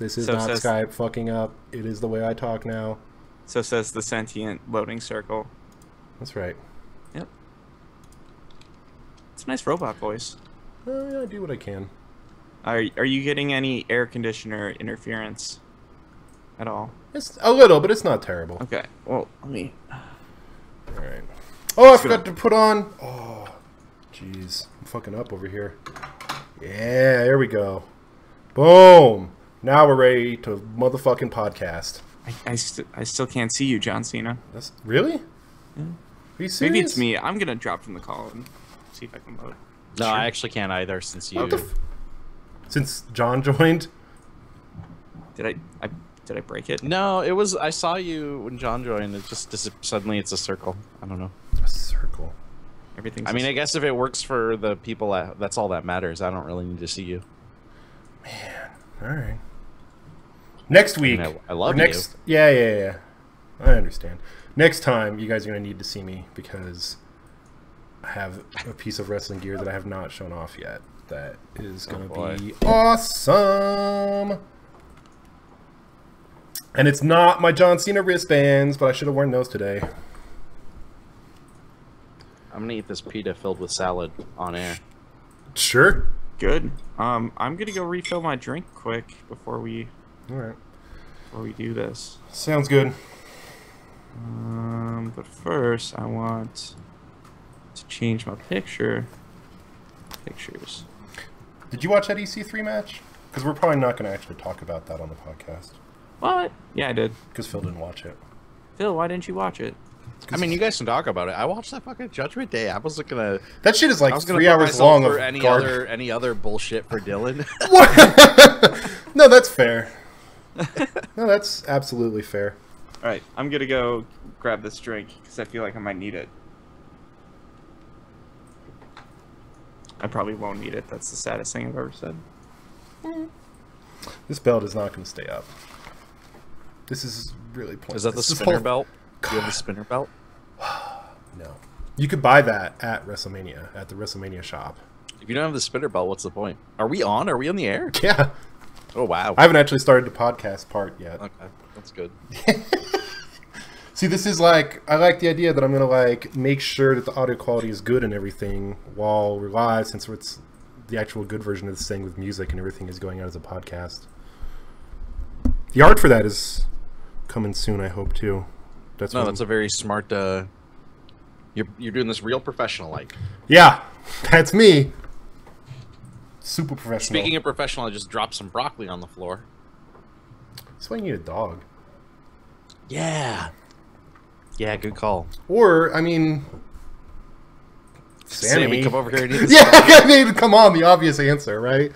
This is So not says- Skype fucking up. It is the way I talk now. So says the sentient loading circle. That's right. Yep. It's a nice robot voice. Yeah, I do what I can. Are you getting any air conditioner interference at all? It's a little, but it's not terrible. Okay. Well, let me. All right. Oh, I forgot to put on. Oh, jeez, I'm fucking up over here. Yeah, there we go. Boom. Now we're ready to motherfucking podcast. I still can't see you, John Cena. That's really? Yeah. Are you serious? Maybe it's me. I'm gonna drop from the call and see if I can vote. No, I actually can't either since you. Since John joined. Did I break it? No, it was. I saw you when John joined. It just suddenly it's a circle. I don't know. A circle. Everything's. I mean, I guess if it works for the people, that's all that matters. I don't really need to see you. Man, all right. Next week. I love you. Yeah. I understand. Next time, you guys are gonna need to see me because I have a piece of wrestling gear that I have not shown off yet. That is gonna be awesome. And it's not my John Cena wristbands, but I should have worn those today. I'm gonna eat this pita filled with salad on air. Sure. Good. I'm gonna go refill my drink quick before we. All right. Before we do this. Sounds good. But first, I want to change my pictures. Did you watch that EC3 match? Because we're probably not going to actually talk about that on the podcast. What? Yeah, I did. Because Phil didn't watch it. Phil, why didn't you watch it? I mean, you guys can talk about it. I watched that fucking Judgment Day. I wasn't gonna. That shit is like I was gonna 3 put hours myself long for of any other bullshit for Dylan. What? No, that's fair. No, that's absolutely fair. All right, I'm gonna go grab this drink because I feel like I might need it. I probably won't need it. That's the saddest thing I've ever said. This belt is not going to stay up. This is really pointless. Is that the spinner belt? Do you have the spinner belt? No. You could buy that at WrestleMania, at the WrestleMania shop. If you don't have the spinner belt, what's the point? Are we on? Are we on the air? Yeah. Oh, wow. I haven't actually started the podcast part yet. Okay, that's good. See, this is like, I like the idea that I'm going to like make sure that the audio quality is good and everything while we're live, since it's the actual good version of this thing with music and everything is going out as a podcast. The art for that is coming soon, I hope, too. That's a very smart, you're doing this real professional like. Yeah, that's me. Super professional. Speaking of professional, I just dropped some broccoli on the floor. That's why you need a dog. Yeah. Yeah, good call. Or, I mean, Sammy, come over here and eat this. Yeah, I mean, come on, the obvious answer, right?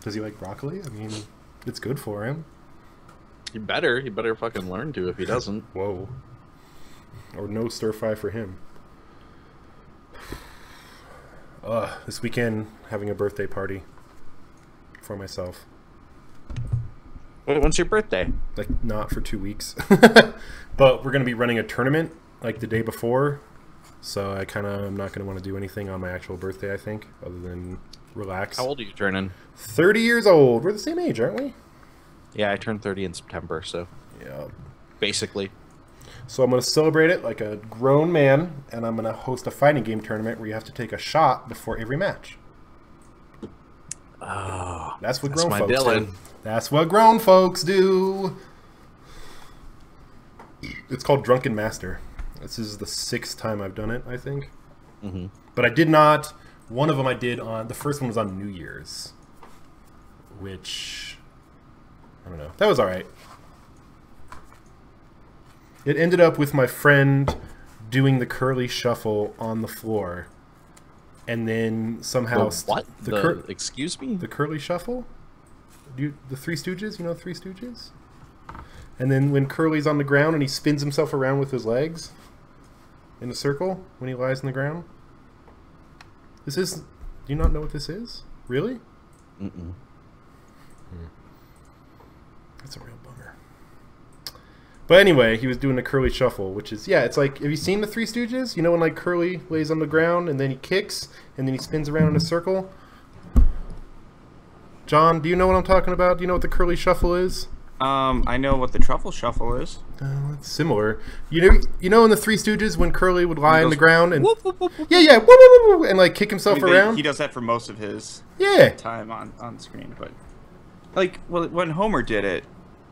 Does he like broccoli? I mean, it's good for him. You better fucking learn to if he doesn't. Whoa. Or no stir fry for him. This weekend, having a birthday party for myself. Wait, when's your birthday? Like, not for 2 weeks. But we're going to be running a tournament, like, the day before. So I kind of am not going to want to do anything on my actual birthday, I think, other than relax. How old are you turning? 30 years old. We're the same age, aren't we? Yeah, I turned 30 in September, so... Yeah. Basically. So I'm going to celebrate it like a grown man, and I'm going to host a fighting game tournament where you have to take a shot before every match. Oh, that's what grown folks Dylan. do. That's what grown folks do. It's called Drunken Master. This is the 6th time I've done it, I think. Mm-hmm. But I did not... One of them I did on... The first one was on New Year's. Which... I don't know. That was alright. It ended up with my friend doing the curly shuffle on the floor. And then somehow... What? Excuse me? The curly shuffle? The Three Stooges? You know Three Stooges? And then when Curly's on the ground and he spins himself around with his legs in a circle when he lies on the ground. This is... Do you not know what this is? Really? Mm-mm. That's a real bummer. But anyway, he was doing the Curly Shuffle, which is, yeah, it's like, have you seen the Three Stooges? You know when, like, Curly lays on the ground, and then he kicks, and then he spins around in a circle? John, do you know what I'm talking about? Do you know what the Curly Shuffle is? I know what the truffle shuffle is. It's similar. You know in the Three Stooges when Curly would lie on the ground and... Whoop, whoop, whoop, whoop. Yeah, whoop, whoop, whoop, whoop, and, like, kick himself around? He does that for most of his time on screen, but... Like, well, when Homer did it...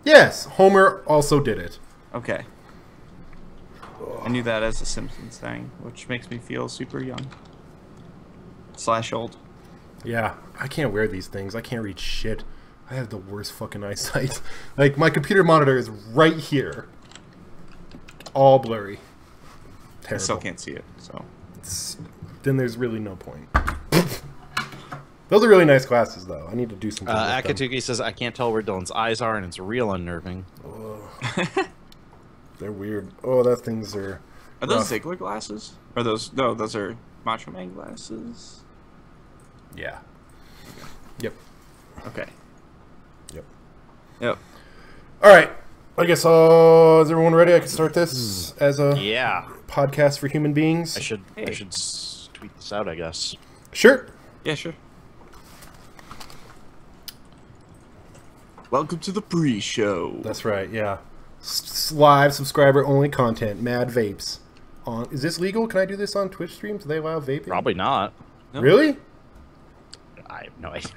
Yes, Homer also did it. Okay. I knew that as a Simpsons thing, which makes me feel super young. / old. Yeah, I can't wear these things. I can't read shit. I have the worst fucking eyesight. Like, my computer monitor is right here. All blurry. Terrible. I still can't see it, so... Then there's really no point. Those are really nice glasses, though. I need to do something with them. Akatuki says, I can't tell where Dylan's eyes are, and it's real unnerving. They're weird. Oh, that things are... Are those Ziegler glasses? Or those... No, those are Macho Man glasses. Yeah. Yep. Okay. Yep. Alright. I guess, is everyone ready? I can start this as a podcast for human beings? I should tweet this out, I guess. Sure. Yeah, sure. Welcome to the pre-show. That's right, yeah. Live subscriber-only content. Mad vapes. Is this legal? Can I do this on Twitch streams? Do they allow vaping? Probably not. No. Really? I have no idea.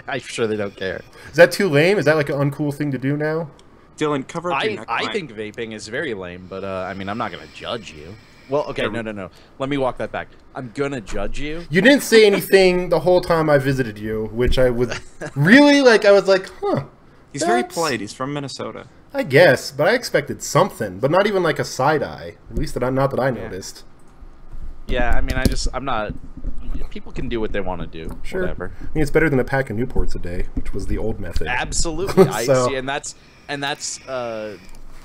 I'm sure they don't care. Is that too lame? Is that like an uncool thing to do now? Dylan, cover up your neckline. I think vaping is very lame, but I mean, I'm not gonna judge you. Well, okay, no. Let me walk that back. I'm gonna judge you. You didn't say anything the whole time I visited you, which I was really like. I was like, huh. He's very polite. He's from Minnesota. I guess, but I expected something, but not even like a side eye. At least not that I noticed. Yeah, I mean, I'm not. People can do what they want to do. Sure. Whatever. I mean, it's better than a pack of Newports a day, which was the old method. Absolutely. I see, and that's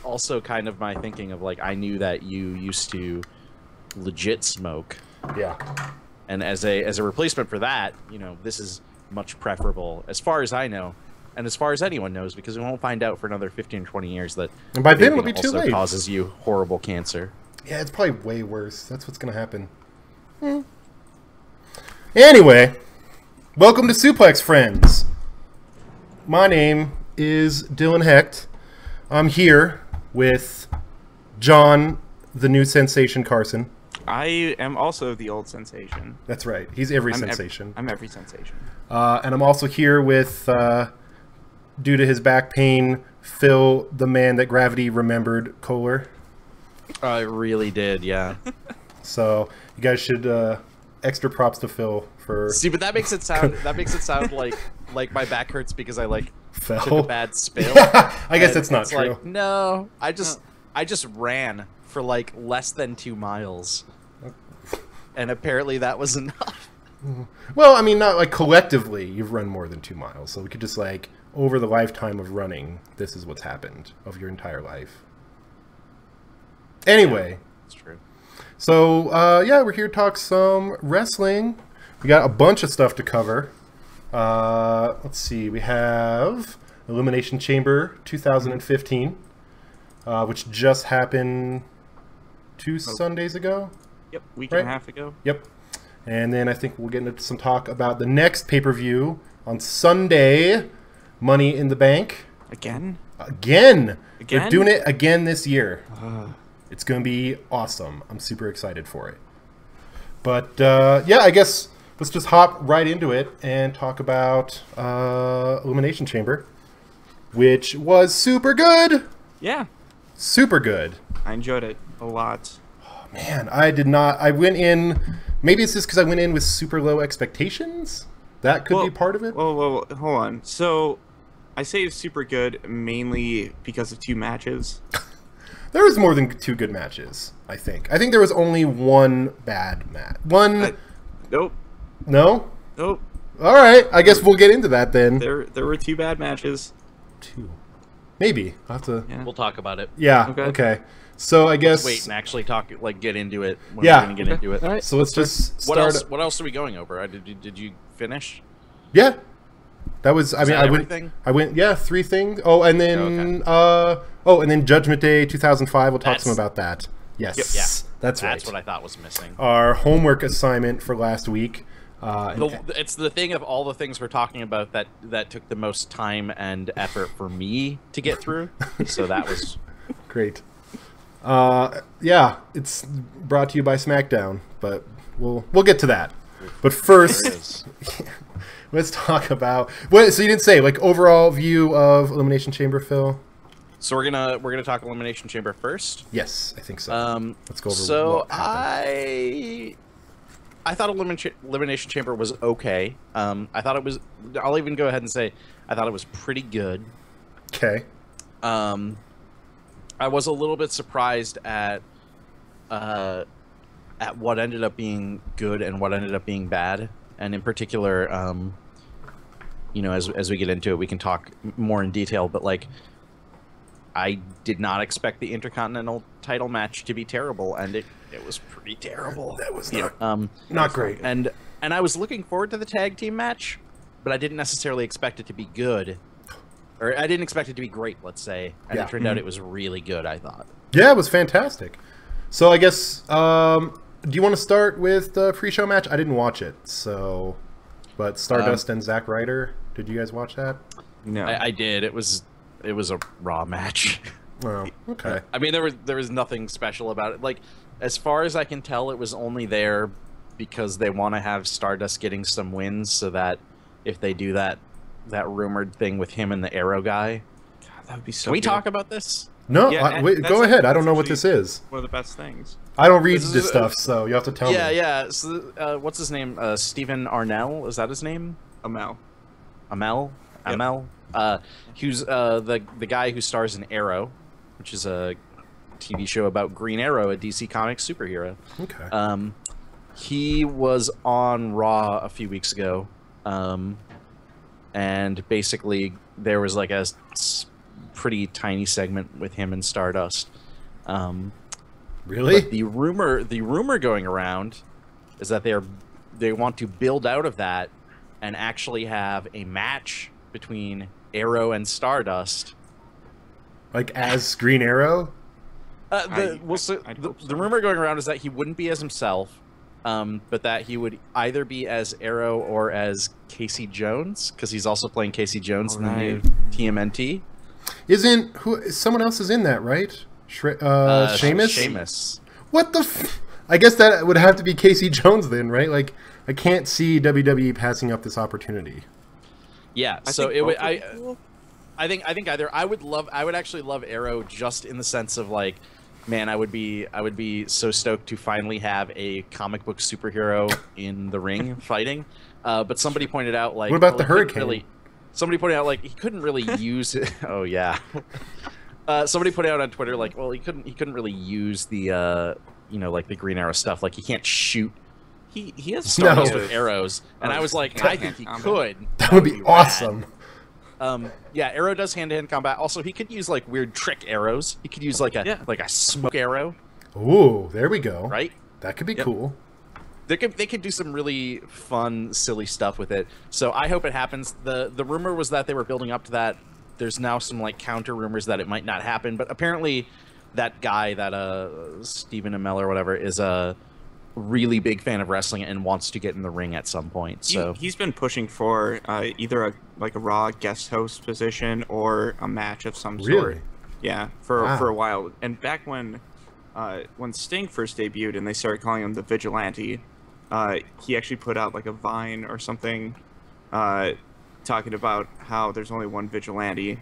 also kind of my thinking of like, I knew that you used to legit smoke. Yeah. And as a replacement for that, you know, this is much preferable, as far as I know, and as far as anyone knows, because we won't find out for another 15 or 20 years that. And by then it'll be too late. Causes you horrible cancer. Yeah, it's probably way worse. That's what's gonna happen. Anyway, welcome to Suplexfriends. My name is Dylan Hecht. I'm here with John, the new sensation Carson. I am also the old sensation. That's right. He's every sensation. I'm every sensation. And I'm also here with, due to his back pain, Phil, the man that gravity remembered, Kohler. I really did, yeah. So you guys should extra props to Phil for. See, but that makes it sound like my back hurts because I fell. took a bad spill. I guess that's not true. Like, no, I just ran for like less than 2 miles, and apparently that was enough. Well, I mean, not like collectively. You've run more than 2 miles, so we could just like over the lifetime of running. This is what's happened of your entire life. Anyway, that's true. So yeah, we're here to talk some wrestling. We got a bunch of stuff to cover. Let's see. We have Elimination Chamber 2015, which just happened 2 Sundays ago. Yep, week and a half ago. Yep. And then I think we'll get into some talk about the next pay-per-view on Sunday, Money in the Bank. Again? They're doing it again this year. It's going to be awesome. I'm super excited for it. But, yeah, I guess let's just hop right into it and talk about Elimination Chamber, which was super good. Yeah. Super good. I enjoyed it a lot. Oh, man, I did not. I went in. Maybe it's just because I went in with super low expectations. That could be part of it. Well, hold on. So, I say it's super good mainly because of 2 matches. There was more than 2 good matches, I think. I think there was only 1 bad match. Nope. No? Nope. All right. I guess we'll get into that then. There were 2 bad matches. 2. Maybe. I'll have to... Yeah. We'll talk about it. Yeah. Okay. So I guess... Let's wait and actually talk, like, get into it. When yeah. We're going to get into it. All right. So let's just start... What else are we going over? Did you finish? Yeah. That was. I mean, everything? I went. Yeah, 3 things. Oh, and then and then Judgment Day 2005. We'll talk some about that. Yes. Yep. Yeah. That's right. That's what I thought was missing. Our homework assignment for last week. It's the thing of all the things we're talking about that took the most time and effort for me to get through. So that was great. Yeah, it's brought to you by SmackDown, but we'll get to that. But first, let's talk about. So you didn't say like overall view of Elimination Chamber, Phil? So we're gonna talk Elimination Chamber first. Yes, I think so. Let's go over. So I thought Elimination Chamber was okay. I thought it was. I'll even go ahead and say I thought it was pretty good. Okay. I was a little bit surprised at what ended up being good and what ended up being bad, and in particular, you know, as we get into it, we can talk more in detail. But like, I did not expect the Intercontinental title match to be terrible, and it was pretty terrible. That was not great. And I was looking forward to the tag team match, but I didn't necessarily expect it to be good. Or I didn't expect it to be great, let's say. And it turned out it was really good, I thought. Yeah, it was fantastic. So I guess, do you want to start with the pre-show match? I didn't watch it, so... But Stardust and Zack Ryder, did you guys watch that? No. I did. It was a Raw match. Oh, okay. I mean, there was nothing special about it. Like, as far as I can tell, it was only there because they want to have Stardust getting some wins so that if they do that rumored thing with him and the Arrow guy. God, that would be so Can we good. talk about this? No, Yeah, wait, go ahead. I don't know what this is. One of the best things. I don't read this stuff, so you have to tell me. Yeah. So, what's his name? Stephen Arnell? Is that his name? Amel. Amel? Yep. Amel? Who's the guy who stars in Arrow, which is a TV show about Green Arrow, a DC Comics superhero. Okay. He was on Raw a few weeks ago, and basically there was like a pretty tiny segment with him and Stardust. Really? But the rumor going around is that they want to build out of that and actually have a match between Arrow and Stardust. Like as Green Arrow? The rumor going around is that he wouldn't be as himself, but that he would either be as Arrow or as Casey Jones, because he's also playing Casey Jones in the new TMNT. Someone else is in that, right? Sheamus? Sheamus. What the I guess that would have to be Casey Jones then, right? Like, I can't see WWE passing up this opportunity. Yeah, so it would. I think either I would actually love Arrow just in the sense of like, man, I would be so stoked to finally have a comic book superhero in the ring fighting. But somebody pointed out like, what about the Hurricane? Somebody pointed out like he couldn't really use it. Oh yeah. Somebody put out on Twitter like, well, he couldn't really use the like the Green Arrow stuff. Like he can't shoot. He has Stardust with arrows, and I was like, I think he could. That would be awesome. Yeah, Arrow does hand-to-hand combat. Also, he could use like weird trick arrows. He could use like a smoke arrow. Ooh, there we go. Right? That could be cool. They could do some really fun, silly stuff with it. So I hope it happens. The rumor was that they were building up to that. There's now some like counter rumors that it might not happen, but apparently that guy, that Stephen Amell or whatever, is a really big fan of wrestling and wants to get in the ring at some point. So he's been pushing for either a Raw guest host position or a match of some sort. Really? Yeah, for a while. And back when Sting first debuted and they started calling him the Vigilante, he actually put out like a Vine or something talking about how there's only one Vigilante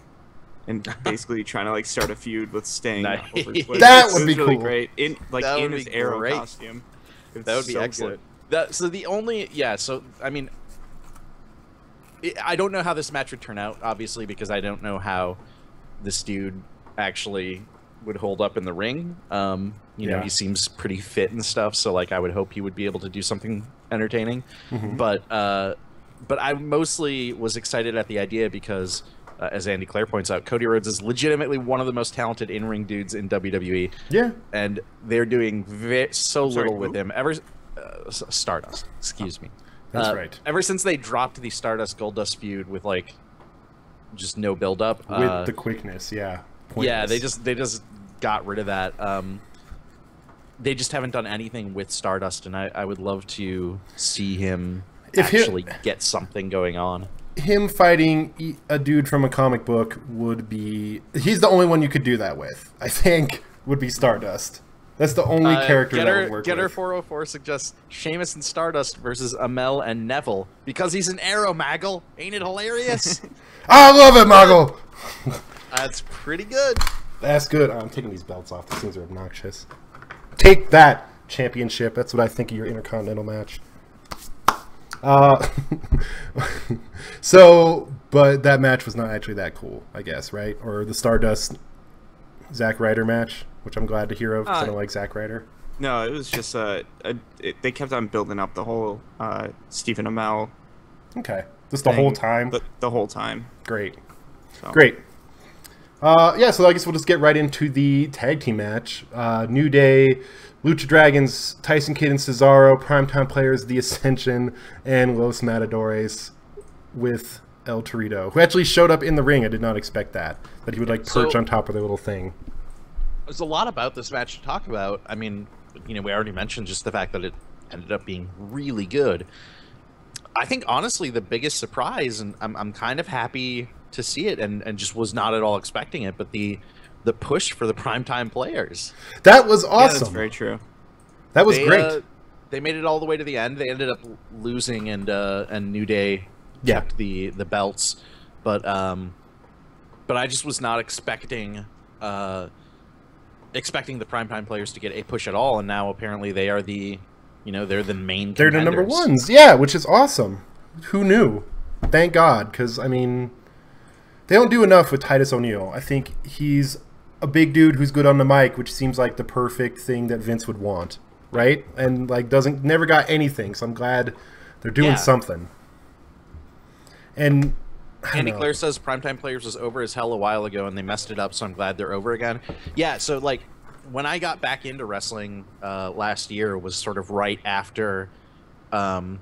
and basically trying to like start a feud with Sting. Nice. Over Twitter. That would be really cool. great. In his Arrow great. costume. That would be so excellent. good. So I mean, I don't know how this match would turn out, obviously, because I don't know how this dude actually would hold up in the ring. You know, he seems pretty fit and stuff, so like I would hope he would be able to do something entertaining. Mm-hmm. But I mostly was excited at the idea because, as Andy Clare points out, Cody Rhodes is legitimately one of the most talented in-ring dudes in WWE. Yeah. And they're doing little with him. Stardust, excuse me. That's right. Ever since they dropped the Stardust Goldust feud with like just no build up with the quickness, yeah. Pointless. Yeah, they just got rid of that. They just haven't done anything with Stardust, and I would love to see him actually get something going on. Him fighting a dude from a comic book would be... He's the only one you could do that with, I think, would be Stardust. That's the only character that would work with. Getter 404 suggests Sheamus and Stardust versus Amel and Neville because he's an arrow, Maggle. Ain't it hilarious? I love it, Maggle! That's pretty good. That's good. I'm taking these belts off. These things are obnoxious. Take that, championship. That's what I think of your Intercontinental match. But that match was not actually that cool, I guess, right? Or the Stardust Zack Ryder match, which I'm glad to hear of because I don't like Zack Ryder. No, it was just they kept on building up the whole Stephen Amell. Okay, just the whole time. The whole time. Great, great. Yeah, so I guess we'll just get right into the tag team match. New Day, Lucha Dragons, Tyson Kidd and Cesaro, Primetime Players, The Ascension, and Los Matadores with El Torito, who actually showed up in the ring. I did not expect that he would like perch on top of their little thing. There's a lot about this match to talk about. I mean, you know, we already mentioned just the fact that it ended up being really good. I think honestly the biggest surprise, and I'm kind of happy to see it, and just was not at all expecting it, but the push for the Primetime Players. That was awesome. Yeah, that's very true. That was great. They made it all the way to the end. They ended up losing, and New Day kept the belts, but I just was not expecting the Primetime Players to get a push at all, and now apparently they are they're the main contenders. They're the number ones, yeah, which is awesome. Who knew? Thank God, because I mean, they don't do enough with Titus O'Neil. I think he's a big dude who's good on the mic, which seems like the perfect thing that Vince would want, right? And like never got anything, so I'm glad they're doing something. And Andy Clare says Primetime Players was over as hell a while ago, and they messed it up, so I'm glad they're over again. Yeah, so like when I got back into wrestling last year was sort of right after sorry,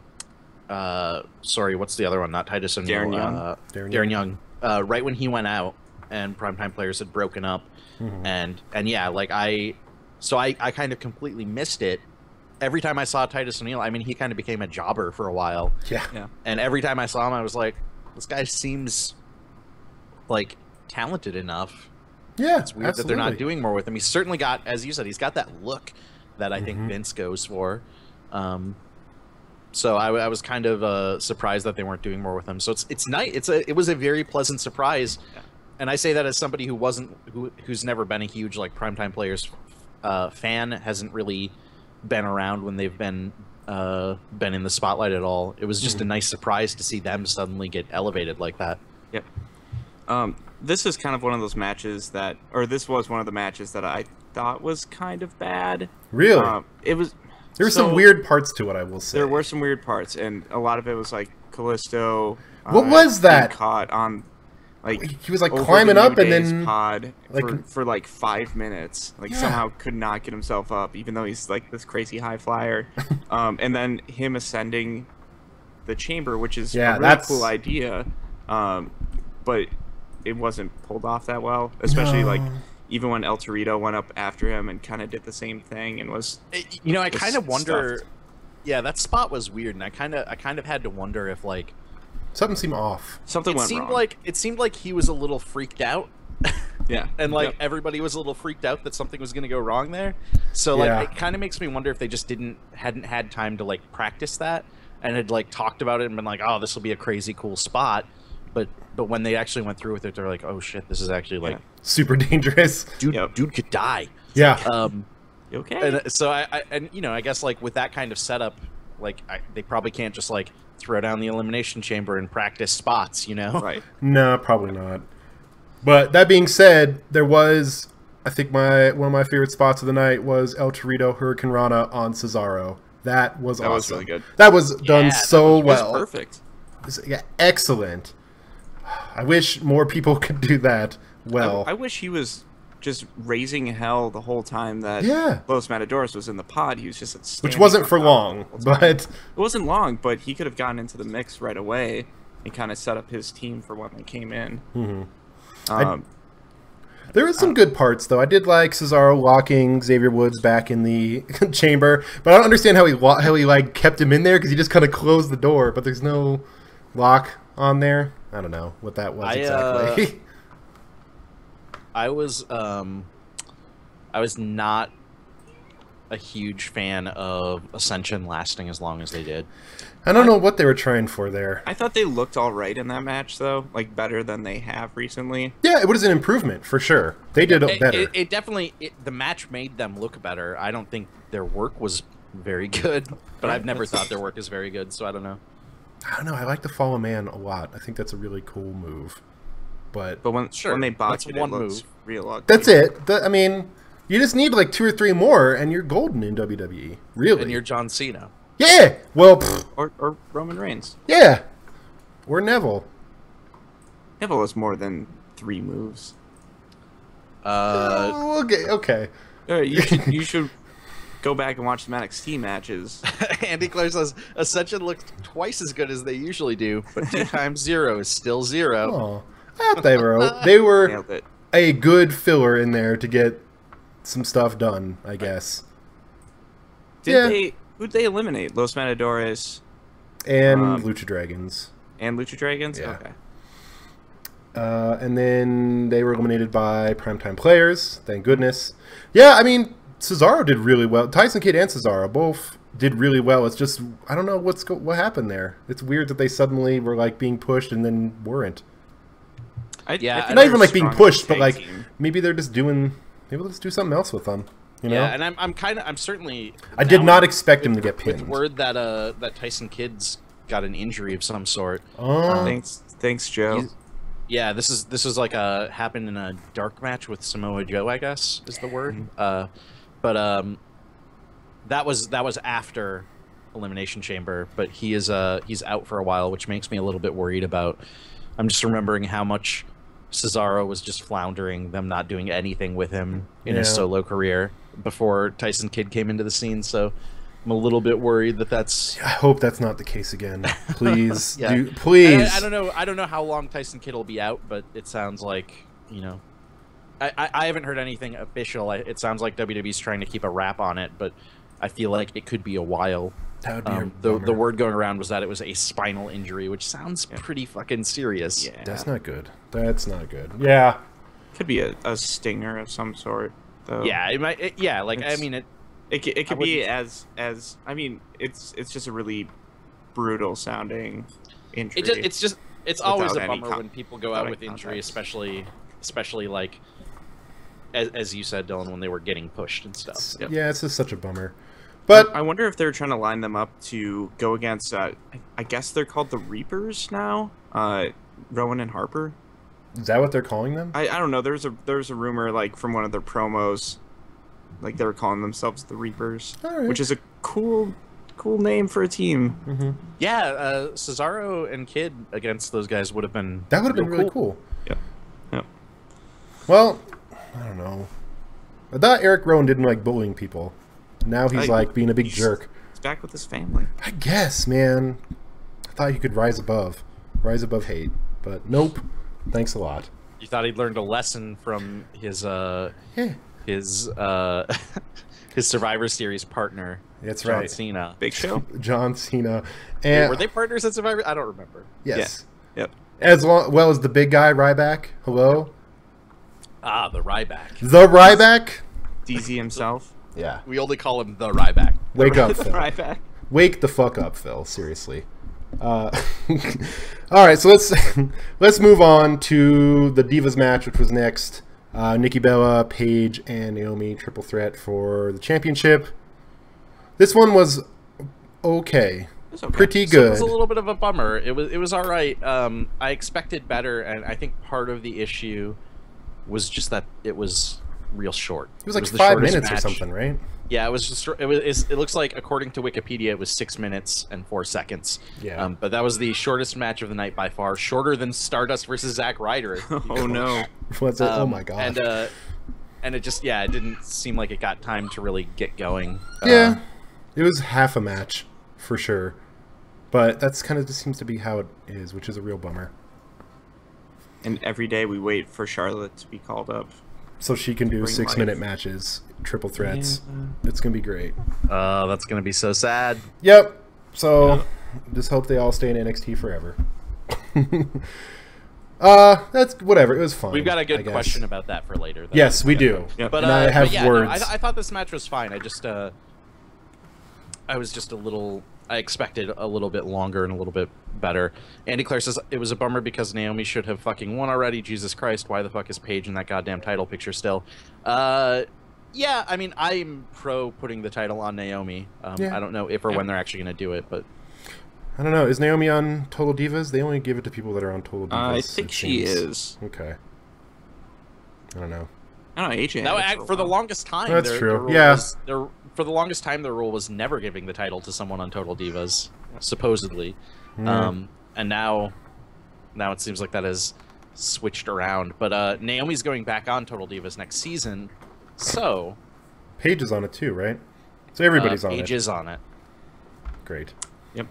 what's the other one? Not Titus O'Neil. Darren Young. Right when he went out and Primetime Players had broken up. And yeah, like I kind of completely missed it. Every time I saw Titus O'Neil, I mean, he kind of became a jobber for a while. Yeah. And every time I saw him, I was like, this guy seems like talented enough. Yeah, it's weird that they're not doing more with him. He's certainly got, as you said, he's got that look that I think Vince goes for. So I was kind of surprised that they weren't doing more with him. So it's nice. It was a very pleasant surprise, and I say that as somebody who's never been a huge like Primetime Players fan, hasn't really been around when they've been in the spotlight at all. It was just a nice surprise to see them suddenly get elevated like that. Yep. This is kind of one of those matches this was one of the matches that I thought was kind of bad. Really? It was. There were some weird parts to it, I will say. There were some weird parts, and a lot of it was like Callisto. What was that? Caught on, like he was like climbing up and then pod for like 5 minutes. Like somehow could not get himself up, even though he's like this crazy high flyer. And then him ascending the chamber, which is a really cool idea, but it wasn't pulled off that well, especially like. Even when El Torito went up after him and kind of did the same thing and was, you know, I kind of wonder. Yeah, that spot was weird, and I kind of had to wonder if like something seemed off. Something went wrong. It seemed like he was a little freaked out. Yeah, and like everybody was a little freaked out that something was going to go wrong there. So like it kind of makes me wonder if they just hadn't had time to like practice that and had like talked about it and been like, oh, this will be a crazy cool spot. But when they actually went through with it, they're like, oh shit, this is actually like super dangerous. Dude could die. Yeah. You okay? And so I guess like with that kind of setup, like they probably can't just like throw down the Elimination Chamber and practice spots, you know? Right. No, probably not. But that being said, there was, I think one of my favorite spots of the night was El Torito Hurricane Rana on Cesaro. That was awesome. That was really good. That was done so well. It was perfect. Yeah, excellent. I wish more people could do that well. I wish he was just raising hell the whole time that Los Matadores was in the pod. He was just which wasn't for long, but it wasn't long. But he could have gotten into the mix right away and kind of set up his team for when they came in. There was some good parts, though. I did like Cesaro locking Xavier Woods back in the chamber, but I don't understand how he like kept him in there because he just kind of closed the door, but there's no lock on there. I don't know what that was exactly. I was not a huge fan of Ascension lasting as long as they did. I don't know what they were trying for there. I thought they looked all right in that match, though, like better than they have recently. Yeah, it was an improvement for sure. They did better. It definitely the match made them look better. I don't think their work was very good, but I've never thought their work is very good, so I don't know. I don't know. I like the Follow Man a lot. I think that's a really cool move. But when they botch it, it looks real ugly. That's it. I mean, you just need like 2 or 3 more, and you're golden in WWE. Really. And you're John Cena. Yeah. Well. Or Roman Reigns. Yeah. Or Neville. Neville has more than 3 moves. Okay. You should go back and watch the NXT matches. Andy Clare says Ascension looked twice as good as they usually do, but 2 times 0 is still 0. Oh, I thought they were a good filler in there to get some stuff done, I guess. Who'd they eliminate? Los Matadores and Lucha Dragons. And Lucha Dragons? Yeah. Okay. And then they were eliminated by Primetime Players. Thank goodness. Yeah, I mean, Cesaro did really well. Tyson Kidd and Cesaro both did really well. It's just, I don't know what happened there. It's weird that they suddenly were like being pushed and then weren't. Not even like being pushed, but like maybe they're just doing. Maybe let's do something else with them. You know? Yeah, and I'm certainly. I did not expect him to get pinned. With word that Tyson Kidd's got an injury of some sort. Thanks, Joe. Yeah, this is like happened in a dark match with Samoa Joe, I guess is the word. But that was after Elimination Chamber, but he's out for a while, which makes me a little bit worried about. I'm just remembering how much Cesaro was just floundering, them not doing anything with him in his solo career before Tyson Kidd came into the scene. So I'm a little bit worried that's. I hope that's not the case again. Please, please. I don't know how long Tyson Kidd will be out, but it sounds like I haven't heard anything official. It sounds like WWE's trying to keep a wrap on it, but I feel like it could be a while. That would be the word going around was that it was a spinal injury, which sounds pretty fucking serious. Yeah. That's not good. That's not good. Yeah. Could be a stinger of some sort, though. Yeah, it might. It could be as I mean, it's just a really brutal sounding injury. It's always a bummer when people go out with injury, especially like as you said, Dylan, when they were getting pushed and stuff. Yeah, it's just such a bummer. But I wonder if they're trying to line them up to go against. I guess they're called the Reapers now. Rowan and Harper. Is that what they're calling them? I don't know. There's a rumor like from one of their promos, like they were calling themselves the Reapers, which is a cool name for a team. Mm-hmm. Yeah, Cesaro and Kidd against those guys would have been. That would have been really cool. Yeah. Well, I don't know. I thought Eric Rowan didn't like bullying people. Now he's like being a big jerk. He's back with his family. I guess, man. I thought he could rise above hate, but nope. Thanks a lot. You thought he'd learned a lesson from his Survivor Series partner. That's John right. Cena. Big Show. John Cena. And were they partners at Survivor? I don't remember. Yes. Yeah. Yep. As well as the big guy Ryback. Hello. Ah, the Ryback. The Ryback. DZ himself. Yeah. We only call him the Ryback. Wake up, Phil. Ryback. Wake the fuck up, Phil. Seriously. All right, so let's move on to the Divas match, which was next. Nikki Bella, Paige, and Naomi triple threat for the championship. This one was okay. Pretty good. So it was a little bit of a bummer. It was all right. I expected better, and I think part of the issue was just that it was real short. It was like 5 minutes or something, right? Yeah, it was just. It looks like, according to Wikipedia, it was 6 minutes and 4 seconds. Yeah. But that was the shortest match of the night by far, shorter than Stardust versus Zack Ryder. Oh no! Was it? Oh my god! And it just, yeah, it didn't seem like it got time to really get going. Yeah, it was half a match for sure, but that's kind of just seems to be how it is, which is a real bummer. And every day we wait for Charlotte to be called up, so she can do Bring 6-minute life. matches, triple threats. It's gonna be great. That's gonna be so sad. Yep. So just hope they all stay in NXT forever. That's whatever. It was fun. We've got a I good guess. question about that for later. Though. Yes, we do. Yep. But, And I have yeah, words. No, I thought this match was fine. I just, I was just a little. I expected a little bit longer and a little bit better. Andy Clare says it was a bummer because Naomi should have fucking won already. Jesus Christ, why the fuck is Paige in that goddamn title picture still? Yeah, I mean, I'm pro putting the title on Naomi. Yeah. I don't know if or when they're actually going to do it, but I don't know. Is Naomi on Total Divas? They only give it to people that are on Total Divas. I think it she seems. is. Okay. I don't know. I don't know. AJ. no, had it for the a while. longest time, That's the true. rule Yeah. was, for the longest time, the rule was never giving the title to someone on Total Divas, supposedly. And now it seems like that has switched around. But Naomi's going back on Total Divas next season, so Paige is on it too, right? So everybody's on Paige it. is on it. Great. Yep.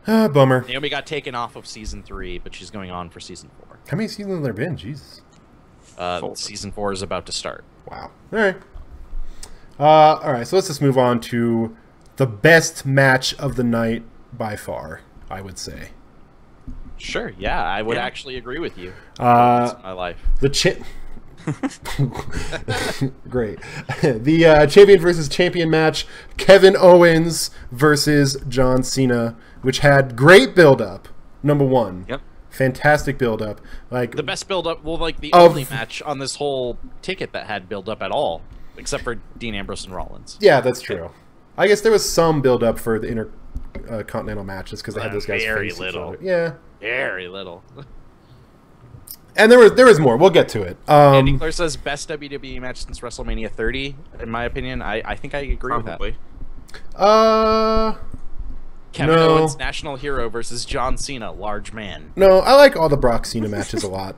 Bummer. Naomi got taken off of season 3, but she's going on for season 4. How many seasons have there been? Jesus. 4. Season 4 is about to start. Wow. All right. All right. So let's just move on to the best match of the night by far, I would say. Sure, yeah, I would Yeah. actually agree with you. Uh, That's my life. The Great. The champion versus champion match, Kevin Owens versus John Cena, which had great build-up, number one. Yep. Fantastic build-up. Like The best build-up, well, like the Of- only match on this whole ticket that had build-up at all, except for Dean Ambrose and Rollins. Yeah, that's true. I guess there was some build-up for the intercontinental matches because they had those guys Very face each little. other. Yeah. Very little. And there was more. We'll get to it. Andy Clare says best WWE match since WrestleMania 30. In my opinion, I think I agree Probably. with that. Kevin no. Owens, national hero versus John Cena, large man. No, I like all the Brock Cena matches a lot.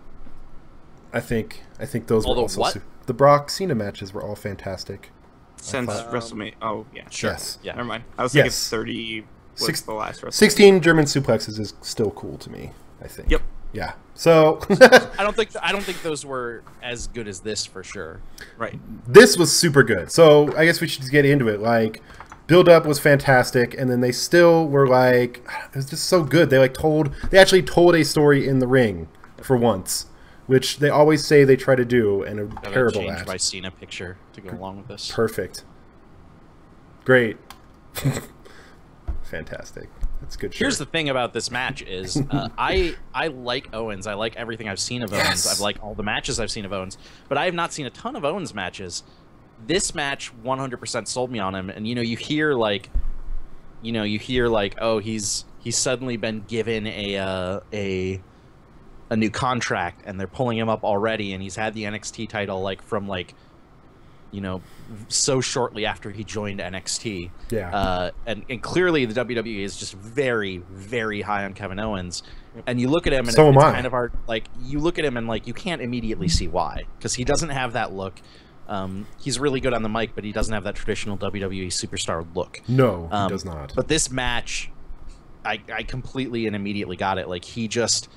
I think those All were the also what? the Brock Cena matches were all fantastic. Since thought- WrestleMania. Oh, yeah. Sure. Yes. Yeah. Never mind. I was thinking Yes. 30 was Six- the last WrestleMania. 16 German suplexes is still cool to me, I think. Yep. Yeah. So I don't think those were as good as this for sure. Right. this was super good. So I guess we should just get into it. Like, build up was fantastic, and then they still were like, it was just so good. They actually told a story in the ring for once, which they always say they try to do, and are Gotta terrible change at. my Cena picture to go along with this. Perfect. Fantastic. That's good. Here's shirt. the thing about this match is I like Owens. I like everything I've seen of Owens. Yes. I've like all the matches I've seen of Owens, but I have not seen a ton of Owens matches. This match 100% sold me on him, and you hear like, oh, he's suddenly been given a new contract, and they're pulling him up already, and he's had the NXT title so shortly after he joined NXT. Yeah. And clearly the WWE is just very, very high on Kevin Owens. And you look at him and So am it's I. kind of hard. Like, you look at him and you can't immediately see why, because he doesn't have that look. He's really good on the mic, but he doesn't have that traditional WWE superstar look. No, he does not. But this match, I completely and immediately got it. Like, he just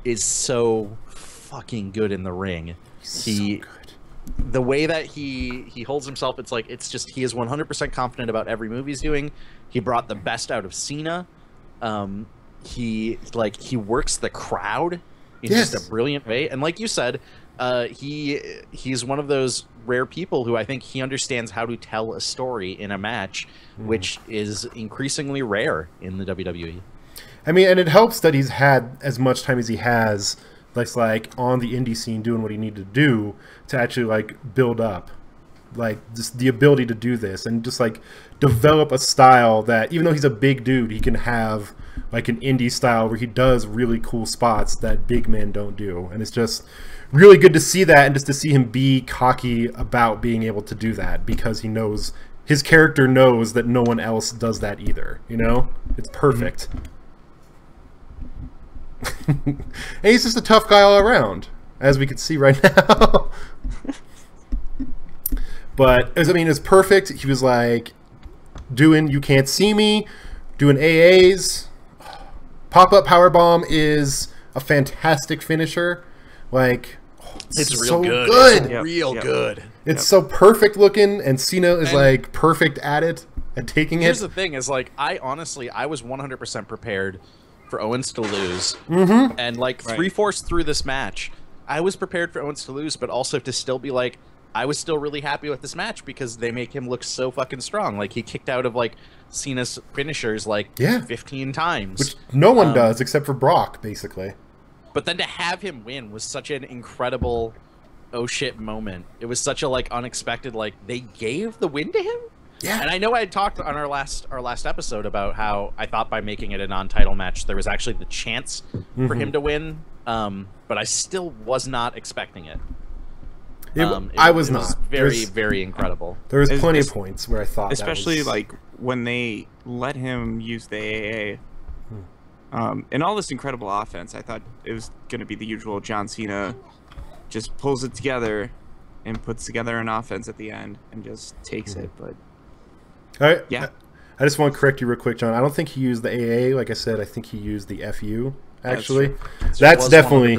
is so fucking good in the ring. So good. The way that he holds himself, it's just he is 100% confident about every move he's doing. He brought the best out of Cena. He works the crowd in Yes. just a brilliant way. And like you said, he's one of those rare people who I think he understands how to tell a story in a match, which is increasingly rare in the WWE. I mean, and it helps that he's had as much time as he has, like on the indie scene doing what he needed to do to actually build up, just the ability to do this and just develop a style that even though he's a big dude, he can have an indie style where he does really cool spots that big men don't do, and it's just really good to see that and just to see him be cocky about being able to do that because he knows his character knows that no one else does that either. It's perfect. And he's just a tough guy all around, as we can see right now. But I mean, it's perfect. He was like doing "You Can't See Me," doing AAs. Pop-up powerbomb is a fantastic finisher. Like, it's real so good. good. It's real good. It's so perfect looking, and Cena is like perfect at it, at taking Here's it. the thing: is like I was 100% prepared for Owens to lose, and like 3/4 through this match, I was prepared for Owens to lose, but also to still be like, I was still really happy with this match because they make him look so fucking strong. Like he kicked out of like Cena's finishers like 15 times, which no one does except for Brock, basically. But then to have him win was such an incredible oh shit moment. It was such a like unexpected, like they gave the win to him. Yeah. And I know I had talked on our last episode about how I thought by making it a non-title match there was actually the chance for him to win, but I still was not expecting it. I was not. Very, very incredible. There was plenty of points where I thought, especially that was... like when they let him use the AA, and all this incredible offense. I thought it was going to be the usual John Cena, just pulls it together and puts together an offense at the end and just takes it. But yeah, I just want to correct you real quick, John. I don't think he used the AA. Like I said, I think he used the FU. Actually, that's definitely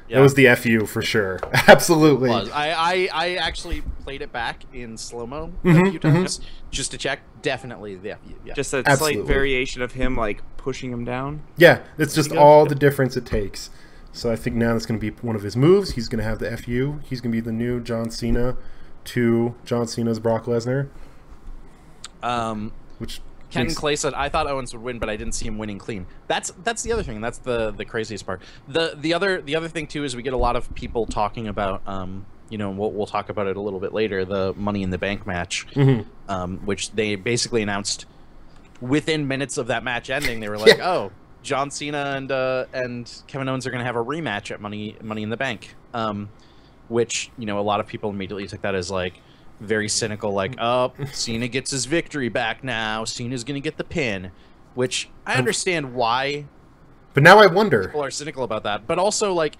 it was the FU for sure. Absolutely. I actually played it back in slow-mo a few times just to check. Definitely the FU. Yeah. Just a slight variation of him like pushing him down. Yeah, it's just all the difference it takes. So I think now that's going to be one of his moves. He's going to have the FU. He's going to be the new John Cena to John Cena's Brock Lesnar. Which Ken Clay said, I thought Owens would win, but I didn't see him winning clean. That's the other thing. That's the craziest part. The other thing too is we get a lot of people talking about you know, we'll talk about it a little bit later, the Money in the Bank match, which they basically announced within minutes of that match ending. They were like, oh, John Cena and Kevin Owens are going to have a rematch at Money in the Bank, which, you know, a lot of people immediately took that as like very cynical, like, oh, Cena gets his victory back now. Cena's going to get the pin, which I understand why. But now I wonder. People are cynical about that. But also, like,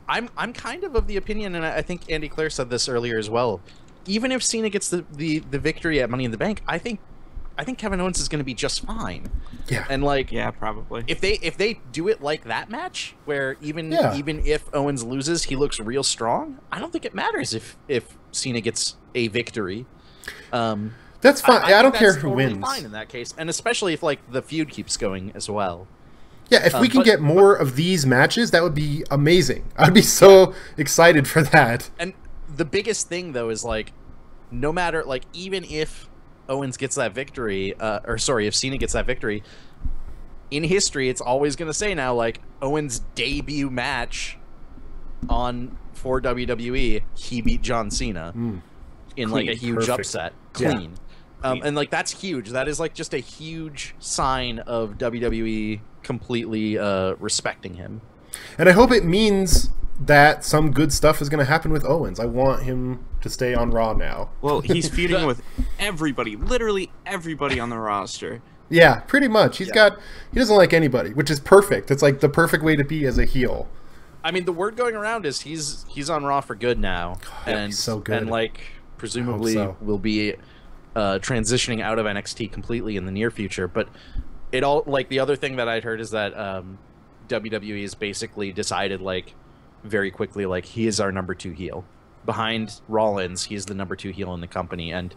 I'm kind of the opinion, and I think Andy Clare said this earlier as well. Even if Cena gets the victory at Money in the Bank, I think Kevin Owens is going to be just fine. Yeah. And like, yeah, probably. If they do it like that match, where even if Owens loses, he looks real strong. I don't think it matters if Cena gets a victory. That's fine. I don't care who wins. Fine in that case, and especially if like the feud keeps going as well. Yeah, if we can get more of these matches, that would be amazing. I'd be so excited for that. And the biggest thing though is like, no matter like even if Owens gets that victory, if Cena gets that victory, in history, it's always going to say now, like, Owens' debut match for WWE, he beat John Cena in, like, a huge upset. Clean. Yeah. And, like, that's huge. That is, like, just a huge sign of WWE completely respecting him. And I hope it means that some good stuff is going to happen with Owens. I want him to stay on Raw now. Well, he's feuding with everybody, literally everybody on the roster. Yeah, pretty much. He doesn't like anybody, which is perfect. It's like the perfect way to be as a heel. I mean, the word going around is he's on Raw for good now. And he's so good. And like presumably will be transitioning out of NXT completely in the near future. But it all, like, the other thing that I'd heard is that WWE has basically decided, like, very quickly, like, he is our number 2 heel. Behind Rollins, he's the number 2 heel in the company, and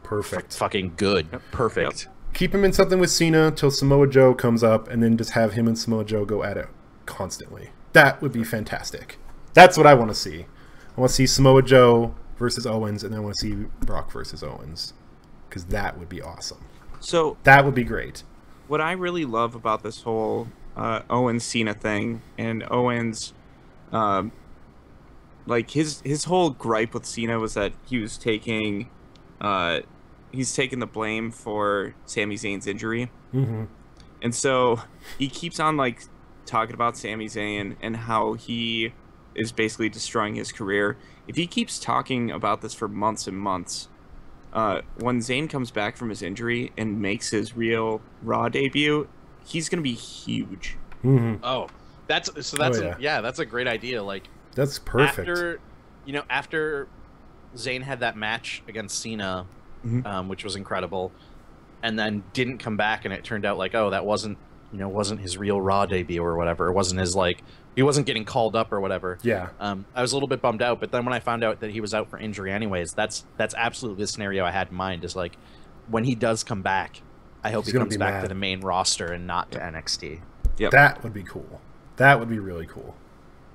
perfect. Fucking good. Yep. Perfect. Yep. Keep him in something with Cena till Samoa Joe comes up, and then just have him and Samoa Joe go at it constantly. That would be fantastic. That's what I want to see. I want to see Samoa Joe versus Owens, and then I want to see Brock versus Owens, because that would be awesome. So that would be great. What I really love about this whole Owens-Cena thing, and Owens, like his whole gripe with Cena was that he was taking, he's taking the blame for Sami Zayn's injury, and so he keeps on like talking about Sami Zayn and how he is basically destroying his career. If he keeps talking about this for months and months, when Zayn comes back from his injury and makes his real Raw debut, he's gonna be huge. Oh, that's a great idea. Like, that's perfect. After Zayn had that match against Cena, Mhm. which was incredible, and then didn't come back, and it turned out like, oh, that wasn't his real Raw debut or whatever. It wasn't his he wasn't getting called up or whatever. Yeah. I was a little bit bummed out, but then when I found out that he was out for injury anyways, that's absolutely the scenario I had in mind. Is like, when he does come back, I hope he comes back to the main roster and not to NXT. Yep. That would be cool. That would be really cool.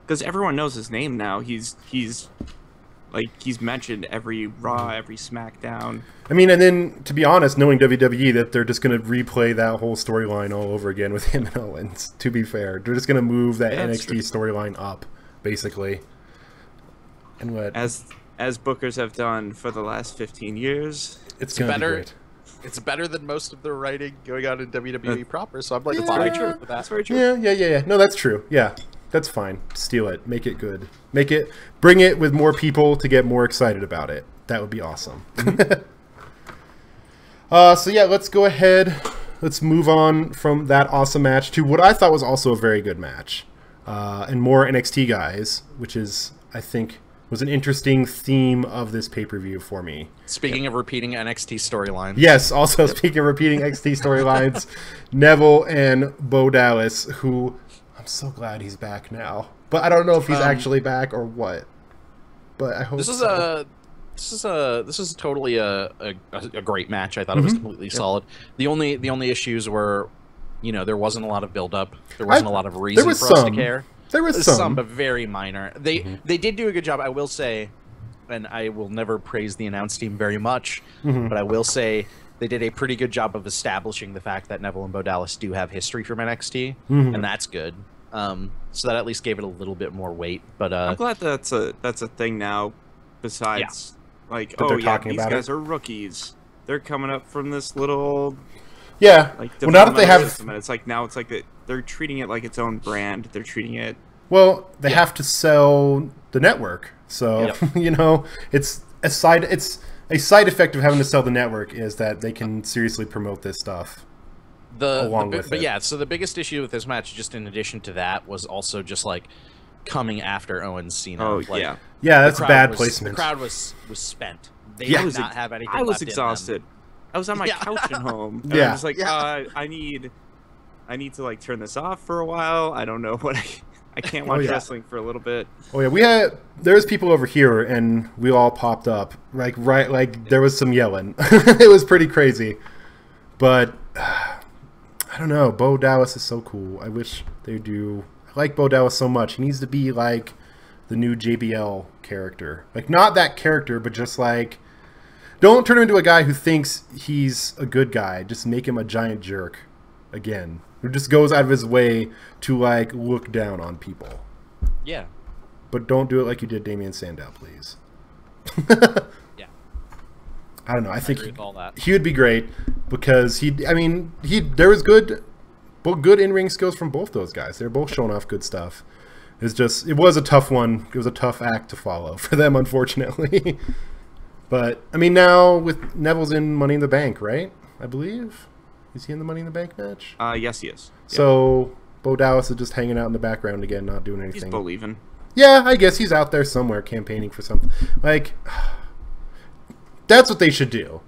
Because everyone knows his name now. He's mentioned every Raw, every SmackDown. I mean, and then, to be honest, knowing WWE, that they're just going to replay that whole storyline all over again with him and Owens, to be fair. They're just going to move that NXT storyline up, basically. And what? As bookers have done for the last 15 years. It's going to be great. It's better than most of the writing going on in WWE proper, so I'm like, that's very true. That's very true. Yeah. No, that's true. Yeah, that's fine. Steal it. Make it good. Bring it with more people to get more excited about it. That would be awesome. So yeah, let's go ahead. Let's move on from that awesome match to what I thought was also a very good match. And more NXT guys, which is, I think, was an interesting theme of this pay-per-view for me. Speaking of repeating NXT storylines. Yes, also speaking of repeating NXT storylines, Neville and Bo Dallas, who I'm so glad he's back now. But I don't know if he's actually back or what. But I hope this is totally a great match. I thought it was completely solid. The only issues were, there wasn't a lot of build up. There wasn't a lot of reason for us to care. There was some, but very minor. They did do a good job, I will say, and I will never praise the announce team very much, but I will say they did a pretty good job of establishing the fact that Neville and Bo Dallas do have history from NXT, and that's good. So that at least gave it a little bit more weight. But I'm glad that's a thing now. Besides, these guys are rookies. They're coming up from this little. Yeah. Well, now that they have, it's like they're treating it like its own brand. They're treating it. Well, they have to sell the network, so it's a side effect of having to sell the network is that they can seriously promote this stuff. So the biggest issue with this match, just in addition to that, was also just like coming after Owens Cena. Oh yeah, that's bad placement. The crowd was spent. They did not have anything. I was exhausted. I was on my couch at home. And I was like, I need to turn this off for a while. I don't know what I can't watch wrestling for a little bit. Oh yeah, there's people over here, and we all popped up there was some yelling. It was pretty crazy, but I don't know. Bo Dallas is so cool. I wish they do. I like Bo Dallas so much. He needs to be like the new JBL character, not that character, but just don't turn him into a guy who thinks he's a good guy. Just make him a giant jerk again. Who just goes out of his way to look down on people. Yeah. But don't do it like you did Damian Sandow, please. Yeah. I don't know. I think he would be great because there was good in-ring skills from both those guys. They're both showing off good stuff. It was a tough one. It was a tough act to follow for them, unfortunately. But now with Neville's in Money in the Bank, right? I believe. Is he in the Money in the Bank match? Yes, he is. So Bo Dallas is just hanging out in the background again, not doing anything. He's believing. Yeah, I guess he's out there somewhere campaigning for something. That's what they should do.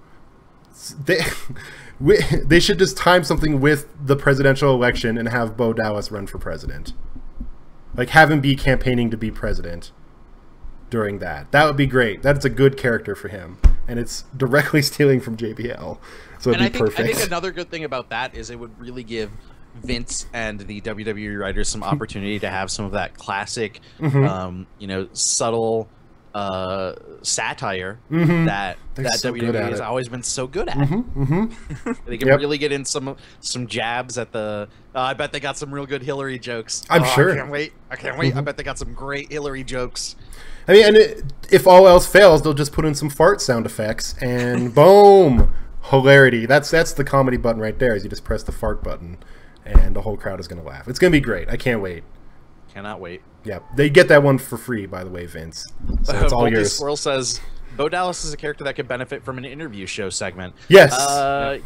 They should just time something with the presidential election and have Bo Dallas run for president. Have him be campaigning to be president during that. That would be great. That's a good character for him. And it's directly stealing from JBL. So it'd be perfect. I think another good thing about that is it would really give Vince and the WWE writers some opportunity to have some of that classic, subtle satire that WWE has always been so good at. They can really get in some jabs at the. I bet they got some real good Hillary jokes. I'm sure. I can't wait. I bet they got some great Hillary jokes. If all else fails, they'll just put in some fart sound effects and boom, hilarity. That's the comedy button right there. Is you just press the fart button, and the whole crowd is gonna laugh. It's gonna be great. I can't wait. Cannot wait. Yeah, they get that one for free, by the way, Vince. So it's all yours. Squirrel says Bo Dallas is a character that could benefit from an interview show segment. Yes.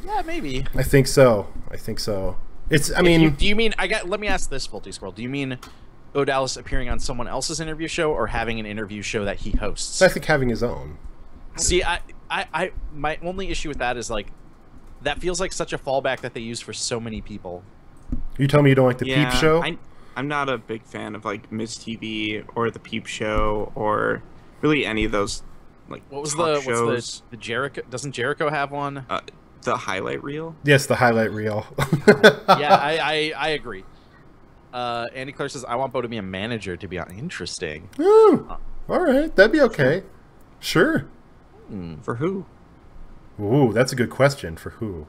Yeah, maybe. I think so. It's. Do you mean? Let me ask this, Faulty Squirrel. Do you mean Bo Dallas appearing on someone else's interview show or having an interview show that he hosts? I think having his own. See, my only issue with that is like that feels like such a fallback that they use for so many people. You tell me you don't like the Yeah, Peep Show? I'm not a big fan of like Ms. TV or the Peep Show or really any of those like What was talk shows. what's the Jericho? Doesn't Jericho have one? The highlight reel? Yes, the highlight reel. Yeah, I agree. Andy Clare says, I want Bo to be a manager to be on. Interesting. Ooh, all right, that'd be okay. Sure. For who? Ooh, that's a good question. For who?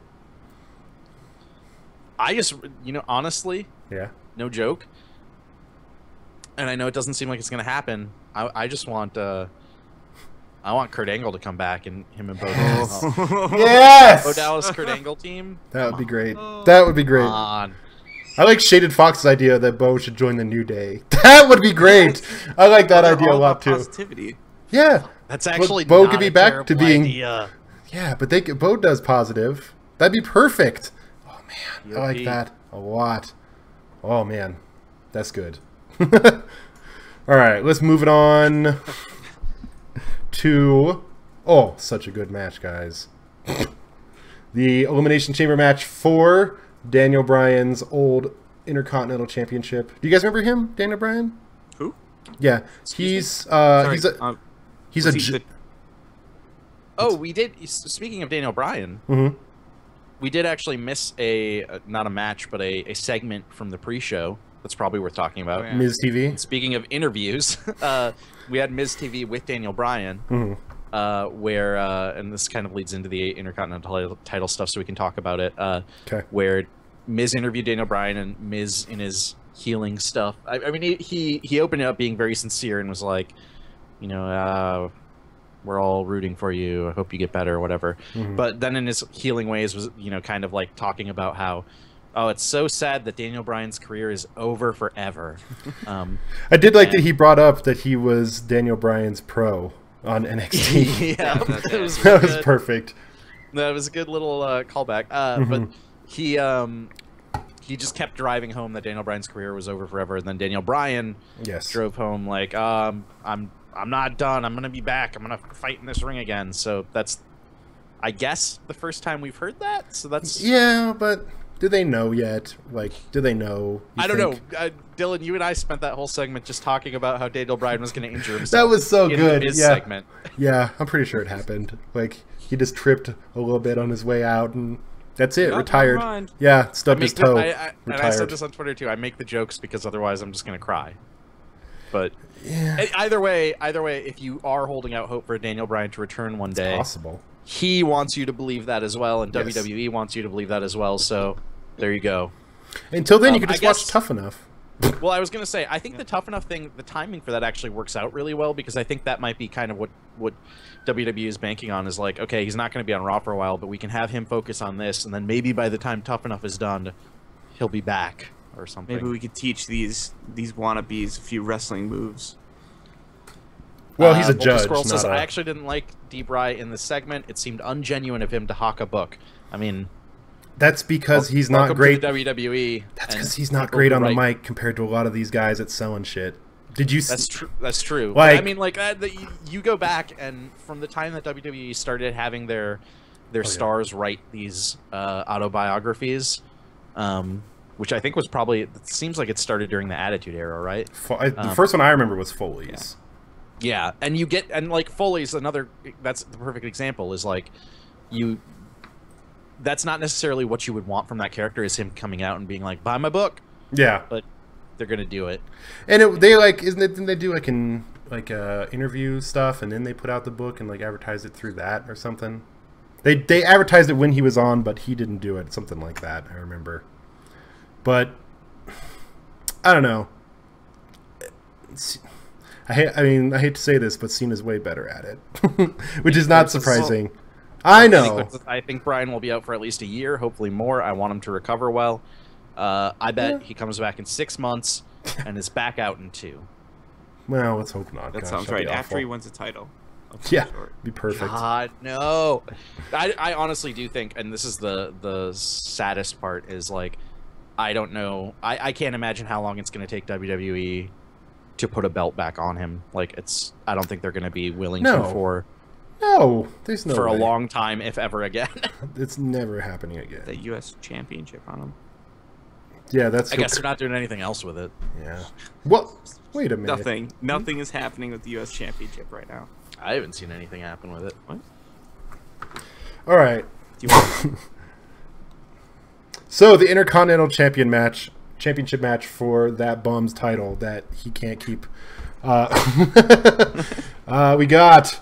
I just, honestly, Yeah. no joke. And I know it doesn't seem like it's going to happen. I just want, I want Kurt Angle to come back and him and Bo Dallas. Yes! Bo Dallas, Kurt Angle team. That would be great. That would be great. Come on. I like Shaded Fox's idea that Bo should join the New Day. That would be great. I like that idea a lot too. Positivity. Yeah. That's actually Bo not could be a back to terrible being. idea. Yeah, but Bo does positive. That'd be perfect. Oh man, I like that a lot. Oh man, that's good. All right, let's move it on to such a good match, guys. The Elimination Chamber match for Daniel Bryan's old Intercontinental Championship. Do you guys remember him, Daniel Bryan? Who? Yeah, he's a we did. Speaking of Daniel Bryan, Mm-hmm. we did actually miss not a match, but a segment from the pre-show. That's probably worth talking about. Oh, yeah. Miz TV. Speaking of interviews, we had Miz TV with Daniel Bryan, where and this kind of leads into the Intercontinental title stuff, so we can talk about it. Okay. Where Miz interviewed Daniel Bryan, and Miz in his healing stuff. I mean, he opened it up being very sincere and was like, we're all rooting for you. I hope you get better or whatever. But then in his healing ways was, kind of like talking about how, it's so sad that Daniel Bryan's career is over forever. I did like that he brought up that he was Daniel Bryan's pro on NXT. Yeah, that was That was perfect. That was a good little callback. But he just kept driving home that Daniel Bryan's career was over forever, and then Daniel Bryan drove home like, I'm not done. I'm gonna be back. I'm gonna fight in this ring again. So that's, I guess, the first time we've heard that. So that's but do they know yet? Like, do they know? I don't know. Dylan, you and I spent that whole segment just talking about how Daniel Bryan was going to injure himself. That was so good. His Yeah. segment. Yeah, I'm pretty sure it happened. Like, he just tripped a little bit on his way out, and that's it. Got retired. my mind. Yeah, stubbed his toe. And I said Retired. this on Twitter too. I make the jokes because otherwise I'm just going to cry. But Yeah, either way, if you are holding out hope for Daniel Bryan to return one day, possible. he wants you to believe that as well, and Yes. WWE wants you to believe that as well. So there you go. Until then, you could I just guess- watch Tough Enough. Well, I was going to say, I think the Tough Enough thing, the timing for that actually works out really well, because I think that might be kind of what WWE is banking on, is like, okay, he's not going to be on Raw for a while, but we can have him focus on this, and then maybe by the time Tough Enough is done, he'll be back or something. Maybe we could teach these wannabes a few wrestling moves. Well, he's a Volta judge. Squirrel says, not I a- actually didn't like D-Bry in this segment. It seemed ungenuine of him to hawk a book. I mean, That's because he's not welcome great. to the WWE. That's and because he's not people great who on the write- mic compared to a lot of these guys that selling shit. Did you? That's true. That's true. Like- But I mean, like you go back, and from the time that WWE started having their stars write these autobiographies, which I think was probably, it seems like it started during the Attitude Era, right? The first one I remember was Foley's. Yeah, and you get, and like Foley's another, that's the perfect example, is like that's not necessarily what you would want from that character, is him coming out and being like, buy my book, Yeah, but they're gonna do it. and they like, isn't it? Didn't they do like interview stuff, and then they put out the book and like advertise it through that or something? They advertised it when he was on, but he didn't do it. Something like that, I remember. But I don't know. I hate to say this, but Cena's way better at it, which is not surprising. I know. I think Brian will be out for at least a year, hopefully more. I want him to recover well. I bet he comes back in 6 months and is back out in 2. Well, let's hope not. That Gosh, sounds that'd right. be After he awful. wins a title. Yeah, be perfect. God, no. I honestly do think, and this is the saddest part, is like, I don't know. I can't imagine how long it's going to take WWE to put a belt back on him. Like, I don't think they're going to be willing to No. for No, there's no for way. a long time, if ever again. It's never happening again. The U.S. Championship on him. Yeah, that's. I guess they're not doing anything else with it. Yeah. What? Wait a minute. Nothing is happening with the U.S. Championship right now. I haven't seen anything happen with it. What? All right. Do you want So the Intercontinental Championship match for that bum's title that he can't keep. We got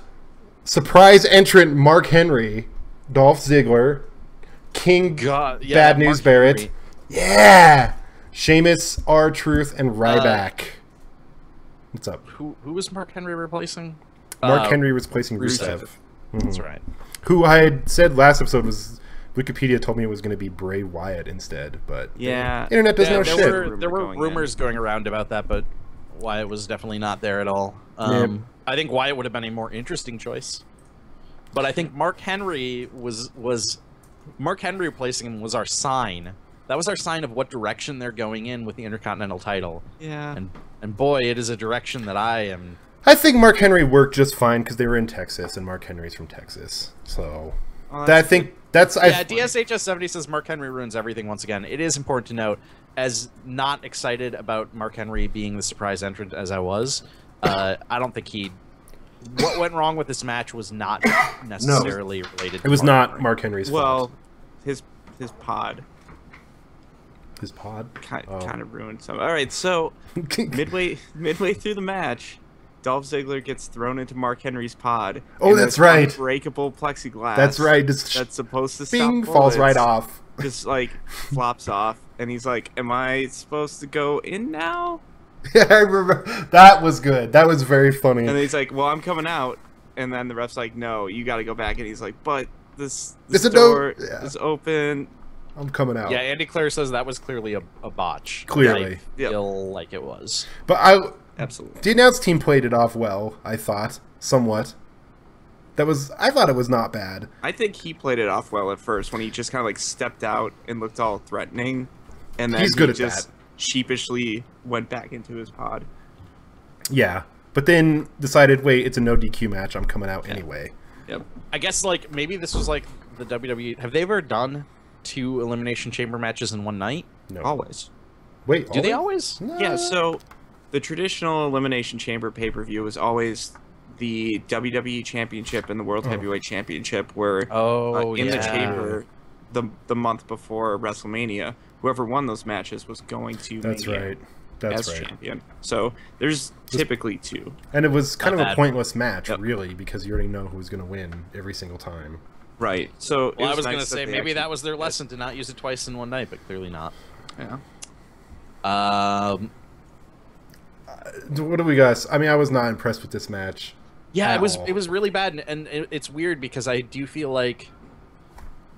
surprise entrant Mark Henry, Dolph Ziggler, King Bad News Barrett. Henry. Yeah, Sheamus, R-Truth, and Ryback. What's up? Who was Mark Henry replacing? Mark Henry was placing Rusev. Rusev. That's right. Who I had said last episode was Wikipedia told me it was going to be Bray Wyatt instead, but Yeah. the internet doesn't know there shit. There were going rumors going around about that, but Wyatt was definitely not there at all. I think Wyatt would have been a more interesting choice, but I think Mark Henry was Mark Henry replacing him was our sign. That was our sign of what direction they're going in with the Intercontinental title. Yeah. And boy, it is a direction that I am. I think Mark Henry worked just fine because they were in Texas, and Mark Henry's from Texas. So I think that's... Yeah, DSHS70 says Mark Henry ruins everything once again. It is important to note, as not excited about Mark Henry being the surprise entrant as I was, I don't think he... What went wrong with this match was not necessarily related to It was Mark not Henry. Mark Henry's fault. Well, his pod His pod? kind of ruined some. All right, so midway through the match, Dolph Ziggler gets thrown into Mark Henry's pod. Oh, and that's this right. Unbreakable plexiglass. That's right. Just That's supposed to bing, stop falls right bullets. off. Just like flops off, and he's like, "Am I supposed to go in now?" Yeah, I remember. That was good. That was very funny. And then he's like, "Well, I'm coming out." And then the ref's like, "No, you got to go back." And he's like, "But this It's a door yeah. is open." I'm coming out. Yeah, Andy Clare says that was clearly a botch. Clearly. I feel like it was. But Absolutely. the announce team played it off well, I thought. Somewhat. I thought it was not bad. I think he played it off well at first when he just kind of like stepped out and looked all threatening, and then He's good he at just that. sheepishly went back into his pod. Yeah. But then decided, wait, it's a no DQ match. I'm coming out anyway. Yep. I guess like maybe this was like the WWE. Have they ever done 2 Elimination Chamber matches in one night? No. Always. Wait, Do they always? No. Yeah. So the traditional Elimination Chamber pay-per-view was always the WWE Championship and the World Heavyweight Championship, where in the chamber the month before WrestleMania, whoever won those matches was going to That's Mania right. That's as right. champion. So there's typically 2. And it was kind Not of a bad. pointless match, Yep. really, because you already know who's going to win every single time. Right. So Well, I was going gonna to say maybe that was their lesson to not use it twice in one night, but clearly not. Yeah. What do we got? I mean, I was not impressed with this match. Yeah, At it was all. it was really bad, and it's weird because I do feel like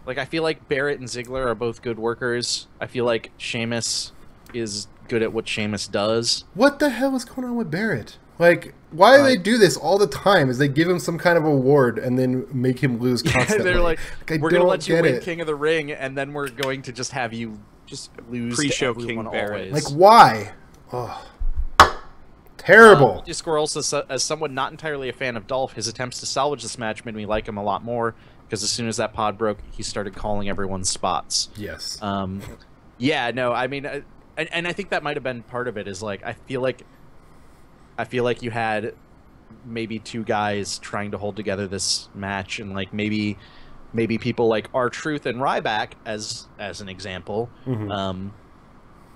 I feel like Barrett and Ziggler are both good workers. I feel like Sheamus is good at what Sheamus does. What the hell is going on with Barrett? Like, why do they do this all the time? Is they give him some kind of award and then make him lose constantly? They're like, I we're gonna don't let you get win it. King of the Ring, and then we're going to just have you just lose Pre-show to King everyone Barrett. always. Like, why? Oh, terrible. Squirrel says, as someone not entirely a fan of Dolph, his attempts to salvage this match made me like him a lot more, because as soon as that pod broke, he started calling everyone's spots. Yes. Yeah, no, I mean, and I think that might have been part of it. Is like I feel like you had maybe 2 guys trying to hold together this match, and like maybe people like R-Truth and Ryback, as an example,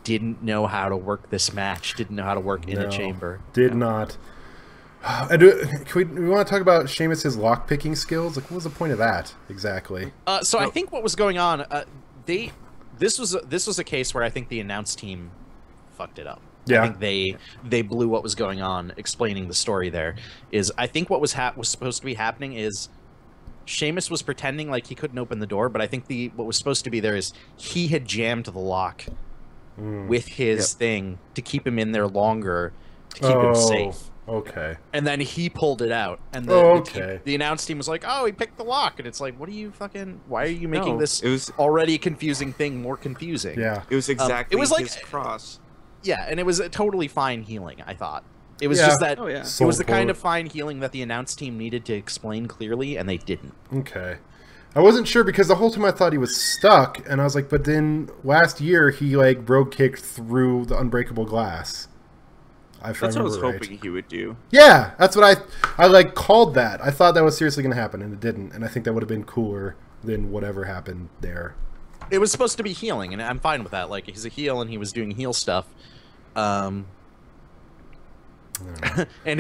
didn't know how to work this match, didn't know how to work in a chamber. Did not. And we want to talk about Sheamus's lock-picking skills? Like, what was the point of that, exactly? So I think what was going on, this was a case where I think the announce team fucked it up. Yeah. I think they blew what was going on, explaining the story there. I think what was supposed to be happening is Sheamus was pretending like he couldn't open the door, but I think what was supposed to be there is he had jammed the lock with his thing to keep him in there longer, to keep him safe. Okay. And then he pulled it out, and the announce team was like, "Oh, he picked the lock," and it's like, "What are you why are you making this already confusing thing more confusing?" Yeah. It was exactly it was like his cross. Yeah, and it was a totally fine healing, I thought. It was Yeah. just that Oh, yeah. it was the kind Soulful. of fine healing that the announce team needed to explain clearly, and they didn't. Okay. I wasn't sure because the whole time I thought he was stuck, and I was like, but then last year he like brogue kicked through the unbreakable glass. That's what I was right. hoping he would do. Yeah, that's what I like called that. I thought that was seriously going to happen, and it didn't. And I think that would have been cooler than whatever happened there. It was supposed to be healing, and I'm fine with that. Like, he's a heel, and he was doing heel stuff. Andy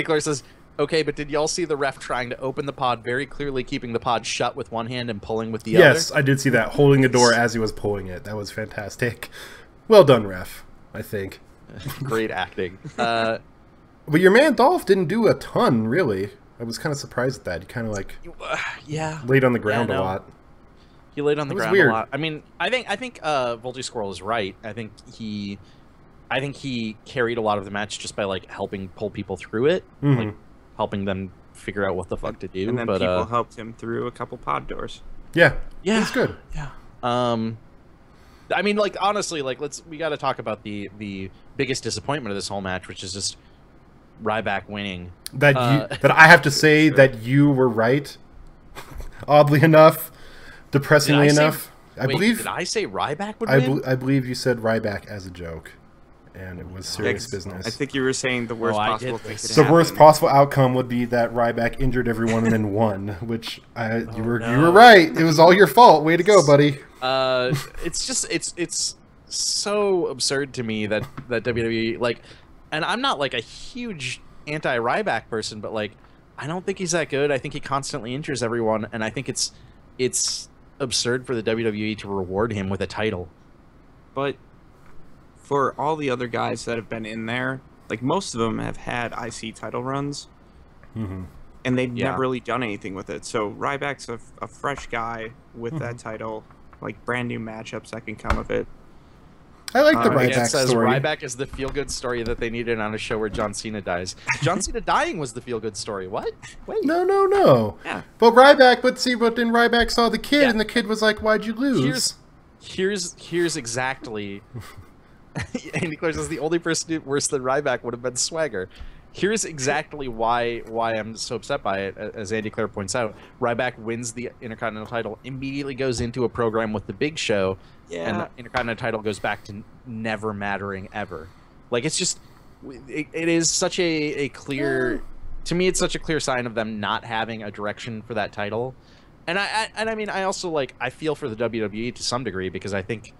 Clark says, okay, but did y'all see the ref trying to open the pod, very clearly keeping the pod shut with one hand and pulling with the other? Yes, I did see that, holding the door as he was pulling it. That was fantastic. Well done, ref, I think. Great acting. But your man Dolph didn't do a ton, really. I was kind of surprised at that. He kind of like Yeah. laid on the ground Yeah, no. a lot. He laid on the That was ground weird. a lot. I mean, I think Volty Squirrel is right. I think he carried a lot of the match just by like helping pull people through it, like helping them figure out what the fuck to do. And then but people helped him through a couple pod doors. Yeah, yeah, it's good. Yeah. I mean, like honestly, like we got to talk about the biggest disappointment of this whole match, which is just Ryback winning. That I have to say that you were right. Oddly enough, depressingly enough, I believe. Did I say Ryback would win? I believe you said Ryback as a joke, and it was serious business. I think you were saying the worst I possible did thing could the happen. worst possible outcome would be that Ryback injured everyone and then won, which you were no. right. It was all your fault. Way to go, buddy. It's just it's so absurd to me that WWE, like, and I'm not like a huge anti-Ryback person, but like I don't think he's that good. I think he constantly injures everyone, and I think it's absurd for the WWE to reward him with a title. But for all the other guys that have been in there, like most of them have had IC title runs, and they've never really done anything with it. So Ryback's a fresh guy with that title, like brand new matchups that can come of it. I like the Again, Ryback says story. Ryback is the feel-good story that they needed on a show where John Cena dies. John Cena dying was the feel-good story. What? Wait. No. Yeah. But Ryback, but then Ryback saw the kid, Yeah. and the kid was like, "Why'd you lose?" Here's exactly. Andy Clark says the only person worse than Ryback would have been Swagger. Here's exactly why I'm so upset by it. As Andy Clare points out, Ryback wins the Intercontinental title, immediately goes into a program with the Big Show, and the Intercontinental title goes back to never mattering ever. Like, it's just, it is such a clear, to me, it's such a clear sign of them not having a direction for that title. And I mean, I also like, I feel for the WWE to some degree, because I think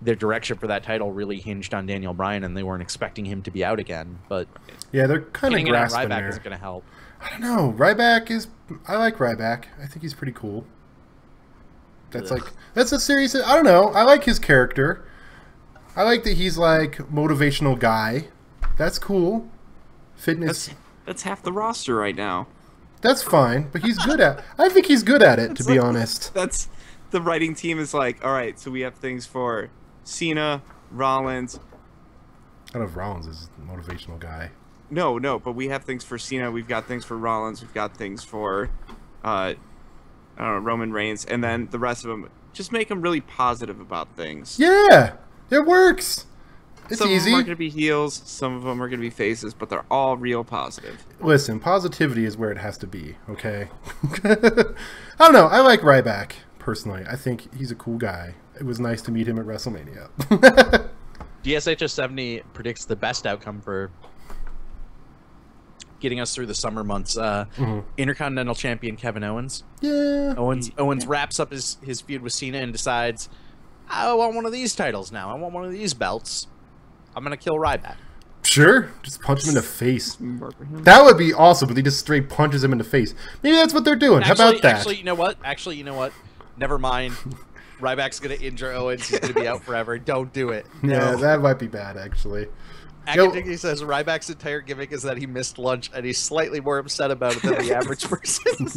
their direction for that title really hinged on Daniel Bryan, and they weren't expecting him to be out again. But Yeah, they're kind of getting it on grasping Ryback there. isn't going to help. I don't know. Ryback is. I like Ryback. I think he's pretty cool. That's that's a serious. I don't know. I like his character. I like that he's like motivational guy. That's cool. Fitness. That's half the roster right now. That's fine, but he's good at. I think he's good at it, to be honest. That's the writing team is like, all right, so we have things for Cena, Rollins. I don't know if Rollins is a motivational guy. No, but we have things for Cena. We've got things for Rollins. We've got things for, I don't know, Roman Reigns, and then the rest of them. Just make them really positive about things. Yeah, it works. It's some easy. of them are going to be heels. Some of them are going to be faces, but they're all real positive. Listen, positivity is where it has to be, okay? I don't know. I like Ryback, personally. I think he's a cool guy. It was nice to meet him at WrestleMania. DSHS70 predicts the best outcome for getting us through the summer months. Intercontinental Champion Kevin Owens. Yeah. Owens wraps up his feud with Cena and decides, I want one of these titles now. I want one of these belts. I'm going to kill Ryback. Sure. Just punch him in the face. Murder him. That would be awesome, but he just straight punches him in the face. Maybe that's what they're doing. How about that? Actually, you know what? Never mind. Ryback's going to injure Owens. He's going to be out forever. Don't do it. Yeah, that might be bad, actually. Akadiki says Ryback's entire gimmick is that he missed lunch, and he's slightly more upset about it than the average person.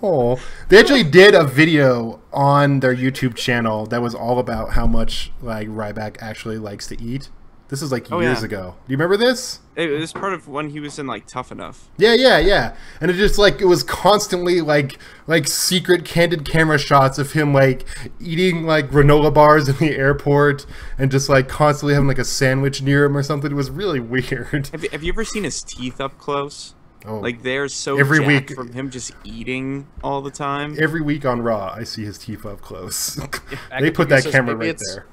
Oh, they actually did a video on their YouTube channel that was all about how much like Ryback actually likes to eat. This is like years ago. Do you remember this? It was part of when he was in like Tough Enough. Yeah. And it just like it was constantly like secret candid camera shots of him like eating like granola bars in the airport and just like constantly having like a sandwich near him or something. It was really weird. Have you ever seen his teeth up close? Oh, like they're so every jacked week from him just eating all the time. Every week on Raw, I see his teeth up close. They put that camera right there.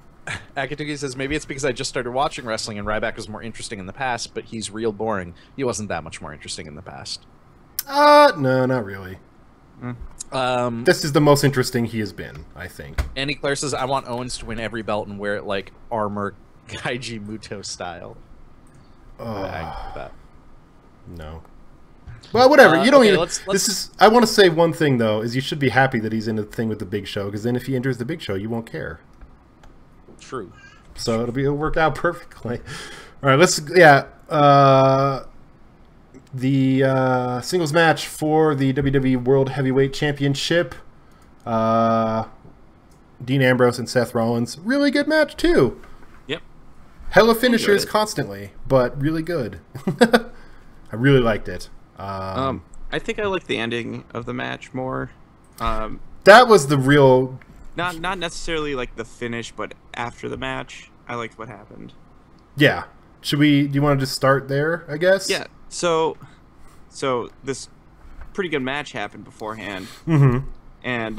Akatugi says maybe it's because I just started watching wrestling and Ryback was more interesting in the past, but he's real boring. He wasn't that much more interesting in the past. No, not really. Mm. This is the most interesting he has been, I think. Andy Claire says I want Owens to win every belt and wear it like armor Kaiji Muto style. That. No. Well, whatever. You don't okay, even. let's... This is. I want to say one thing though: is you should be happy that he's in the thing with the Big Show, because then if he enters the Big Show, you won't care. True. So it'll work out perfectly. All right, let's. Yeah. The singles match for the WWE World Heavyweight Championship. Dean Ambrose and Seth Rollins. Really good match too. Yep. Hella finishers constantly, but really good. I really liked it. I think I like the ending of the match more. That was the real. Not necessarily like the finish, but after the match, I liked what happened. Yeah. Do you want to just start there, I guess? Yeah. So this pretty good match happened beforehand. Mm-hmm. And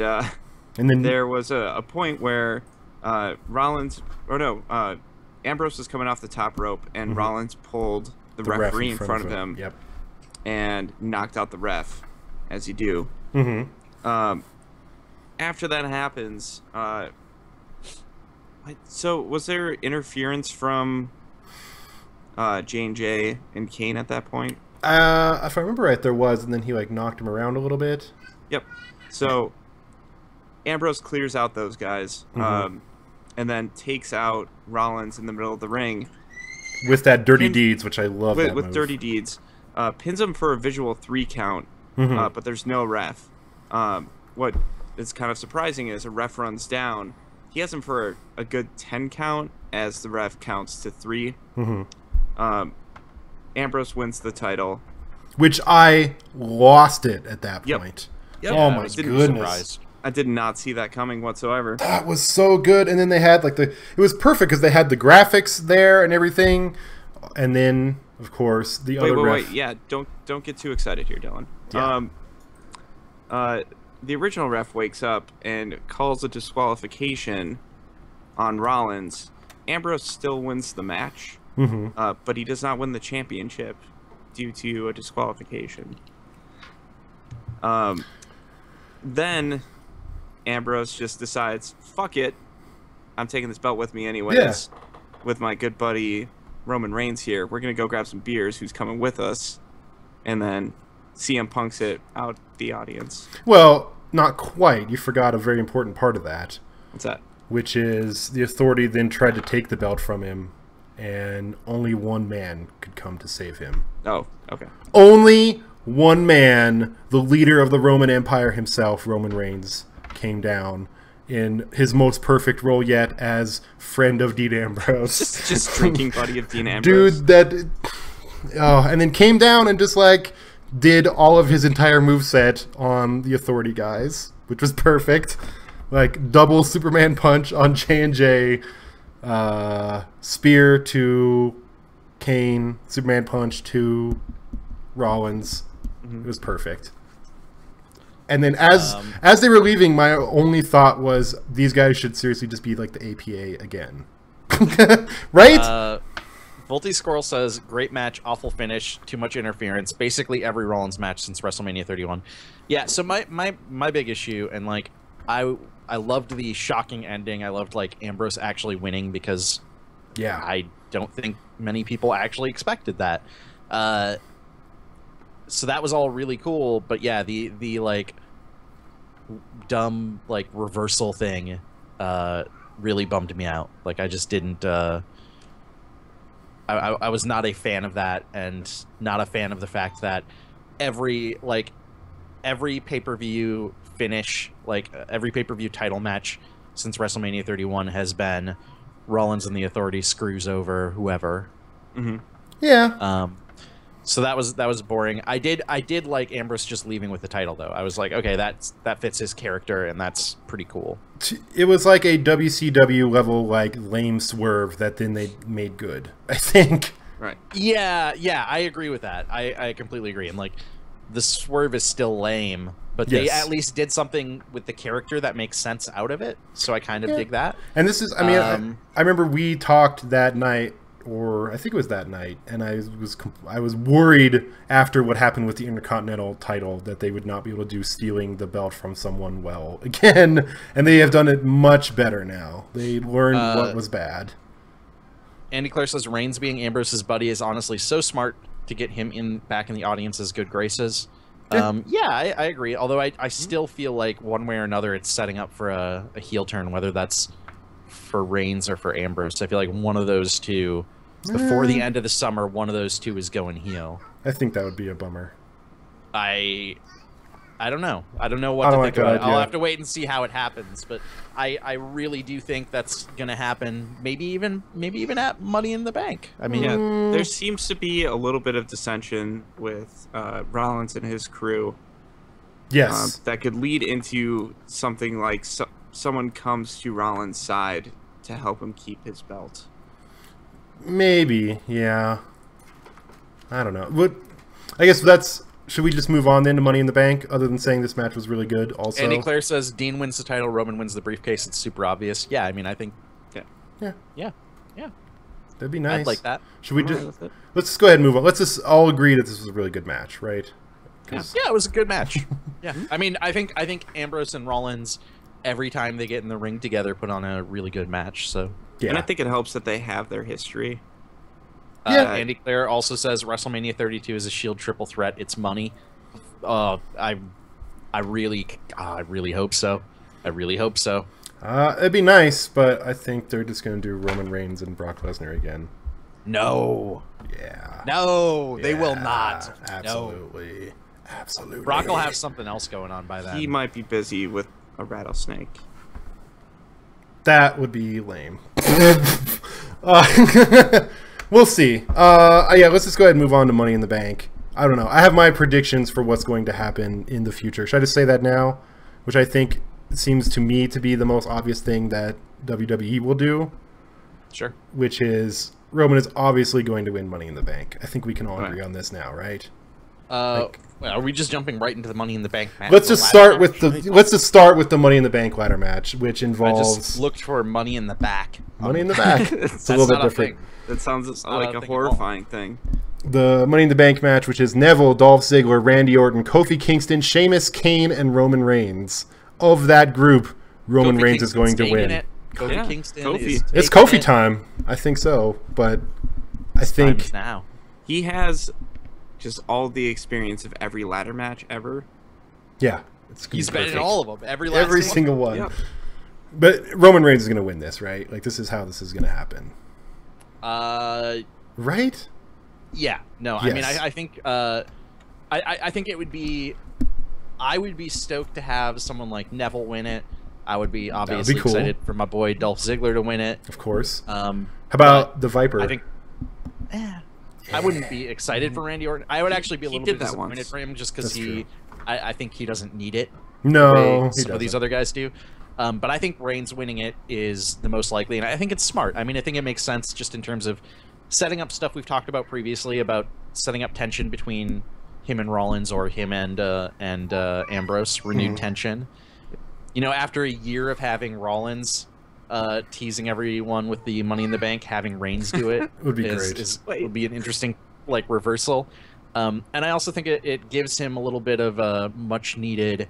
then there was a point where Ambrose was coming off the top rope, and Rollins pulled the referee in front of him. Yep. And knocked out the ref, as you do. Mm-hmm. After that happens, so was there interference from J&J and Kane at that point? If I remember right, there was, and then he like knocked him around a little bit. Yep. So Ambrose clears out those guys, and then takes out Rollins in the middle of the ring with that Dirty Deeds, which I love. With move. Dirty Deeds, pins him for a visual 3 count, but there's no ref. What is kind of surprising is a ref runs down. He has him for a good 10 count as the ref counts to 3. Ambrose wins the title. Which I lost it at that point. Yep. Oh my goodness. I did not see that coming whatsoever. That was so good. And then they had like it was perfect because they had the graphics there and everything. And then, of course, the other ref. Wait. Yeah, don't get too excited here, Dylan. Yeah. The original ref wakes up and calls a disqualification on Rollins. Ambrose still wins the match, but he does not win the championship due to a disqualification. Then Ambrose just decides, fuck it, I'm taking this belt with me anyways, with my good buddy Roman Reigns here. We're going to go grab some beers, who's coming with us, and then CM Punk's it out the audience. Well, not quite. You forgot a very important part of that. What's that? Which is the Authority then tried to take the belt from him, and only one man could come to save him. Oh, okay. Only one man, the leader of the Roman Empire himself, Roman Reigns, came down in his most perfect role yet as friend of Dean Ambrose. Just drinking buddy of Dean Ambrose. Dude, and then came down and just like did all of his entire moveset on the Authority guys, which was perfect. Like double Superman punch on J&J, spear to Kane, Superman punch to Rollins. It was perfect. And then as they were leaving, my only thought was these guys should seriously just be like the APA again. Right? Volty Squirrel says, great match, awful finish, too much interference. Basically every Rollins match since WrestleMania 31. Yeah, so my big issue, and like I loved the shocking ending. I loved like Ambrose actually winning because I don't think many people actually expected that. So that was all really cool, but yeah, the like dumb like reversal thing really bummed me out. Like I just didn't I was not a fan of that, and not a fan of the fact that every pay-per-view finish, like every pay-per-view title match since WrestleMania 31 has been Rollins and the Authority screws over whoever. Yeah. So that was boring. I did like Ambrose just leaving with the title though. I was like, okay, that fits his character, and that's pretty cool. It was like a WCW level like lame swerve that then they made good, I think. Right. Yeah, I agree with that. I completely agree. And like, the swerve is still lame, but they at least did something with the character that makes sense out of it. So I kind of dig that. And this is, I mean, I remember we talked that night, or I think it was that night, and I was worried after what happened with the Intercontinental title that they would not be able to do stealing the belt from someone well again, and they have done it much better now. They learned what was bad. Andy Clare says Reigns being Ambrose's buddy is honestly so smart to get him back in the audience's good graces. Yeah, I agree. Although I still feel like one way or another it's setting up for a heel turn, whether that's for Reigns or for Ambrose. I feel like one of those two, before the end of the summer, one of those two is going heel. I think that would be a bummer. I don't know. I don't know what to think about it. I'll have to wait and see how it happens. But I really do think that's gonna happen. Maybe even at Money in the Bank. I mean, yeah, there seems to be a little bit of dissension with Rollins and his crew. Yes, that could lead into something like someone comes to Rollins' side to help him keep his belt. Maybe, yeah. I don't know. I guess that's. Should we just move on then to Money in the Bank, other than saying this match was really good also? Andy Clare says Dean wins the title, Roman wins the briefcase. It's super obvious. Yeah, I mean, I think... Yeah. That'd be nice. I'd like that. Should we just... Let's just go ahead and move on. Let's just all agree that this was a really good match, right? Yeah, it was a good match. Yeah. I mean, I think Ambrose and Rollins, every time they get in the ring together, put on a really good match, so... Yeah. And I think it helps that they have their history. Andy Clare also says WrestleMania 32 is a Shield triple threat. It's money. I really hope so. I really hope so. It'd be nice, but I think they're just going to do Roman Reigns and Brock Lesnar again. No. Yeah. No, they will not. Absolutely. No. Absolutely. Brock will have something else going on by then. He might be busy with a rattlesnake. That would be lame. We'll see. Yeah, let's just go ahead and move on to Money in the Bank. I don't know. I have my predictions for what's going to happen in the future. Should I just say that now? Which I think seems to me to be the most obvious thing that WWE will do. Sure. Which is Roman is obviously going to win Money in the Bank. I think we can all agree on this now, right? Are we just jumping right into the Money in the Bank match? Let's just start with the Money in the Bank ladder match, which involves. I just looked for Money in the Back. Money in the Back. It's a little bit different. That sounds like a horrifying thing. The Money in the Bank match, which is Neville, Dolph Ziggler, Randy Orton, Kofi Kingston, Sheamus, Kane, and Roman Reigns. Of that group, Roman Reigns is going to win. Kofi Kingston it's Kofi time. I think so, but I think now he has just all the experience of every ladder match ever. Yeah, he's been in all of them. Every single one. Yep. But Roman Reigns is going to win this, right? Like, this is how this is going to happen. Right? Yeah. No. Yes. I mean, I think I think it would be. I would be stoked to have someone like Neville win it. I would be obviously excited for my boy Dolph Ziggler to win it. Of course. How about the Viper? I think. I wouldn't be excited for Randy Orton. I would actually be a little bit disappointed for him just because I think he doesn't need it. No, some of these other guys do. But I think Reigns winning it is the most likely, and I think it's smart. I mean, I think it makes sense just in terms of setting up stuff we've talked about previously about setting up tension between him and Rollins or him and Ambrose, renewed tension. You know, after a year of having Rollins teasing everyone with the Money in the Bank, having Reigns do it would be great. Would be an interesting reversal. And I also think it gives him a little bit of a much needed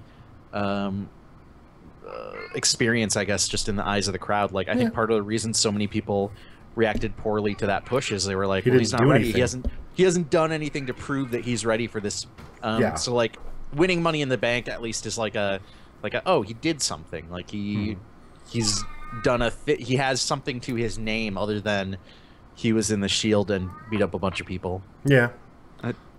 experience, I guess, just in the eyes of the crowd. Like, I think part of the reason so many people reacted poorly to that push is they were like, well, he's not ready. He hasn't done anything to prove that he's ready for this. So like winning Money in the Bank at least is like a oh, he did something. Like he's done he has something to his name other than he was in the Shield and beat up a bunch of people. Yeah.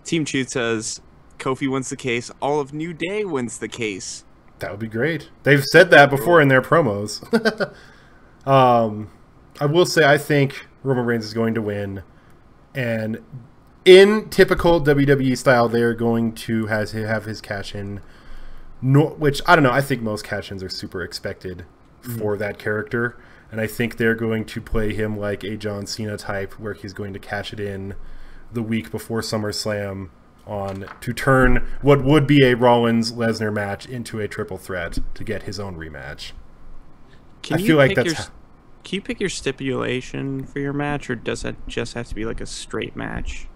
Team Chew says Kofi wins the case. All of New Day wins the case. That would be great. They've said that before in their promos. I will say I think Roman Reigns is going to win, and in typical WWE style, they're going to have his cash in. Which I don't know. I think most cash-ins are super expected for that character, and I think they're going to play him like a John Cena type, where he's going to cash it in the week before SummerSlam to turn what would be a Rollins-Lesnar match into a triple threat to get his own rematch. Can you pick your stipulation for your match, or does that just have to be like a straight match?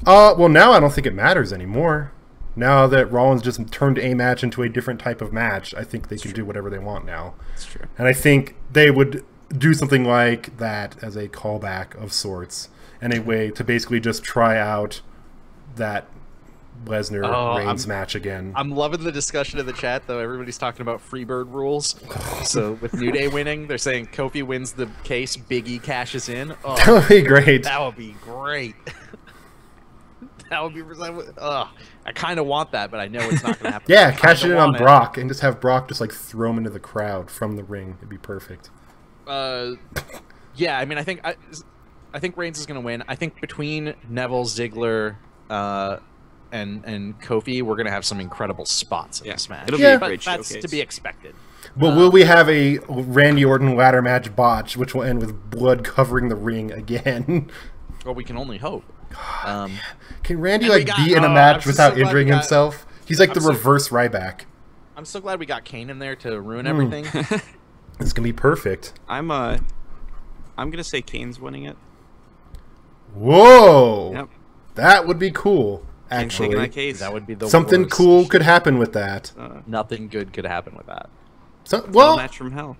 Well, now I don't think it matters anymore. Now that Rollins just turned a match into a different type of match, I think they can do whatever they want now. That's true. And I think they would do something like that as a callback of sorts, and a way to basically just try out that Lesnar-Reigns match again. I'm loving the discussion in the chat, though. Everybody's talking about Freebird rules. So with New Day winning, they're saying Kofi wins the case, Big E cashes in. Oh, that would be great. That would be great. That would be... I kind of want that, but I know it's not going to happen. Yeah, cash it in on Brock and just have Brock just like throw him into the crowd from the ring. It'd be perfect. Yeah, I mean, I think Reigns is going to win. I think between Neville, Ziggler, and Kofi, we're going to have some incredible spots in this match. It'll be a great that's showcase. to be expected. But will we have a Randy Orton ladder match botch, which will end with blood covering the ring again? Well, we can only hope. Can Randy be in a match without injuring himself? He's like the reverse Ryback. I'm so glad we got Kane in there to ruin everything. It's gonna be perfect. I'm gonna say Kane's winning it. Whoa! Yep. That would be cool. Actually, that would be the something worst. cool could happen with that. Nothing good could happen with that. Well, match from hell.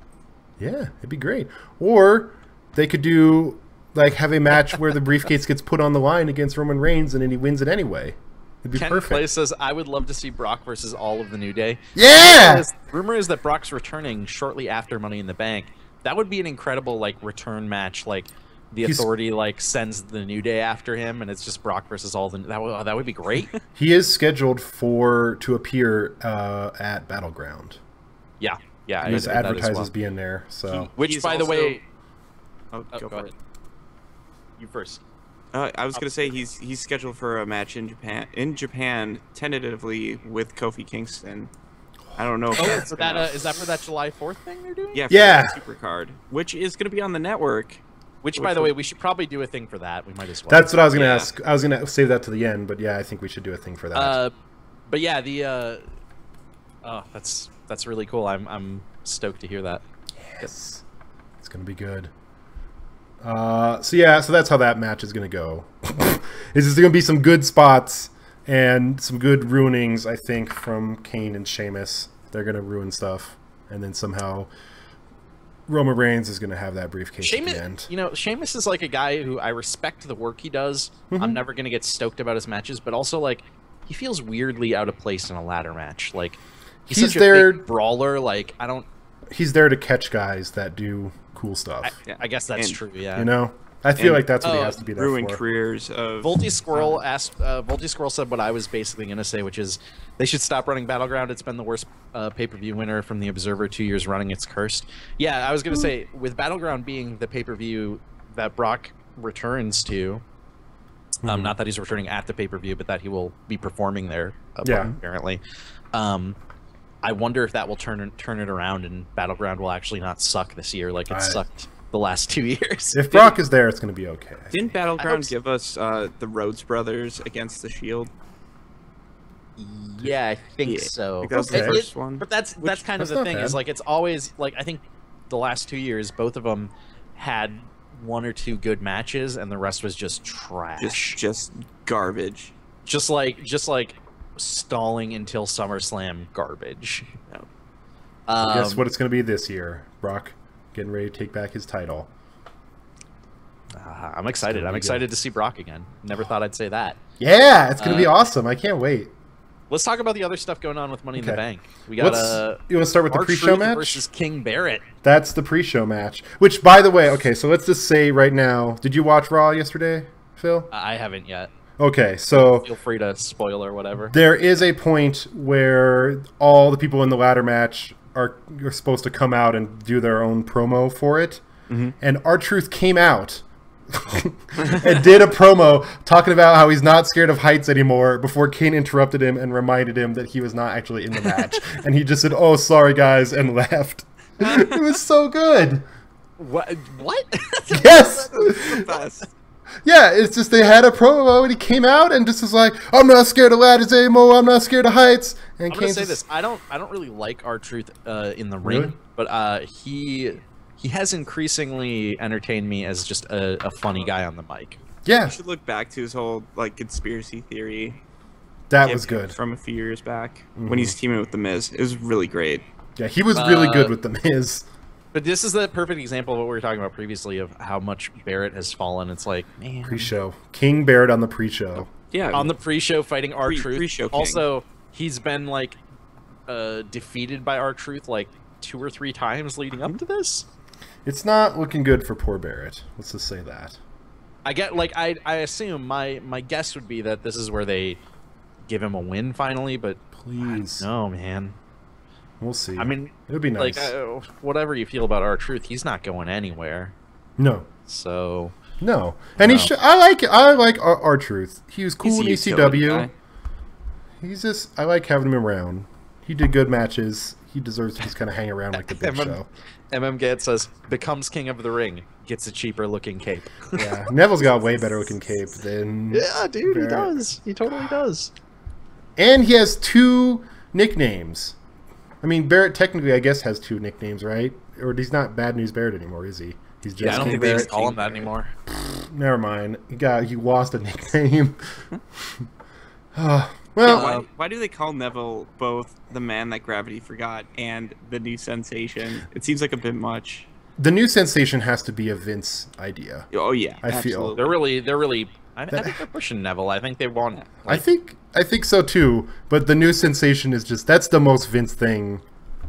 Yeah, it'd be great. Or they could do have a match where the briefcase gets put on the line against Roman Reigns and then he wins it anyway. It'd be perfect. Clay says, I would love to see Brock versus all of the New Day. Yeah! Rumor is that Brock's returning shortly after Money in the Bank. That would be an incredible return match. The Authority sends the New Day after him, and it's just Brock versus all the... That would be great. He is scheduled to appear at Battleground. Yeah. He's advertised as being there. So which, by the way... Oh, go for it. You first. I was gonna say he's scheduled for a match in Japan, tentatively with Kofi Kingston. I don't know if that's is that for that July 4th thing they're doing? Yeah, Supercard, which is gonna be on the network. Which, by the way, we should probably do a thing for that. We might as well. That's what I was gonna ask. I was gonna save that to the end, but yeah, I think we should do a thing for that. But yeah, that's really cool. I'm stoked to hear that. Yes, it's gonna be good. So that's how that match is gonna go. Is just gonna be some good spots and some good ruinings, I think, from Kane and Sheamus. They're gonna ruin stuff, and then somehow Roman Reigns is gonna have that briefcase at the end. Sheamus is like a guy who I respect the work he does. I'm never gonna get stoked about his matches, but also he feels weirdly out of place in a ladder match. He's such a big brawler. I don't. He's there to catch guys that do cool stuff. I guess that's true. Yeah. I feel like that's what he has to be there ruin for. careers of... Volty Squirrel asked. Volty Squirrel said what I was basically going to say, which is they should stop running Battleground. It's been the worst pay-per-view winner from the Observer 2 years running. It's cursed. Yeah, I was going to say with Battleground being the pay-per-view that Brock returns to. Not that he's returning at the pay-per-view, but that he will be performing there. Apparently. I wonder if that will turn it around and Battleground will actually not suck this year like it sucked the last 2 years. If Brock is there, it's going to be okay. Didn't Battleground give us the Rhodes Brothers against the Shield? Yeah, I think so. That was the first one. But that's kind of the thing. Is it's always I think the last 2 years both of them had one or two good matches and the rest was just trash. Just garbage. Just like stalling until SummerSlam garbage. Guess what it's going to be this year? Brock getting ready to take back his title. I'm excited. I'm excited to see Brock again. Never thought I'd say that. Yeah, it's going to be awesome. I can't wait. Let's talk about the other stuff going on with Money in the Bank. We got you want to start with the pre-show match versus King Barrett. That's the pre-show match. Which, by the way, so let's just say right now, did you watch Raw yesterday, Phil? I haven't yet. Okay, so feel free to spoil or whatever. There is a point where all the people in the ladder match are supposed to come out and do their own promo for it. and R-Truth came out and did a promo talking about how he's not scared of heights anymore before Kane interrupted him and reminded him that he was not actually in the match. And he just said, "Oh, sorry, guys," and left. It was so good. What? Yes! The best. Yeah, it's just they had a promo and he came out and just was like, "I'm not scared of ladders anymore. I'm not scared of heights." And I'm gonna say this: I don't really like R-Truth in the ring, Really? but he has increasingly entertained me as just a funny guy on the mic. Yeah, You should look back to his whole like conspiracy theory. that was good. From a few years back when he's teaming with the Miz. It was really great. Yeah, he was really good with the Miz. But this is the perfect example of what we were talking about previously of how much Barrett has fallen. It's like, man, Pre-show. King Barrett on the pre-show. Yeah, on the pre-show fighting R-Truth. Pre-show king. Also, he's been like defeated by R-Truth like 2 or 3 times leading up to this. It's not looking good for poor Barrett. Let's just say that. I get like I assume my guess would be that this is where they give him a win finally, but Please. no, man. We'll see. I mean, it would be nice. like whatever you feel about R-Truth, he's not going anywhere. No. So No. And No. I like R-Truth. He was cool in He's a utility ECW. guy. He's just, I like having him around. He did good matches. He deserves to just kind of hang around like the Big Show. MM says, becomes king of the ring, gets a cheaper looking cape. Yeah, Neville's got a way better looking cape than Yeah, dude, Barrett. he does. He totally does. And he has 2 nicknames. I mean, Barrett technically, I guess, has 2 nicknames, right? Or he's not Bad News Barrett anymore, is he? He's just Yeah, I don't King think they Barrett. just call him that anymore. Never mind. He lost a nickname. Well, Yeah, why do they call Neville both the man that gravity forgot and the new sensation? It seems like a bit much. the new sensation has to be a Vince idea. Oh yeah, I feel. absolutely. They're really. I think they're pushing Neville. I think they want. I think so too. But the new sensation is just that's the most Vince thing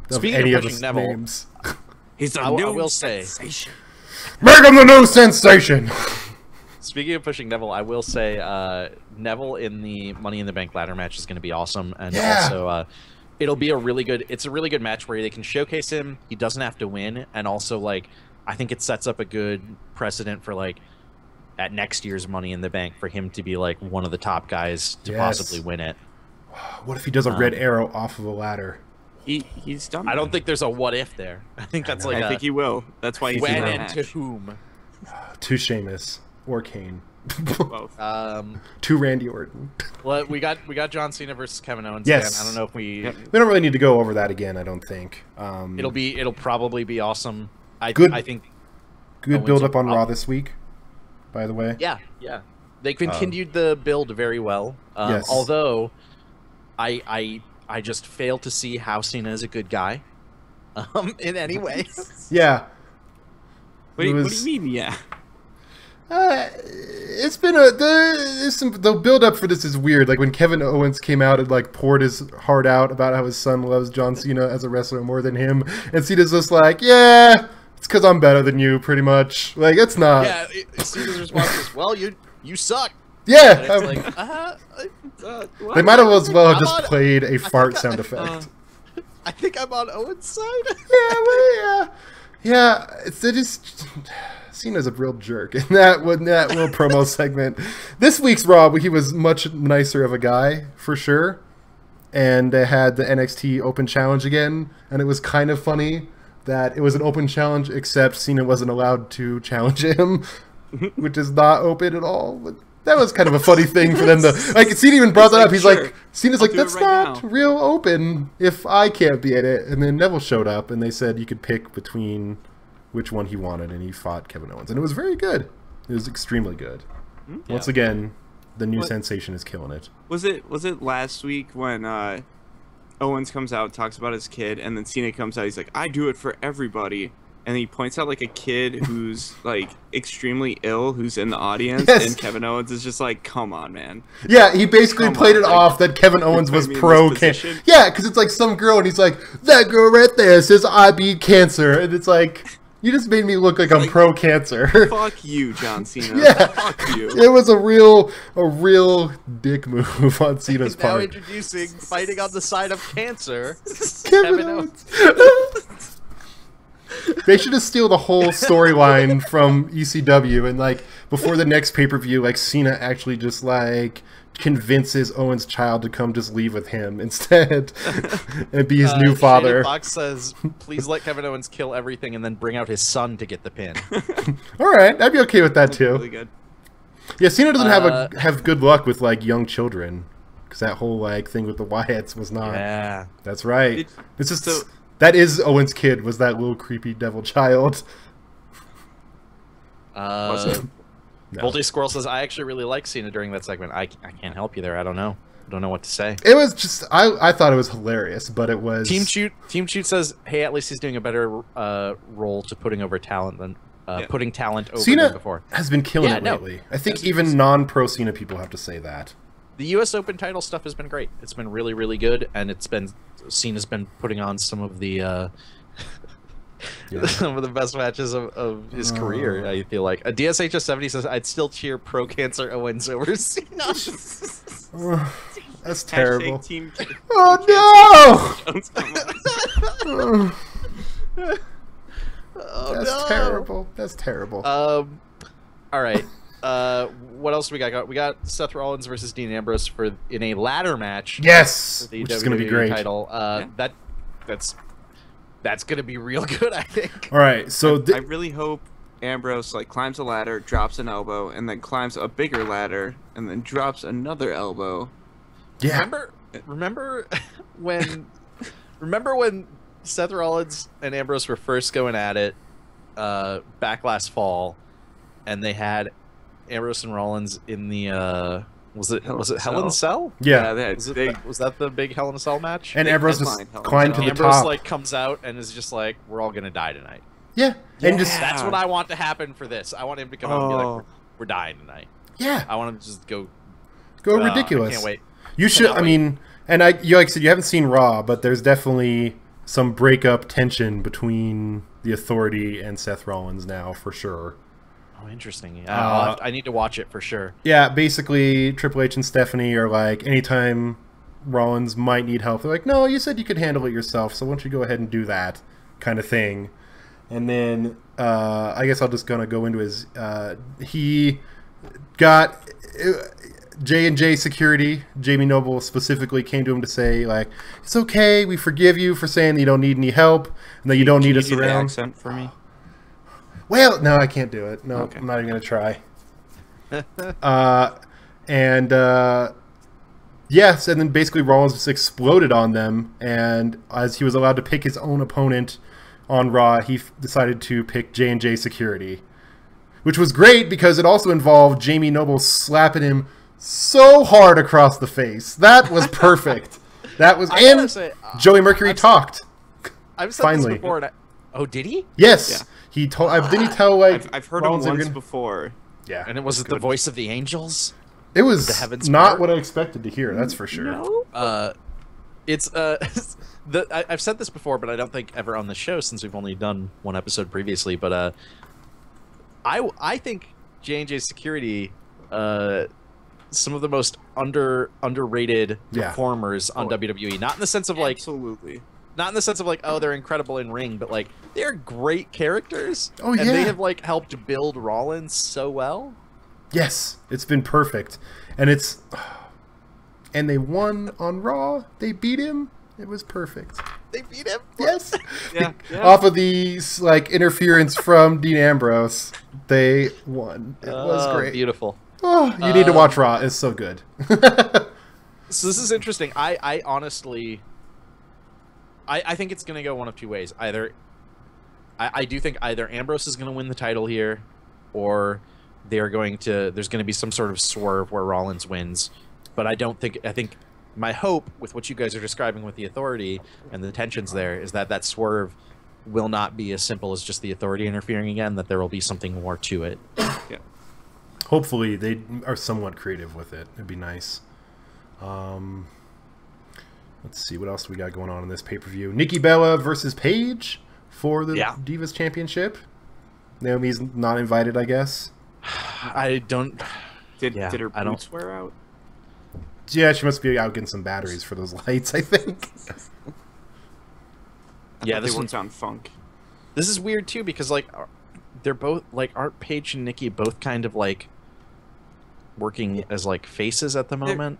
of Speaking any of of pushing his Neville, names. He's I a new will say- sensation. Make him the new sensation. Speaking of pushing Neville, I will say Neville in the Money in the Bank ladder match is going to be awesome, and Yeah. also it'll be a really good. It's a really good match where they can showcase him. He doesn't have to win, and also like I think it sets up a good precedent for like at next year's Money in the Bank for him to be like one of the top guys to Yes. possibly win it. What if he does a red arrow off of a ladder? He's done. I don't think there's a what if there. I think that's like I think he will. That's why he's in when that and to match. whom. To Sheamus or Kane. Both. To Randy Orton. Well, we got John Cena versus Kevin Owens. Yes. Again. I don't know if we. We don't really need to go over that again, I don't think. It'll probably be awesome. I think. Good Owens build up will on Raw prob- this week, by the way. Yeah. They continued the build very well. Yes. Although, I just fail to see how Cena is a good guy. In any way. Yeah. What do It you was- mean? Yeah. It's been the build up for this is weird. Like when Kevin Owens came out and like poured his heart out about how his son loves John Cena as a wrestler more than him, and Cena's just like, yeah, it's because I'm better than you, pretty much. Like it's not. Yeah. Cena's response is, "Well, you suck." Yeah. And it's like, They might as well have I'm just on- played a fart think sound I- effect. I think I'm on Owens' side. Yeah. It just Cena's a real jerk in that little promo segment. This week's Raw, he was much nicer of a guy for sure, and they had the NXT Open Challenge again, and it was kind of funny that it was an open challenge except Cena wasn't allowed to challenge him, which is not open at all. But that was kind of a funny thing for them to like. Cena even brought that up. He's Sure. like, Cena's I'll like, do it that's right not now." real open if I can't be in it. And then Neville showed up, and they said you could pick between which one he wanted, and he fought Kevin Owens, and it was very good. It was extremely good. Once again, the new sensation is killing it. Was it last week when Owens comes out, talks about his kid, and then Cena comes out, he's like, I do it for everybody. And he points out like a kid who's like extremely ill who's in the audience, Yes. and Kevin Owens is just like, come on, man. Yeah, he basically Come played on, it like, off that Kevin Owens put was me in pro this cancer. position? Yeah, because it's like some girl, and he's like, that girl right there says I beat cancer, and it's like, you just made me look like I'm pro cancer. Fuck you, John Cena. Yeah. Fuck you. It was a real dick move on Cena's Now part. introducing fighting on the side of cancer. Kevin Kevin Owens. They should just steal the whole storyline from ECW and like before the next pay-per-view, like Cena actually just like convinces Owen's child to come just leave with him instead and be his new father. Shaded Fox says, "Please let Kevin Owens kill everything and then bring out his son to get the pin." All right, I'd be okay with that too. Really good. Yeah, Cena doesn't have good luck with like young children because that whole like thing with the Wyatts was not. Yeah, that's right. It's just that is Owen's kid. Was that little creepy devil child? No. Volty Squirrel says, "I actually really like Cena during that segment. I can't help you there. I don't know. I don't know what to say." It was just I thought it was hilarious, but it was Team Shoot says, "Hey, at least he's doing a better role to putting over talent than putting talent over Cena than before." Has been killing it lately. I think even non-pro Cena people have to say that. The U.S. Open title stuff has been great. It's been really, really good, and Cena's been putting on some of the some of the best matches of his career. I feel like a DSHS70 says, "I'd still cheer pro cancer Owens over Cena." That's terrible. Oh no! That's terrible. That's terrible. All right. What else we got? We got Seth Rollins versus Dean Ambrose in a ladder match. Yes, which is going to be great. Title. That's going to be real good, I think. All right, so I really hope Ambrose like climbs a ladder, drops an elbow, and then climbs a bigger ladder, and then drops another elbow. Yeah. Remember when Seth Rollins and Ambrose were first going at it back last fall, and they had Ambrose and Rollins in the was it Hell in a Cell? Yeah, was that the big Hell in a Cell match? And Ambrose just climbed to the Ambrose top. like comes out and is just like, "We're all gonna die tonight." Yeah, and just that's what I want to happen for this. I want him to come out and be like, "We're dying tonight." Yeah, I want him to just go ridiculous. I can't wait. You should. I mean, and you like I said, you haven't seen Raw, but there's definitely some breakup tension between the Authority and Seth Rollins now for sure. Oh, interesting. I need to watch it for sure. Yeah, basically, Triple H and Stephanie are like, anytime Rollins might need help, they're like, "No, you said you could handle it yourself, so why don't you go ahead and do that," kind of thing. And then I guess I'll just gonna go into his. He got J&J Security. Jamie Noble specifically came to him to say, like, "It's okay, we forgive you for saying that you don't need any help and that you don't need us around." The accent for me. Well, no, I can't do it. No, okay. I'm not even going to try. Yes, and then basically Rollins just exploded on them, and as he was allowed to pick his own opponent on Raw, he decided to pick J&J Security, which was great because it also involved Jamie Noble slapping him so hard across the face. That was perfect. That was, and Joey Mercury talked. I've said finally this before. Oh, did he? Yes. Yeah. He told. Didn't he tell like? I've heard him once before. Yeah. And it was the voice of the angels. It was the heavens not part? what I expected to hear. That's for sure. No. It's I've said this before, but I don't think ever on the show since we've only done one episode previously. But I think J&J Security, some of the most underrated performers on WWE. Not in the sense of like not in the sense of like, oh, they're incredible in ring, but like they're great characters. Oh, yeah. And they have like helped build Rollins so well. Yes, it's been perfect, and and they won on Raw. They beat him. It was perfect. They beat him. Yes. Yeah. Off of the like interference from Dean Ambrose, they won. It was great. Beautiful. Oh, you need to watch Raw. It's so good. So this is interesting. I honestly, I think it's going to go one of two ways. Either, I do think either Ambrose is going to win the title here, or there's going to be some sort of swerve where Rollins wins. But I think my hope with what you guys are describing with the Authority and the tensions there is that swerve will not be as simple as just the Authority interfering again, that there will be something more to it. Yeah. Hopefully they are somewhat creative with it. It'd be nice. Let's see what else we got going on in this pay-per-view. Nikki Bella versus Paige for the Divas Championship. Naomi's not invited, I guess. I don't. Did her boots wear out? Yeah, she must be out getting some batteries for those lights, I think. Yeah, this one's on funk. This is weird too because like they're both like aren't Paige and Nikki both kind of like working as like faces at the moment?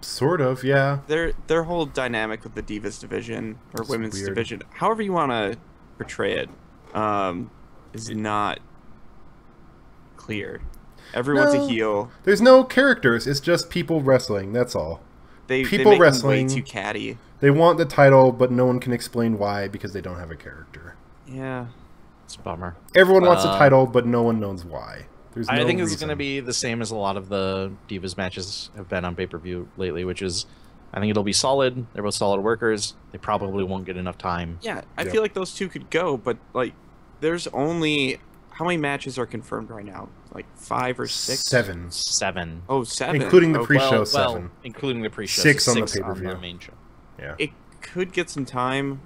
Sort of, yeah. Their whole dynamic with the Divas division or It's women's weird. division, however you want to portray it, is not clear. Everyone's a heel. There's no characters. It's just people wrestling. That's all. They People make wrestling. them way too catty. They want the title, but no one can explain why because they don't have a character. Yeah. It's a bummer. Everyone wants a title, but no one knows why. There's no I think this is reason. going to be the same as a lot of the Divas matches have been on pay-per-view lately, which is, I think it'll be solid. They're both solid workers. They probably won't get enough time. Yeah, I Yep. feel like those two could go, but like, there's only how many matches are confirmed right now? Like 5 or 6? 7. 7. Oh, 7. Including the Oh, pre-show. Well, 7. including the pre-show. 6 on the 6 pay-per-view. main show. Yeah. It could get some time,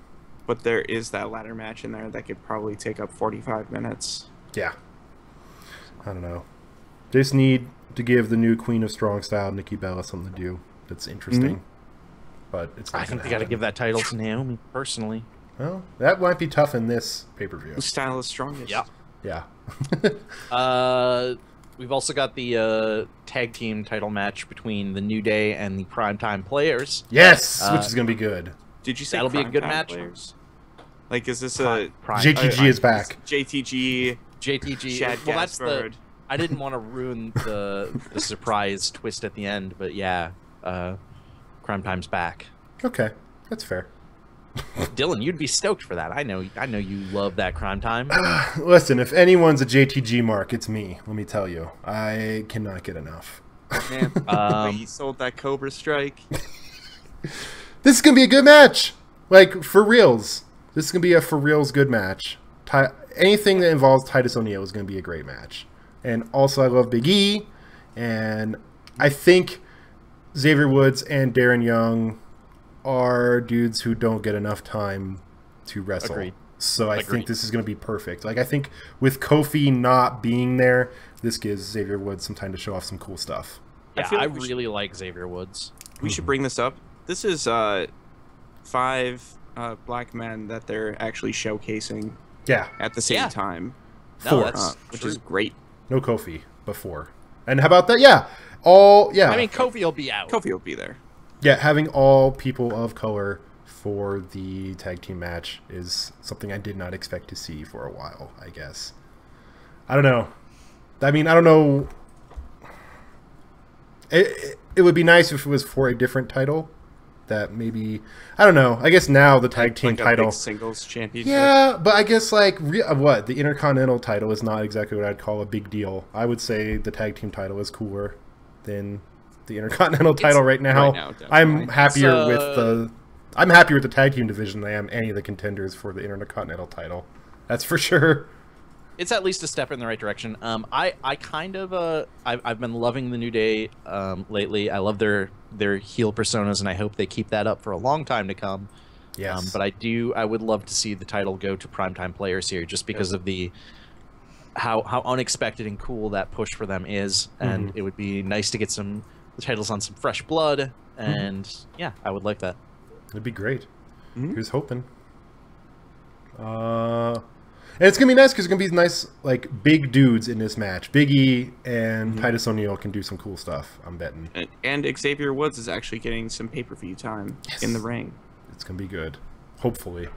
but there is that ladder match in there that could probably take up 45 minutes. Yeah. I don't know. They just need to give the new Queen of Strong Style, Nikki Bella, something to do that's interesting. But it's not I think gonna they got to happen. give that title to Naomi, personally. Well, that might be tough in this pay-per-view. Whose style is strongest? Yeah. Yeah. We've also got the tag team title match between the New Day and the Primetime Players. Yes, which is going to be good. Did you say That'll be a good Primetime match. Players? Like, is this a JTG is back. JTG? JTG. Shad Well, that's the. Gaspard. I didn't want to ruin the surprise twist at the end, but yeah, Primetime's back. Okay, that's fair. Dylan, you'd be stoked for that. I know you love that Crime Time. Listen, if anyone's a JTG mark, it's me. Let me tell you, I cannot get enough. Man, he sold that Cobra Strike. This is gonna be a good match. Like for reals, this is gonna be a for reals good match. Anything that involves Titus O'Neil is gonna be a great match. And also, I love Big E, and I think Xavier Woods and Darren Young are dudes who don't get enough time to wrestle. Agreed. So I think this is going to be perfect. Like I think with Kofi not being there, this gives Xavier Woods some time to show off some cool stuff. Yeah, feel I like really like Xavier Woods. We should bring this up. This is 5 black men that they're actually showcasing Yeah. at the same Yeah. time. No, 4. that's Which true. is great. No Kofi before. And how about that? Yeah. All yeah. I mean, Kofi will be out. Kofi will be there. Yeah, having all people of color for the tag team match is something I did not expect to see for a while, I guess. I don't know. I mean, I don't know. It would be nice if it was for a different title. That maybe, I don't know. I guess now the tag team Like a title. big singles championship. Yeah, but I guess like what the Intercontinental title is not exactly what I'd call a big deal. I would say the tag team title is cooler than the Intercontinental title right now. right now, definitely. I'm happier with the tag team division than I am any of the contenders for the Intercontinental title. That's for sure. It's at least a step in the right direction. I kind of I've been loving the New Day lately. I love their heel personas, and I hope they keep that up for a long time to come. Yes, But I would love to see the title go to Primetime Players here, just because of the how unexpected and cool that push for them is, and it would be nice to get the titles on some fresh blood, and yeah, I would like that. it'd be great. Here's hoping. And it's gonna be nice because it's gonna be nice, like big dudes in this match. Big E and Titus O'Neil can do some cool stuff. I'm betting And Xavier Woods is actually getting some pay-per-view time in the ring. it's gonna be good. Hopefully.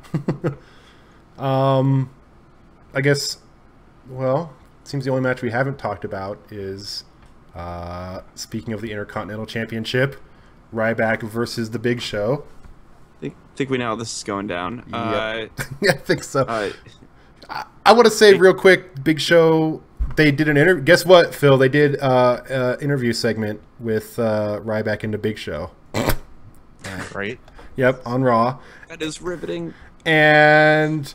I guess. Well, it seems the only match we haven't talked about is, speaking of the Intercontinental Championship, Ryback versus The Big Show. Think we know how this is going down. Yep. I think so. Uh, I want to say real quick, Big Show. They did an interview. Guess what, Phil? They did interview segment with Ryback and the Big Show. Right? Yep, on Raw. that is riveting. And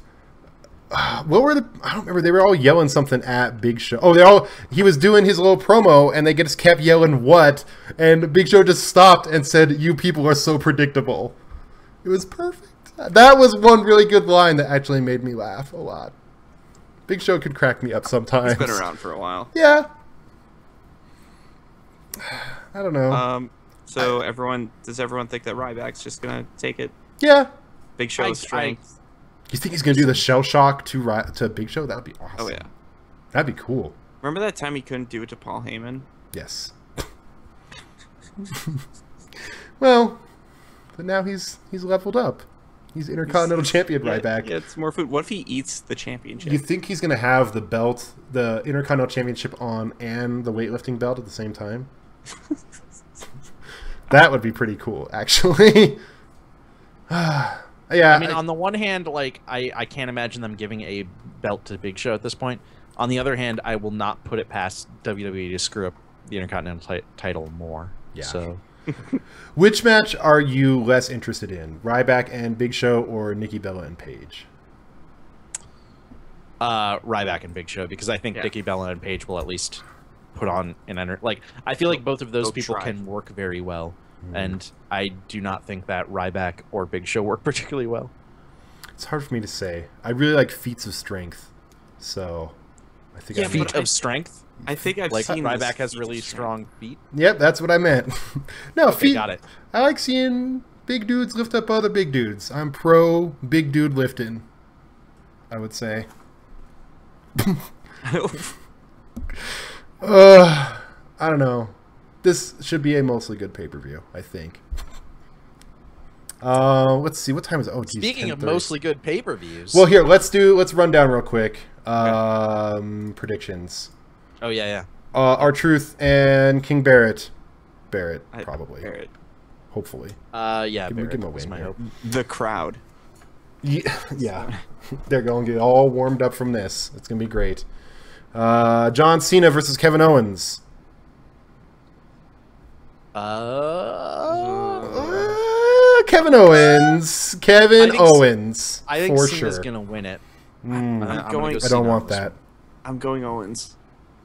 what were the? I don't remember. They were all yelling something at Big Show. Oh, he was doing his little promo, and they just kept yelling what? And Big Show just stopped and said, "You people are so predictable." It was perfect. That was one really good line that actually made me laugh a lot. Big Show could crack me up sometimes. It's been around for a while. Yeah. I don't know. So does everyone think that Ryback's just gonna take it? Yeah. Big Show's strength. You think he's gonna do the shell shock to Big Show? That would be awesome. Oh yeah, that'd be cool. remember that time he couldn't do it to Paul Heyman? Yes. Well, but now he's leveled up. He's Intercontinental Champion right back. Yeah, it's more food. What if he eats the championship? You think he's gonna have the belt, the Intercontinental Championship on, and the weightlifting belt at the same time? That would be pretty cool, actually. Yeah. I mean, on the one hand, like I can't imagine them giving a belt to Big Show at this point. On the other hand, I will not put it past WWE to screw up the Intercontinental title more. Yeah. So, which match are you less interested in, Ryback and Big Show, or Nikki Bella and Paige? Ryback and Big Show, because I think Nikki Bella and Paige will at least put on an like. I feel like both of those people can work very well, and I do not think that Ryback or Big Show work particularly well. It's hard for me to say. I really like feats of strength, so I think feat of strength. I think I've seen Ryback has really strong feet. Yep, that's what I meant. No, okay, feet. Got it. I like seeing big dudes lift up other big dudes. I'm pro big dude lifting, I would say. I don't know. This should be a mostly good pay-per-view, I think. Let's see. What time is it? Oh, geez, Speaking of 10:30. mostly good pay-per-views. Well, here, let's run down real quick. Predictions. Oh, yeah. R-Truth and King Barrett. Probably. Barrett. Hopefully. Yeah, Give him a was win my here. hope. The crowd. Yeah. They're going to get all warmed up from this. It's going to be great. John Cena versus Kevin Owens. Kevin Owens. Owens. I think for Cena's sure. going to win it. I'm going. I don't want that. I'm going Owens.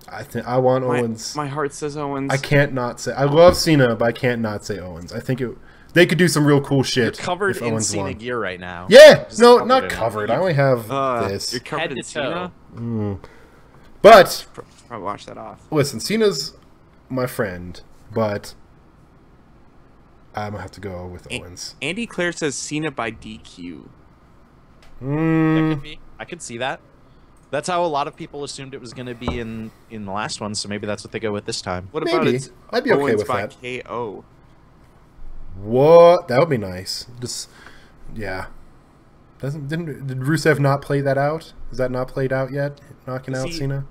I want Owens. My heart says Owens. I can't not say. I love Cena, but I can't not say Owens. I think they could do some real cool shit. You're covered if in Owens Cena won. gear right now. Yeah, Just no, not covered. I I only have this. You're covered Head in to Cena. But Probably wash that off. listen, Cena's my friend, but I'm gonna have to go with Owens. Andy Clare says Cena by DQ. That could be. I could see that. That's how a lot of people assumed it was going to be in the last one, so maybe that's what they go with this time. What about Maybe. it's I'd be okay Owens with by that. KO? What? That would be nice. Just yeah. Did Rusev not play that out? Is that not played out yet? Knocking out Cena?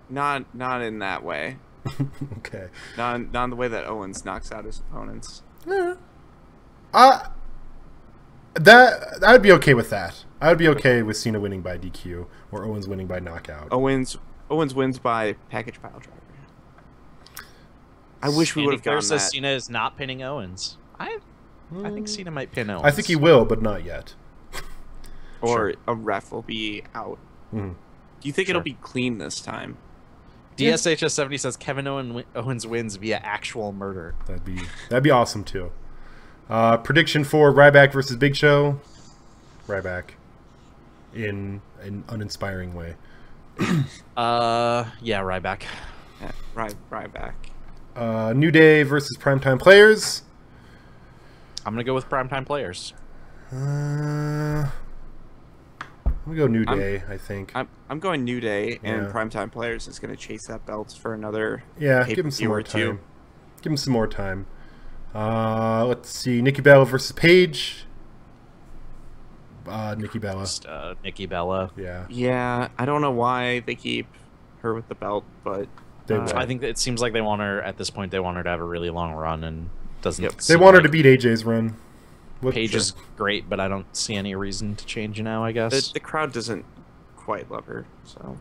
Not in that way. Okay. Not in the way that Owens knocks out his opponents. Yeah. I'd be okay with that. I would be okay with Cena winning by DQ or Owens winning by knockout. Owens wins by package pile driver. I wish we would have gotten says that. Cena is not pinning Owens. I think Cena might pin Owens. I think he will, but not yet. Or a ref will be out. Mm. Do you think it'll be clean this time? DSHS70 says Kevin Owens wins via actual murder. That'd be awesome too. Prediction for Ryback versus Big Show. Ryback. In an uninspiring way. Yeah, Ryback. Yeah, Ryback. New Day versus Primetime Players. I'm gonna go with Primetime Players. I'm gonna go New Day. I think. I'm going New Day, and Yeah. Primetime Players is going to chase that belt for another. Yeah, give him some more time. Give him some more time. Let's see. Nikki Bella versus Paige. Nikki Bella. Just, Nikki Bella. Yeah. Yeah, I don't know why they keep her with the belt, but I think that it seems like they want her at this point. They want her to have a really long run, and doesn't. Yep. They seem want her like to beat AJ's run. Paige is great, but I don't see any reason to change now. I guess the crowd doesn't quite love her. So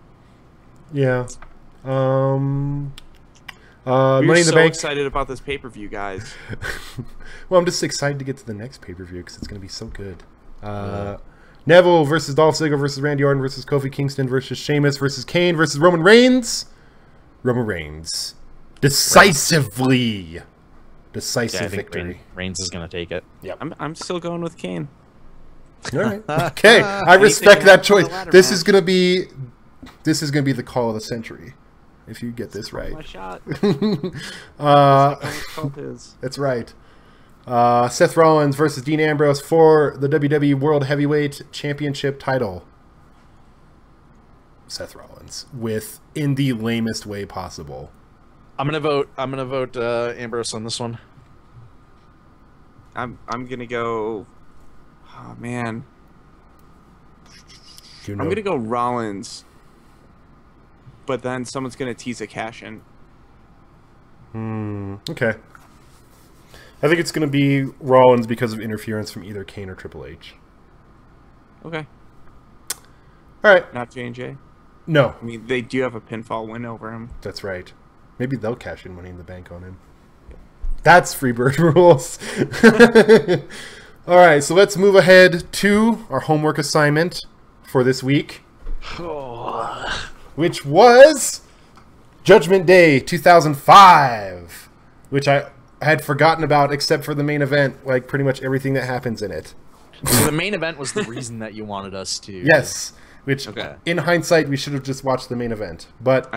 yeah. we're Money in the so Bank. excited about this pay-per-view, guys. Well, I'm just excited to get to the next pay-per-view because it's going to be so good. Neville versus Dolph Ziggler versus Randy Orton versus Kofi Kingston versus Sheamus versus Kane versus Roman Reigns. Roman Reigns. Decisively. Decisive I think victory. Reigns is going to take it. I'm still going with Kane. All right. Okay. I respect that choice. This is going to be the call of the century. If you get this right. My shot. That's right. Seth Rollins versus Dean Ambrose for the WWE World Heavyweight Championship title. Seth Rollins, in the lamest way possible. I'm gonna vote Ambrose on this one. I'm gonna go. Oh man, I'm gonna go Rollins. But then someone's gonna tease a cash in. Okay. I think it's gonna be Rollins because of interference from either Kane or Triple H. Okay. All right. Not J&J. No. I mean, they do have a pinfall win over him. That's right. Maybe they'll cash in Money in the Bank on him. That's Freebird rules. All right, so let's move ahead to our homework assignment for this week, which was Judgment Day 2005, which I had forgotten about except for the main event, like pretty much everything that happens in it. So the main event was the reason that you wanted us to. Yes, which in hindsight we should have just watched the main event, but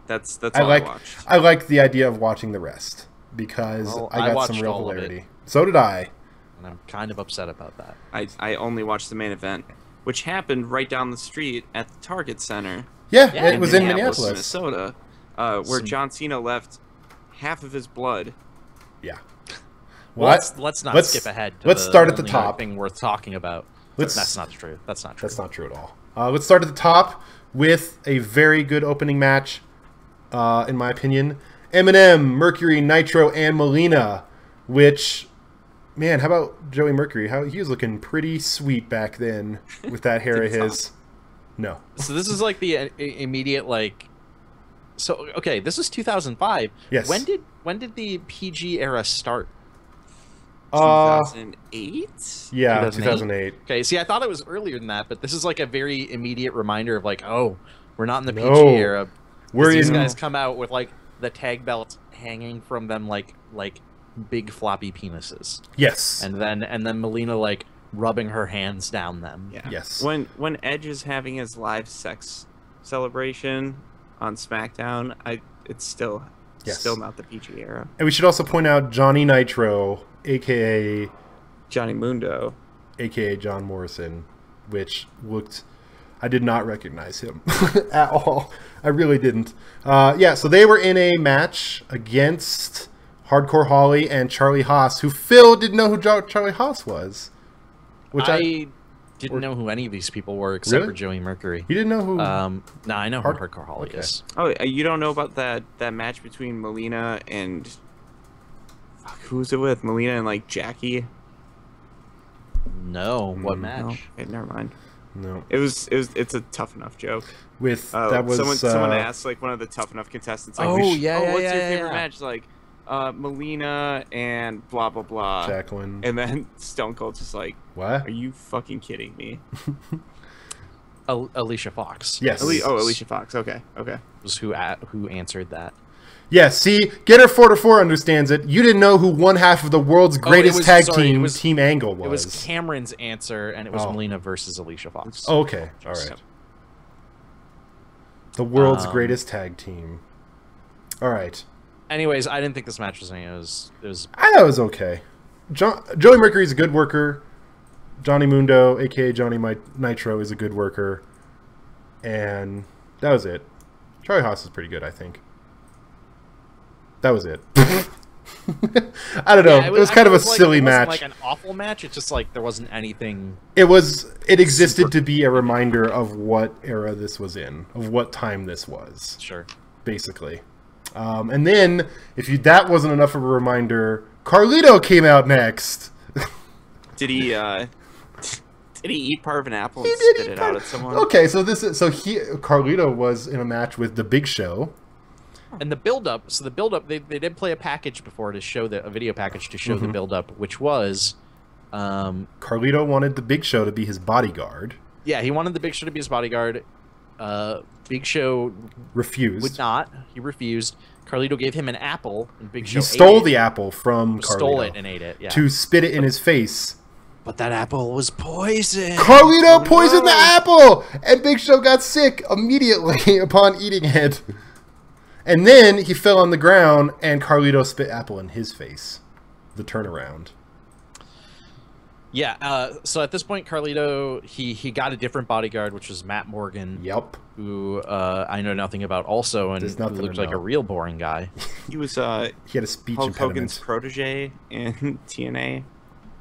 that's all I watched. I like the idea of watching the rest because I got some real hilarity. So did I. And I'm kind of upset about that. I only watched the main event, which happened right down the street at the Target Center. Yeah, it was in Minneapolis, Minnesota, where John Cena left half of his blood. Yeah. Well, let's not skip ahead. Let's start at the top. Thing worth talking about. That's not true. That's not true. That's not true at all. Let's start at the top with a very good opening match, in my opinion. Eminem, Mercury, Nitro, and Melina, which, man, how about Joey Mercury? He was looking pretty sweet back then with that hair of his. No. So this is like the immediate like. So okay, this is 2005. Yes. When did the PG era start? 2008? Yeah, 2008. Okay, see, I thought it was earlier than that, but this is like a very immediate reminder of like, oh, we're not in the PG era. These guys come out with like the tag belts hanging from them like big floppy penises. Yes. And then Melina like rubbing her hands down them. Yeah. Yes. When Edge is having his live sex celebration on SmackDown, it's still not the PG era. And we should also point out Johnny Nitro, aka Johnny Mundo, aka John Morrison, which looked, I did not recognize him at all. I really didn't. Yeah, so they were in a match against Hardcore Holly and Charlie Haas, who Phil didn't know who Charlie Haas was. Which I didn't know who any of these people were except for Joey Mercury. You didn't know who? No, I know who Hardcore Holly is. Oh, you don't know about that match between Melina and who was it with? Melina and like Jackie? No, what match? No. Okay, never mind. No. It's a Tough Enough joke. With that was someone asked like one of the Tough Enough contestants like, what's your favorite match? Like Melina and blah blah blah. Jacqueline. And then Stone Cold's just like, what? Are you fucking kidding me? Alicia Fox. Yes. Alicia Fox. Okay. Was who answered that. Yeah, see, Getter 4-4 understands it. You didn't know who one half of the world's greatest tag team, Team Angle, was. It was Cameron's answer, and it was Melina versus Alicia Fox. Oh, okay, all right. Yep. The world's greatest tag team. All right. Anyways, I didn't think this match was any. It was. I thought it was okay. Joey Mercury's a good worker. Johnny Mundo, aka Johnny Nitro, is a good worker, and that was it. Charlie Haas is pretty good, I think. That was it. I don't know. Yeah, it was kind of a silly match. It wasn't like an awful match. It's just like there wasn't anything. It existed to be a reminder of what era this was in, of what time this was. Sure. Basically. And then, that wasn't enough of a reminder, Carlito came out next. Did he eat part of an apple and spit it out at someone? Okay, so Carlito was in a match with The Big Show. And the build-up, they did play a package before to show a video package to show the build-up, which was... Carlito wanted the Big Show to be his bodyguard. Yeah, he wanted the Big Show to be his bodyguard. Big Show... refused. Would not. He refused. Carlito gave him an apple, and Big Show stole the apple from Carlito. Stole it and ate it, yeah. To spit it in his face. But that apple was poison. Carlito poisoned the apple! And Big Show got sick immediately upon eating it. And then he fell on the ground, and Carlito spit apple in his face. The turnaround. Yeah, so at this point, Carlito, he got a different bodyguard, which was Matt Morgan. Yep. Who I know nothing about also, and who looked like a real boring guy. He was he had a speech Hulk impediment. Hogan's protege in TNA,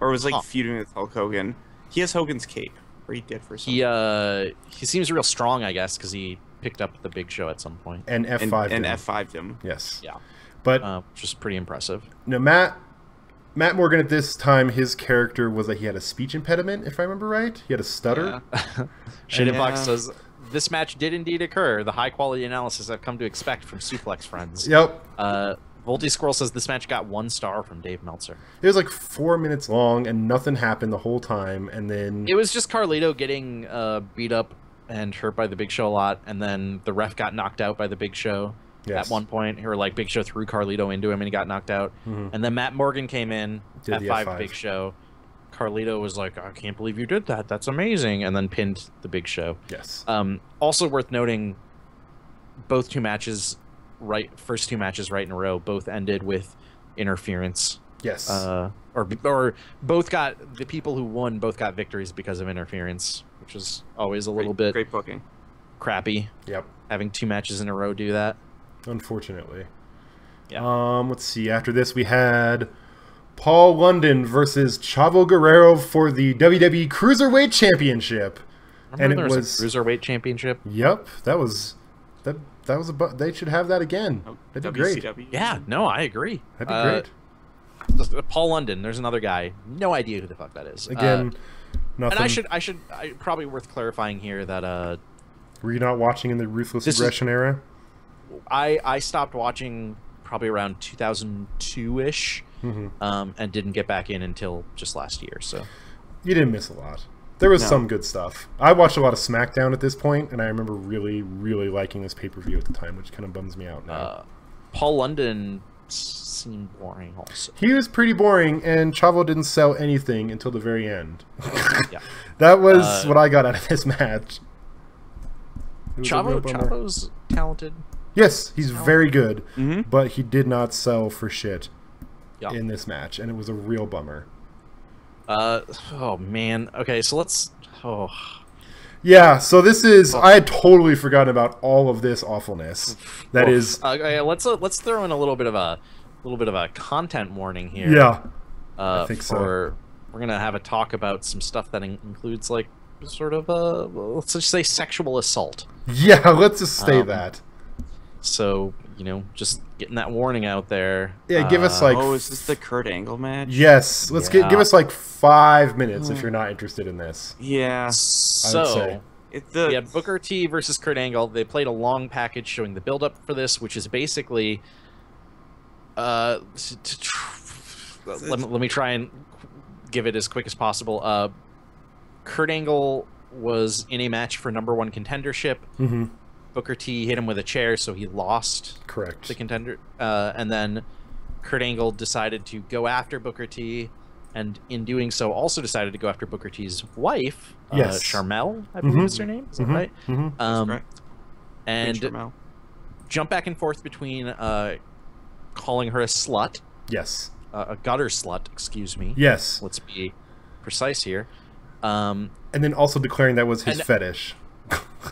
or was like feuding with Hulk Hogan. He has Hogan's cape, or he did for some. He seems real strong, I guess, because he picked up the Big Show at some point. And F5'd and him. F5'd him. Yes. Yeah. But which is pretty impressive. No, Matt Morgan at this time, his character was that he had a speech impediment, if I remember right. He had a stutter. Yeah. Shadowbox says, this match did indeed occur. The high-quality analysis I've come to expect from Suplexfriends. Yep. Volty Squirrel says this match got 1 star from Dave Meltzer. It was like 4 minutes long, and nothing happened the whole time, and then... It was just Carlito getting beat up and hurt by the Big Show a lot, and then the ref got knocked out by the Big Show. Yes. At one point, or like Big Show threw Carlito into him and he got knocked out. And then Matt Morgan came in, F5 Big Show. Carlito was like, I can't believe you did that. That's amazing. And then pinned the Big Show. Yes. Also worth noting, both first two matches right in a row, both ended with interference. Yes. Or both got, the people who won both got victories because of interference, which is always a little bit great booking. Crappy. Yep. Having 2 matches in a row do that. Unfortunately. Yeah. Let's see. After this, we had Paul London versus Chavo Guerrero for the WWE Cruiserweight Championship. And it was a Cruiserweight Championship. Yep, that was they should have that again. That'd be WCW. great. Yeah, no, I agree. That'd be great. Paul London. There's another guy. No idea who the fuck that is. Again, nothing. And I probably worth clarifying here that were you not watching in the Ruthless Aggression era? I stopped watching probably around 2002-ish, and didn't get back in until just last year. So you didn't miss a lot. There was some good stuff. I watched a lot of SmackDown at this point, and I remember really, really liking this pay-per-view at the time, which kind of bums me out now. Paul London seemed boring also. He was pretty boring, and Chavo didn't sell anything until the very end. Yeah. That was what I got out of this match. Chavo's talented. Yes, he's very good, but he did not sell for shit in this match, and it was a real bummer. Oh man. Okay, so let's. Oh. Yeah, so this is. I had totally forgotten about all of this awfulness. That is. Okay, let's throw in a little bit of a content warning here. Yeah. I think so. We're gonna have a talk about some stuff that includes like sort of let's just say sexual assault. Yeah, let's just say that. So, just getting that warning out there. Yeah, give us like... Oh, is this the Kurt Angle match? Yes. Let's give us like 5 minutes if you're not interested in this. Yeah. So, we had Booker T versus Kurt Angle. They played a long package showing the build-up for this, which is basically... let me try and give it as quick as possible. Kurt Angle was in a match for #1 contendership. Booker T hit him with a chair, so he lost the contender. And then Kurt Angle decided to go after Booker T, and in doing so also decided to go after Booker T's wife, Sharmell, I believe is her name. Is that right? That's correct. And jump back and forth between calling her a slut. Yes. A gutter slut, excuse me. Yes. Let's be precise here. And then also declaring that was his fetish.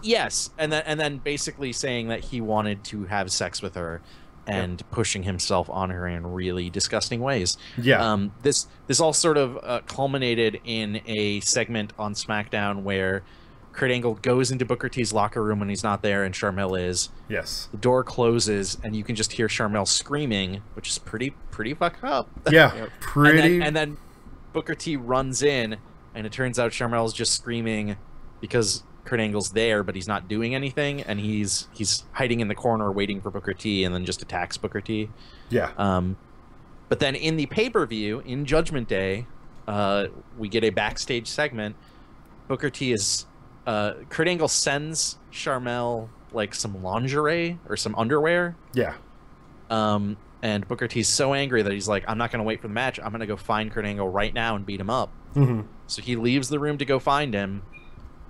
Yes, and then basically saying that he wanted to have sex with her, and pushing himself on her in really disgusting ways. Yeah. This all sort of culminated in a segment on SmackDown where Kurt Angle goes into Booker T's locker room when he's not there, and Sharmell is. Yes. The door closes, and you can just hear Sharmell screaming, which is pretty fucked up. Yeah, pretty. And then Booker T runs in, and it turns out Sharmell's just screaming because Kurt Angle's there, but he's not doing anything, and he's hiding in the corner waiting for Booker T, and then just attacks Booker T. Yeah. But then in the pay-per-view, in Judgment Day, we get a backstage segment. Booker T is... Kurt Angle sends Sharmell, like, some lingerie or some underwear. Yeah. And Booker T's so angry that he's like, I'm not going to wait for the match. I'm going to go find Kurt Angle right now and beat him up. So he leaves the room to go find him.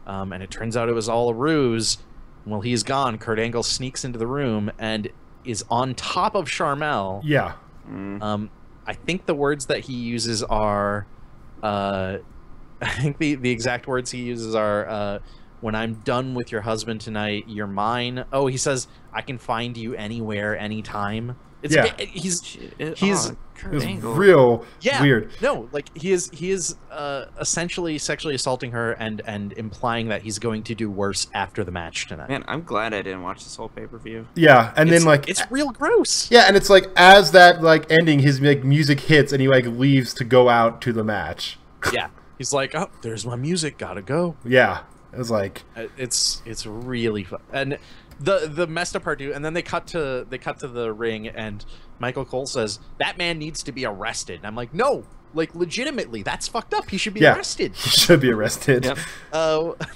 And it turns out it was all a ruse. While he's gone, Kurt Angle sneaks into the room and is on top of Sharmell. Yeah. I think the words that he uses are, I think the exact words he uses are, "When I'm done with your husband tonight, you're mine." Oh, he says, "I can find you anywhere, anytime." It's he's Kurt it was Angle. real weird. No, like he is essentially sexually assaulting her and implying that he's going to do worse after the match tonight. Man, I'm glad I didn't watch this whole pay-per-view. Yeah, and then like it's real gross. Yeah, and it's like as that like ending, his like music hits and he like leaves to go out to the match. Yeah, he's like, "Oh, there's my music, gotta go." Yeah, it was like it's really fun. And the messed up part too, and then they cut to the ring and Michael Cole says that man needs to be arrested, and I'm like, no, like legitimately, that's fucked up. He should be arrested. He should be arrested. Yep.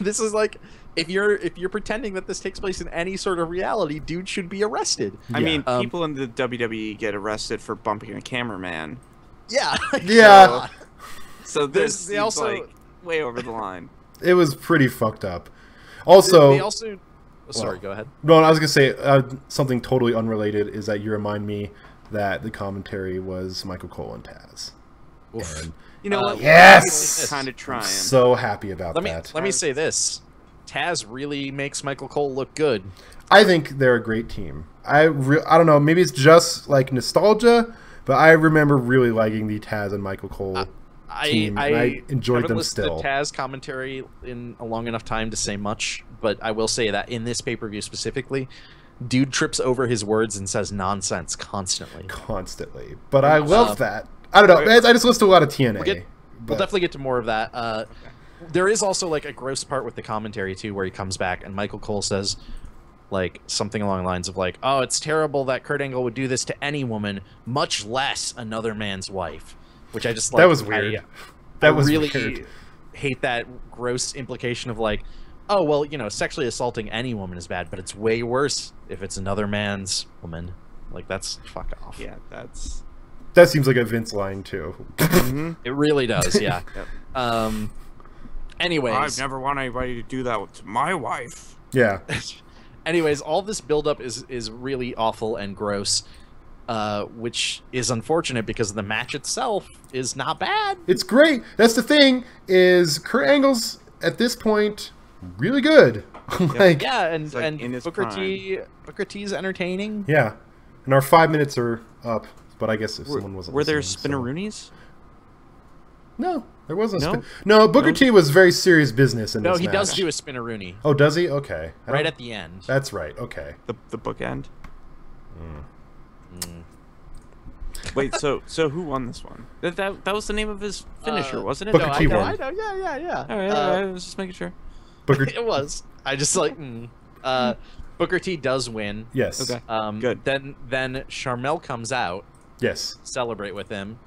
This is like, if you're pretending that this takes place in any sort of reality, dude should be arrested. I mean, people in the WWE get arrested for bumping a cameraman. Yeah. Yeah. So this is also like way over the line. It was pretty fucked up. Also, they also. Sorry, go ahead. No, I was gonna say something totally unrelated is that you remind me that the commentary was Michael Cole and Taz. And, you know what? Yes, kind of trying. I'm so happy about that. Let me say this: Taz really makes Michael Cole look good. I think they're a great team. I don't know, maybe it's just like nostalgia, but I remember really liking the Taz and Michael Cole team. I enjoyed them still. I haven't listened to Taz commentary in a long enough time to say much, but I will say that in this pay-per-view specifically, dude trips over his words and says nonsense constantly. But I love that. I don't know. I just listen to a lot of TNA. We'll definitely get to more of that. There is also like a gross part with the commentary too, where he comes back and Michael Cole says like something along the lines of like, "Oh, it's terrible that Kurt Angle would do this to any woman, much less another man's wife." Which I just like. That was weird. That was really weird. Hate that gross implication of like, oh well, you know, sexually assaulting any woman is bad, but it's way worse if it's another man's woman. Like that's fuck off. Yeah, that seems like a Vince line too. It really does. Yeah. Yep. Anyways, I've never wanted anybody to do that to my wife. Yeah. Anyways, all this buildup is really awful and gross. Which is unfortunate because the match itself is not bad. It's great. That's the thing, is Kurt Angle's at this point really good. Like, yeah, and Booker T's entertaining. Yeah. And our 5 minutes are up, but I guess if someone wasn't Were there listening, spinneroonies? No, there wasn't. No, Booker T was very serious business in this match. No, he does do a spinneroony. Oh, does he? Okay. Right at the end. That's right. Okay. The bookend. Wait, so who won this one? That was the name of his finisher, wasn't it? Booker T won. I know. Yeah. All right, I was just making sure. Booker. It was. I just like. Booker T does win. Yes. Okay. Good. Then Sharmell comes out. Yes. Celebrate with him.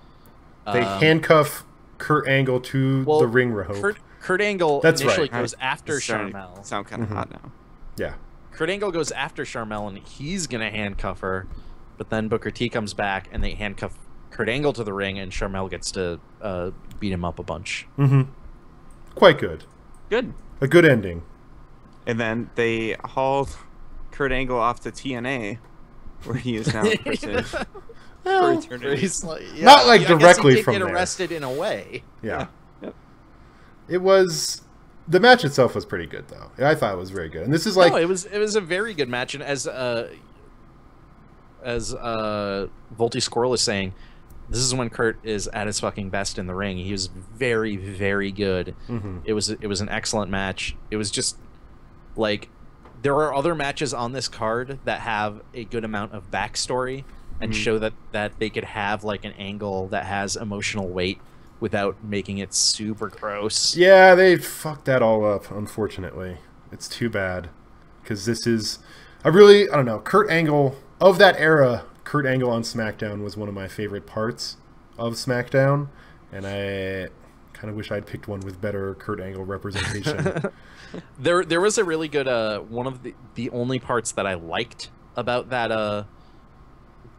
They handcuff Kurt Angle to the ring rope. Kurt Angle initially goes after Sharmell. Sound kind of hot now. Yeah. Kurt Angle goes after Sharmell and he's gonna handcuff her, but then Booker T comes back and they handcuff Kurt Angle to the ring and Sharmell gets to beat him up a bunch. Quite good. Good. A good ending. And then they hauled Kurt Angle off to TNA, where he is now in prison for eternity. Not like directly he did from get there. arrested in a way. Yeah. Yep. It was. The match itself was pretty good, though. I thought it was very good, and this is like it was a very good match, and as Volty Squirrel is saying, this is when Kurt is at his fucking best in the ring. He was very, very good. It was an excellent match. It was just like there are other matches on this card that have a good amount of backstory and show that they could have like an angle that has emotional weight without making it super gross. Yeah, they fucked that all up, unfortunately. It's too bad. Because this is... I don't know, Kurt Angle... Of that era, Kurt Angle on SmackDown was one of my favorite parts of SmackDown. And I kind of wish I'd picked one with better Kurt Angle representation. There was a really good... one of the only parts that I liked about that...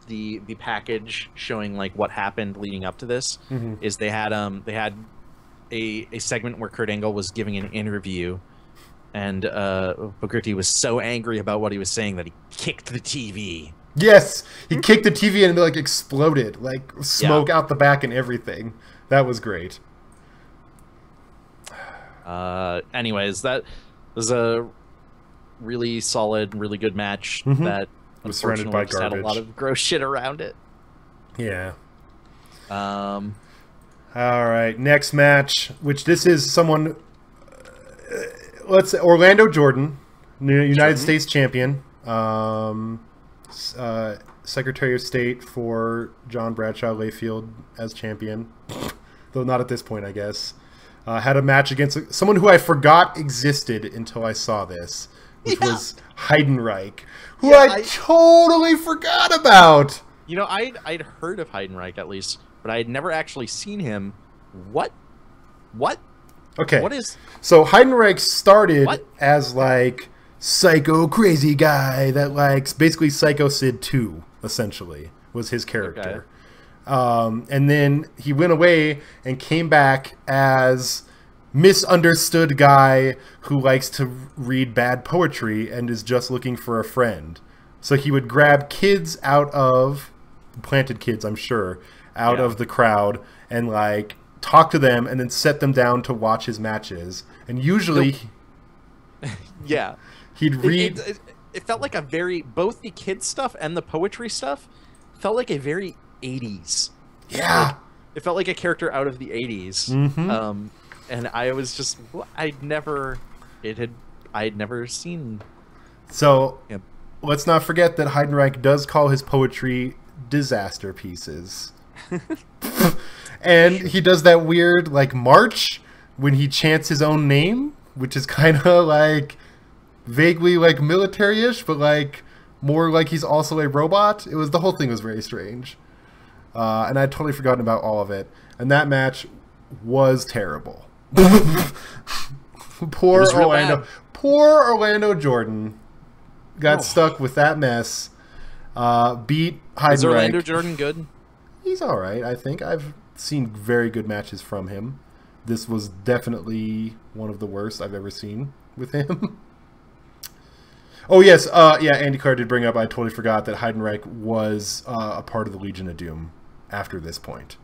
the package showing like what happened leading up to this is they had a segment where Kurt Angle was giving an interview and Booker T was so angry about what he was saying that he kicked the TV. Yes, he kicked the TV and it like exploded, like smoke out the back and everything. That was great. Anyways, that was a really solid, really good match that was surrounded by unfortunately just had a lot garbage. of gross shit around it. Yeah. Um, All right, next match, which this is someone, let's say Orlando Jordan, United States champion, Secretary of State for John Bradshaw Layfield as champion, though not at this point, I guess. Had a match against someone who I forgot existed until I saw this, which was Heidenreich, who I totally forgot about. You know, I'd heard of Heidenreich at least, but I had never actually seen him. What? Okay. What is... So Heidenreich started as like psycho crazy guy that likes basically Psycho Sid 2, essentially, was his character. Okay. And then he went away and came back as misunderstood guy who likes to read bad poetry and is just looking for a friend. So he would grab kids out of, planted kids, I'm sure, out of the crowd and like talk to them and then set them down to watch his matches. And usually, he'd read. It felt like a very, both the kid stuff and the poetry stuff felt like a very 80s. Yeah. Like, it felt like a character out of the 80s. And I was just, I had never seen. So let's not forget that Heidenreich does call his poetry disaster pieces. And he does that weird like march when he chants his own name, which is kind of like vaguely like military-ish, but like more like he's also a robot. The whole thing was very strange. And I'd totally forgotten about all of it. And that match was terrible. Poor Orlando Jordan got stuck with that mess. Beat Heidenreich. Is Orlando Jordan good? He's all right, I think. I've seen very good matches from him. This was definitely one of the worst I've ever seen with him. Oh, yes. Andy Carr did bring up, I totally forgot that Heidenreich was a part of the Legion of Doom after this point.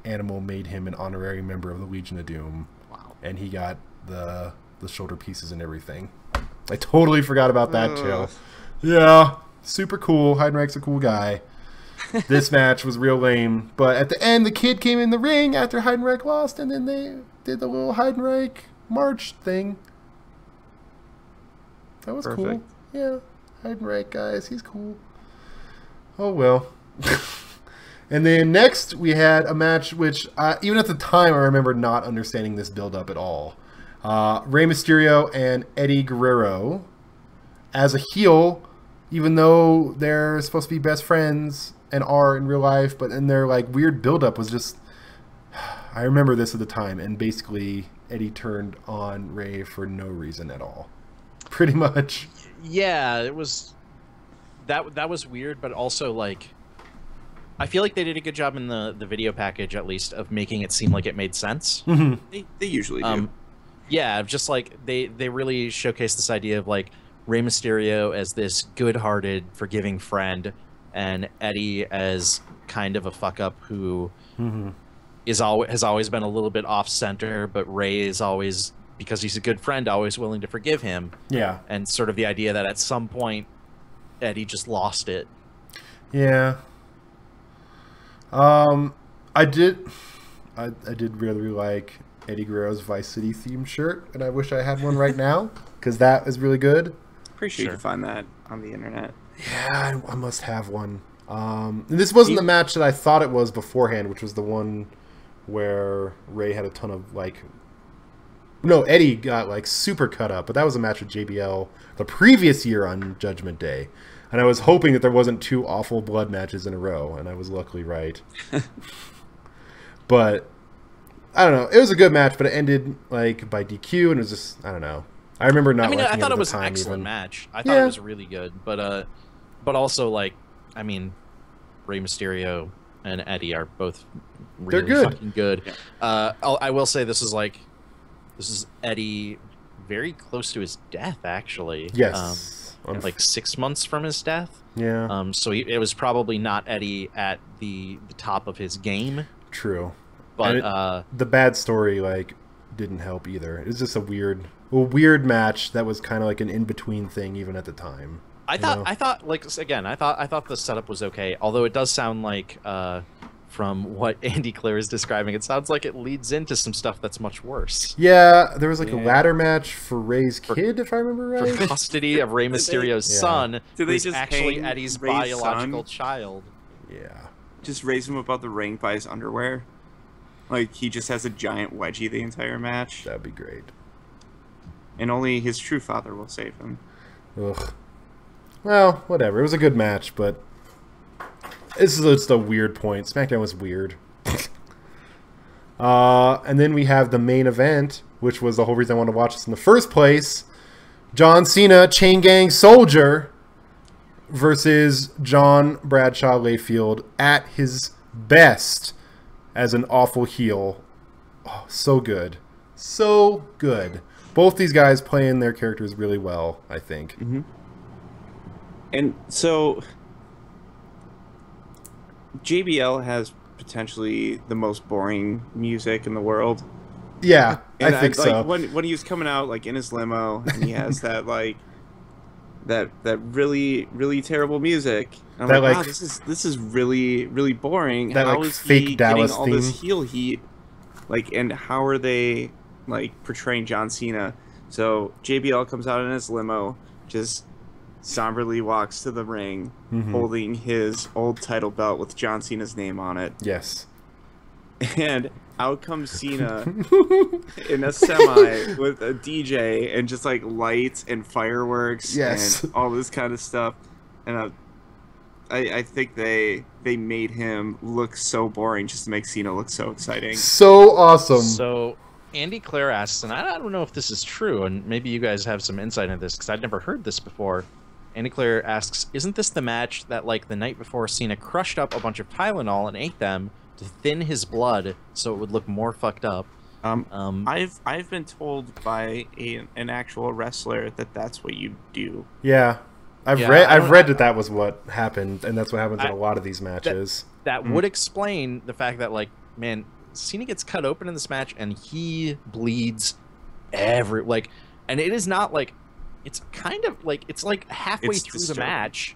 Animal made him an honorary member of the Legion of Doom. Wow. And he got the shoulder pieces and everything. I totally forgot about that, too. Yeah. Super cool. Heidenreich's a cool guy. This match was real lame. But at the end, the kid came in the ring after Heidenreich lost, and then they did the little Heidenreich march thing. That was cool. Yeah. Heidenreich, guys. He's cool. Oh, well. And then next, we had a match which, even at the time, I remember not understanding this build-up at all. Rey Mysterio and Eddie Guerrero as a heel, even though they're supposed to be best friends and are in real life, but in their like weird build-up was just... I remember this at the time, and basically Eddie turned on Rey for no reason at all. Pretty much. Yeah, it was... That was weird, but also like... I feel like they did a good job in the video package, at least, of making it seem like it made sense. They usually do. Yeah, just like they really showcased this idea of like Rey Mysterio as this good-hearted, forgiving friend, and Eddie as kind of a fuck-up who has always been a little bit off-center, but Rey is always, because he's a good friend, always willing to forgive him. Yeah. And sort of the idea that at some point, Eddie just lost it. Yeah. I did really like Eddie Guerrero's Vice City themed shirt, and I wish I had one right now because that is really good. Pretty sure you can find that on the internet. Yeah, I must have one. And this wasn't the match that I thought it was beforehand, which was the one where Rey had a ton of like. No, Eddie got like super cut up, but that was a match with JBL the previous year on Judgment Day. And I was hoping that there wasn't two awful blood matches in a row, and I was luckily right. But I don't know. It was a good match, but it ended like by DQ, and it was just, I don't know. I remember not. I thought it was an excellent match. I thought it was really good, but also like, I mean, Rey Mysterio and Eddie are both really fucking good. Yeah. I will say this is Eddie very close to his death, actually. Yes. Like 6 months from his death. Yeah. So it was probably not Eddie at the top of his game. True. But the bad story, like, didn't help either. It was just a weird match that was kind of like an in-between thing even at the time. I thought like again, I thought the setup was okay, although it does sound like from what Andy Clare is describing, it sounds like it leads into some stuff that's much worse. Yeah, there was like a ladder match for Ray's kid, if I remember right. For custody of Rey Mysterio's son, who's just actually Eddie's biological child. Yeah. Just raise him above the ring by his underwear. Like, he just has a giant wedgie the entire match. That'd be great. And only his true father will save him. Ugh. Well, whatever. It was a good match, but this is just a weird point. SmackDown was weird. And then we have the main event, which was the whole reason I wanted to watch this in the first place. John Cena, Chain Gang Soldier, versus John Bradshaw Layfield at his best as an awful heel. Oh, so good. So good. Both these guys playing their characters really well, I think. Mm-hmm. And so, JBL has potentially the most boring music in the world. Yeah, and I think so. When he was coming out like in his limo, and he has that like that really terrible music. And I'm like, wow, this is really boring. That how like is fake he Dallas getting all this heel heat? Like, and how are they like portraying John Cena? So JBL comes out in his limo, just somberly walks to the ring, holding his old title belt with John Cena's name on it. Yes. And out comes Cena in a semi with a DJ and just like lights and fireworks and all this kind of stuff. And I think they made him look so boring just to make Cena look so exciting. So awesome. So Andy Clare asks, and I don't know if this is true, and maybe you guys have some insight into this because I'd never heard this before. Andy Clare asks, isn't this the match that like the night before Cena crushed up a bunch of Tylenol and ate them to thin his blood so it would look more fucked up? I've been told by an actual wrestler that that's what you do. Yeah. I've read that was what happened, and that's what happens in a lot of these matches. That would explain the fact that, like, man, Cena gets cut open in this match, and he bleeds and it is not like, it's kind of like, it's like halfway through the match,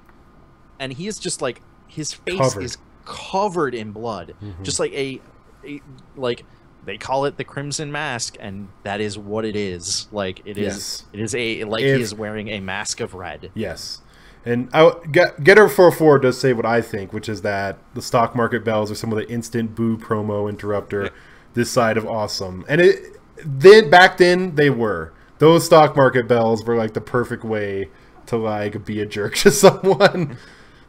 and he is just like, his face is covered in blood, just like a like, they call it the Crimson Mask, and that is what it is. Like, it is he is wearing a mask of red. Yes. And Getter 44 does say what I think, which is that the stock market bells are some of the instant boo promo interrupter this side of awesome. And back then they were. Those stock market bells were like the perfect way to like be a jerk to someone.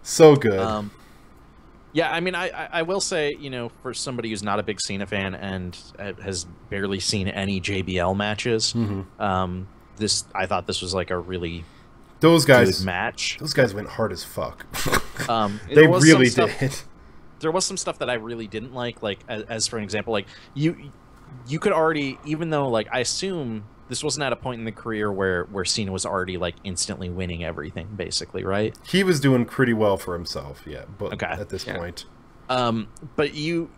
So good. Yeah, I mean, I will say, you know, for somebody who's not a big Cena fan and has barely seen any JBL matches, I thought this was like a really good match. Those guys went hard as fuck. They really did. There was some stuff that I really didn't like as for an example, like you could already, even though like I assume this wasn't at a point in the career where Cena was already like instantly winning everything, basically, right? He was doing pretty well for himself, but at this point. But the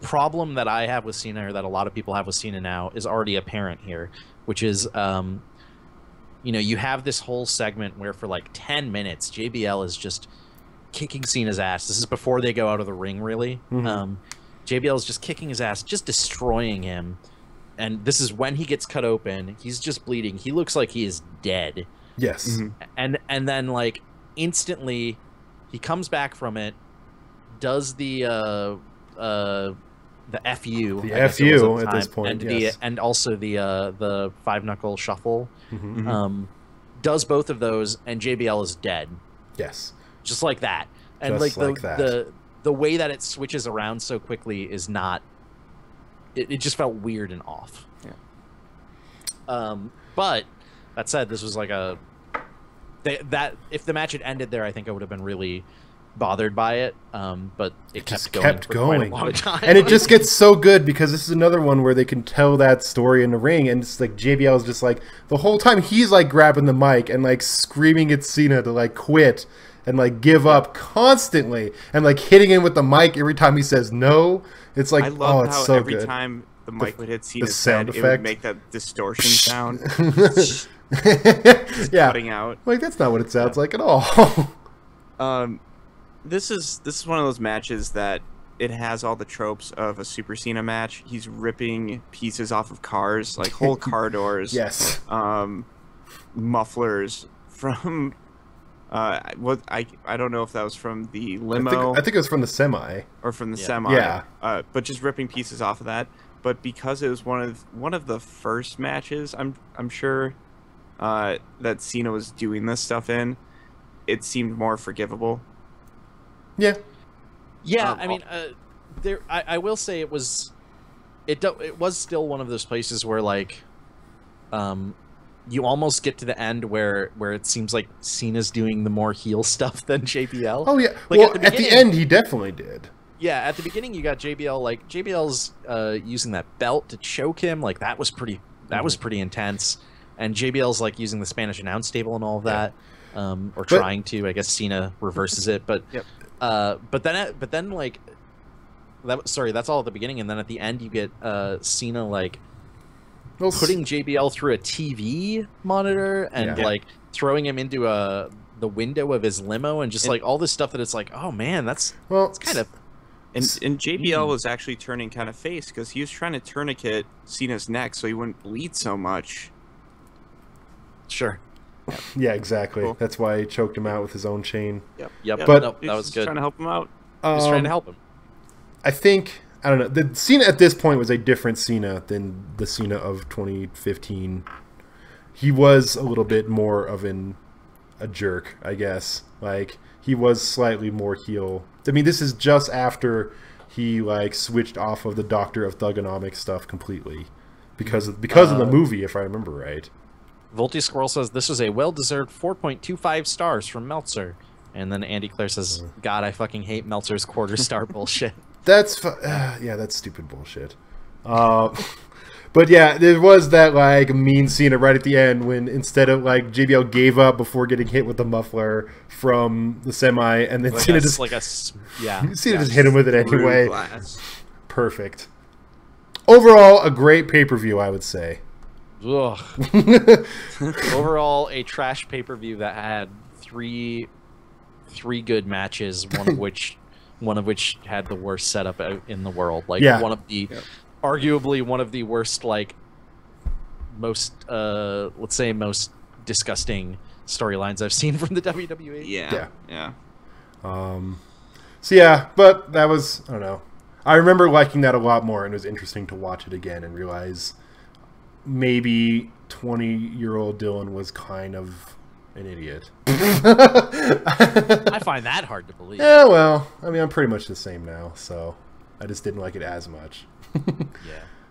problem that I have with Cena, or that a lot of people have with Cena now, is already apparent here, which is you know, you have this whole segment where for like 10 minutes JBL is just kicking Cena's ass. This is before they go out of the ring, really. JBL is just kicking his ass, just destroying him. And this is when he gets cut open. He's just bleeding. He looks like he is dead. Yes. And then like instantly he comes back from it, does the FU. The FU at this point, and and also the five knuckle shuffle. Does both of those, and JBL is dead. Yes. Just like that. And just like the way that it switches around so quickly is not. It just felt weird and off. Yeah. But that said, this was like that if the match had ended there, I think I would have been really bothered by it. But it kept going for quite a long time. And it just gets so good because this is another one where they can tell that story in the ring, and it's like JBL is just like the whole time he's like grabbing the mic and like screaming at Cena to like quit and like give up constantly, and like hitting him with the mic every time he says no. It's like, I love how so every good. time the mic would hit Cena's sound head, effect. it would make that distortion sound. Yeah, cutting out. like that's not what it sounds like at all. This is one of those matches that it has all the tropes of a Super Cena match. He's ripping pieces off of cars, like whole car doors. Yes. Mufflers from what I don't know if that was from the limo. I think it was from the semi. Or from the semi. Yeah. But just ripping pieces off of that. But because it was one of the first matches, I'm sure that Cena was doing this stuff in, it seemed more forgivable. Yeah. Yeah, I mean, I will say it was still one of those places where like, you almost get to the end where it seems like Cena's doing the more heel stuff than JBL. Oh yeah. Like, Well, at the end he definitely did. Yeah, at the beginning you got JBL, like JBL's using that belt to choke him, like that was pretty intense. And JBL's like using the Spanish announce table and all of that, or trying to. I guess Cena reverses it, but Yep. but then like that. Sorry, that's all at the beginning, and then at the end you get Cena like putting JBL through a TV monitor and like throwing him into the window of his limo and just like all this stuff that it's like, oh man, that's kind of. And JBL was actually turning kind of face because he was trying to tourniquet Cena's neck so he wouldn't bleed so much. Sure. Yeah, exactly. Cool. That's why he choked him out with his own chain. Yep. But nope, that was good. Trying to help him out. Just trying to help him. I think, I don't know, the Cena at this point was a different Cena than the Cena of 2015. He was a little bit more of a jerk, I guess. Like, he was slightly more heel. I mean, this is just after he like switched off of the Doctor of Thugonomics stuff completely because of the movie, if I remember right. Volty Squirrel says this was a well-deserved 4.25 stars from Meltzer, and then Andy Clare says, "God, I fucking hate Meltzer's quarter-star bullshit." That's that's stupid bullshit. But yeah, there was that like mean Cena right at the end when instead of like JBL gave up before getting hit with the muffler from the semi, and then Like Cena Cena just hit him with it anyway. Glass. Perfect. Overall, a great pay-per-view, I would say. Ugh. Overall, a trash pay-per-view that had three good matches, one of which had the worst setup out in the world. Like arguably one of the worst, like most let's say most disgusting storylines I've seen from the WWE. Yeah. So yeah, but that was, I don't know. I remember liking that a lot more, and it was interesting to watch it again and realize maybe 20-year-old Dylan was kind of an idiot. I find that hard to believe. Yeah, well, I mean, I'm pretty much the same now, so I just didn't like it as much.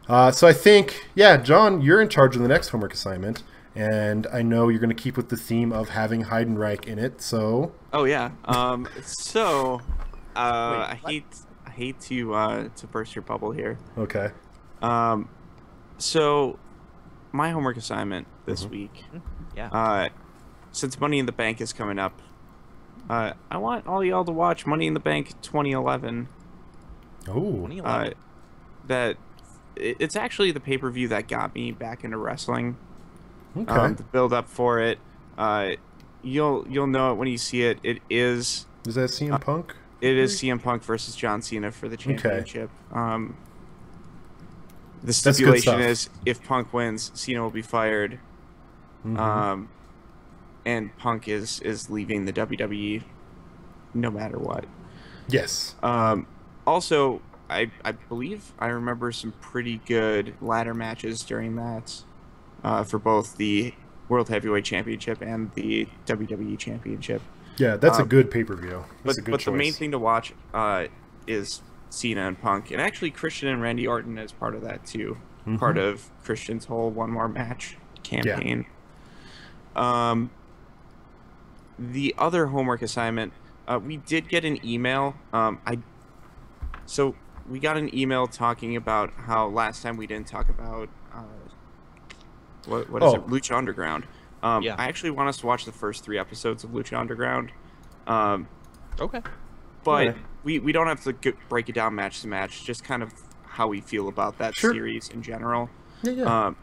Yeah. So I think, John, you're in charge of the next homework assignment, and I know you're going to keep with the theme of having Heidenreich in it, so... Oh, yeah. I hate to burst your bubble here. Okay. So, my homework assignment this week. Yeah. Since Money in the Bank is coming up, I want all y'all to watch Money in the Bank 2011. Oh. It's actually the pay-per-view that got me back into wrestling. Okay. The build up for it. You'll know it when you see it. It is. Is that CM Punk? It is CM Punk versus John Cena for the championship. Okay. The stipulation is if Punk wins, Cena will be fired. Mm-hmm. And Punk is leaving the WWE no matter what. Yes. Also, I believe I remember some pretty good ladder matches during that for both the World Heavyweight Championship and the WWE Championship. Yeah, that's a good pay-per-view. But the main thing to watch is Cena and Punk. And actually, Christian and Randy Orton is part of that, too. Mm-hmm. Part of Christian's whole One More Match campaign. Yeah. The other homework assignment, we did get an email. So we got an email talking about how last time we didn't talk about what is it? Lucha Underground. I actually want us to watch the first 3 episodes of Lucha Underground. Okay. But we don't have to break it down match to match. Just kind of how we feel about that Sure. series in general. Yeah.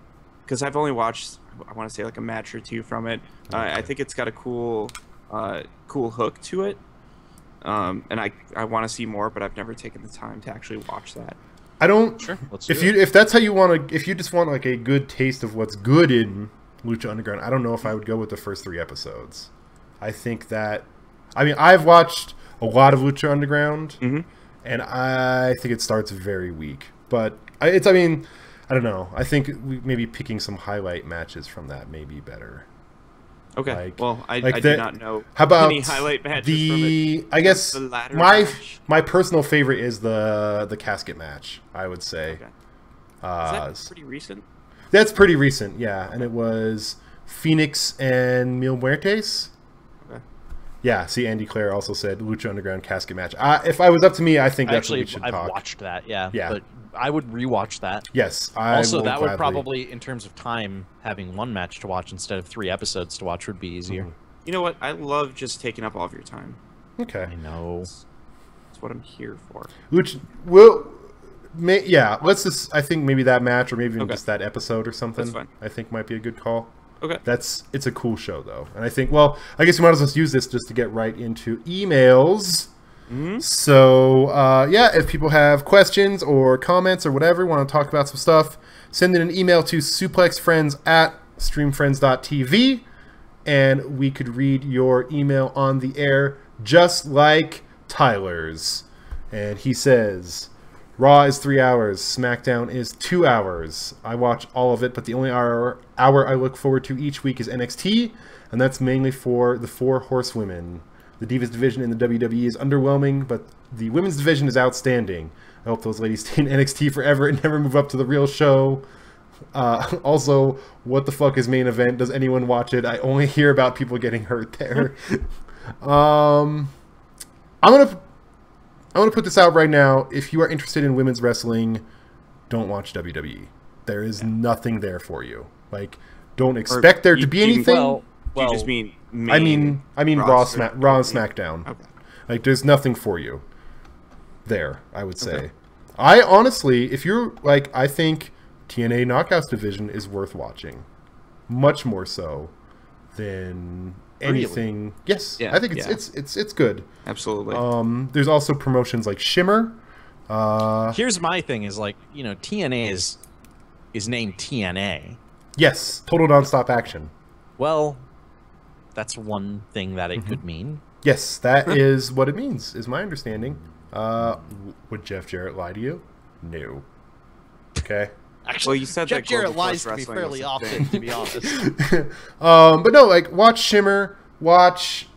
Because I've only watched, I want to say like a match or two from it. I think it's got a cool hook to it. And I want to see more, but I've never taken the time to actually watch that. I don't. Sure. Let's If that's how you want to, if you just want like a good taste of what's good in Lucha Underground, I don't know if I would go with the first 3 episodes. I think that, I mean, I've watched a lot of Lucha Underground, and I think it starts very weak. But I mean, I don't know. I think maybe picking some highlight matches from that may be better. Okay. Like, well, I like do not know how about any highlight matches from it. I guess The ladder match? my personal favorite is the casket match, I would say. Okay. Is that pretty recent? That's pretty recent, yeah. And it was Phoenix and Mil Muertes. Okay. Yeah, see, Andy Clare also said Lucha Underground casket match. If I was up to me, I think that's what we should I've talk. watched that, yeah. Yeah. But I would rewatch that. Yes, Also, that would gladly. probably, in terms of time, having 1 match to watch instead of 3 episodes to watch would be easier. You know what? I love just taking up all of your time. Okay. I know. That's what I'm here for. Let's just. I think maybe that match, or maybe even just that episode or something. That's fine. I think might be a good call. Okay. It's a cool show though, and I think. Well, I guess we might as well use this just to get right into emails. So if people have questions or comments or whatever, want to talk about some stuff, send in an email to suplexfriends@streamfriends.tv, and we could read your email on the air, just like Tyler's. And he says, Raw is 3 hours, SmackDown is 2 hours. I watch all of it, but the only hour I look forward to each week is NXT, and that's mainly for the 4 horsewomen. The Divas division in the WWE is underwhelming, but the women's division is outstanding. I hope those ladies stay in NXT forever and never move up to the real show. Also, what the fuck is main event? Does anyone watch it? I only hear about people getting hurt there. I'm gonna put this out right now. If you are interested in women's wrestling, don't watch WWE. There is nothing there for you. Like, don't expect there to be anything. Well, you just mean I mean Raw and SmackDown. Okay. Like, there's nothing for you there, I would say. Okay. I honestly, if you're like, I think TNA Knockouts division is worth watching, much more so than anything. Really? Yes, yeah, I think it's good. Absolutely. There's also promotions like Shimmer. Here's my thing: is like, you know, TNA is named TNA. Yes, Total Nonstop Action. Well, that's one thing that it could mean. Yes, that is what it means, is my understanding. Would Jeff Jarrett lie to you? No. Okay. Actually, well, you said Jeff Jarrett lies to me fairly often, to be honest. But no, like, watch Shimmer, watch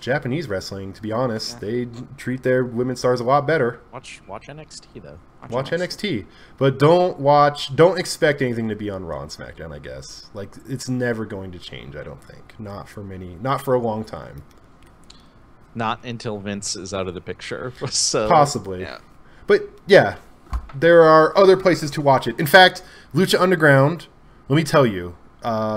Japanese wrestling. To be honest, they treat their women stars a lot better. Watch NXT though. Watch NXT, but don't expect anything to be on Raw and SmackDown. I guess, like, it's never going to change. I don't think. Not for a long time. Not until Vince is out of the picture. So possibly. Yeah. But yeah, there are other places to watch it. In fact, Lucha Underground, let me tell you,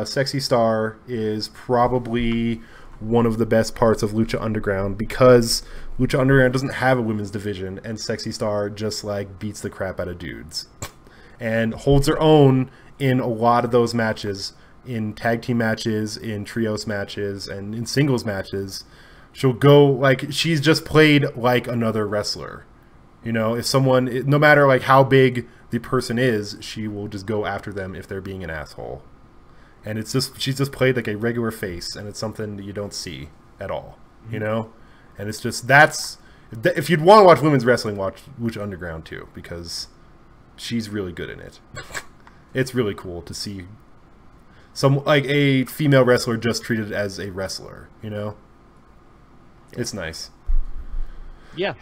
Sexy Star is probably one of the best parts of Lucha Underground, because Lucha Underground doesn't have a women's division, and Sexy Star just like beats the crap out of dudes and holds her own in a lot of those matches, in tag team matches, in trios matches, and in singles matches. She'll go, like, she's just played like another wrestler. You know, if someone, no matter like how big the person is, she will just go after them if they're being an asshole. And it's just, she's just played like a regular face, and it's something that you don't see at all, you know? And it's just, if you'd want to watch women's wrestling, watch Lucha Underground too, because she's really good in it. It's really cool to see like a female wrestler just treated as a wrestler, you know? It's nice. Yeah.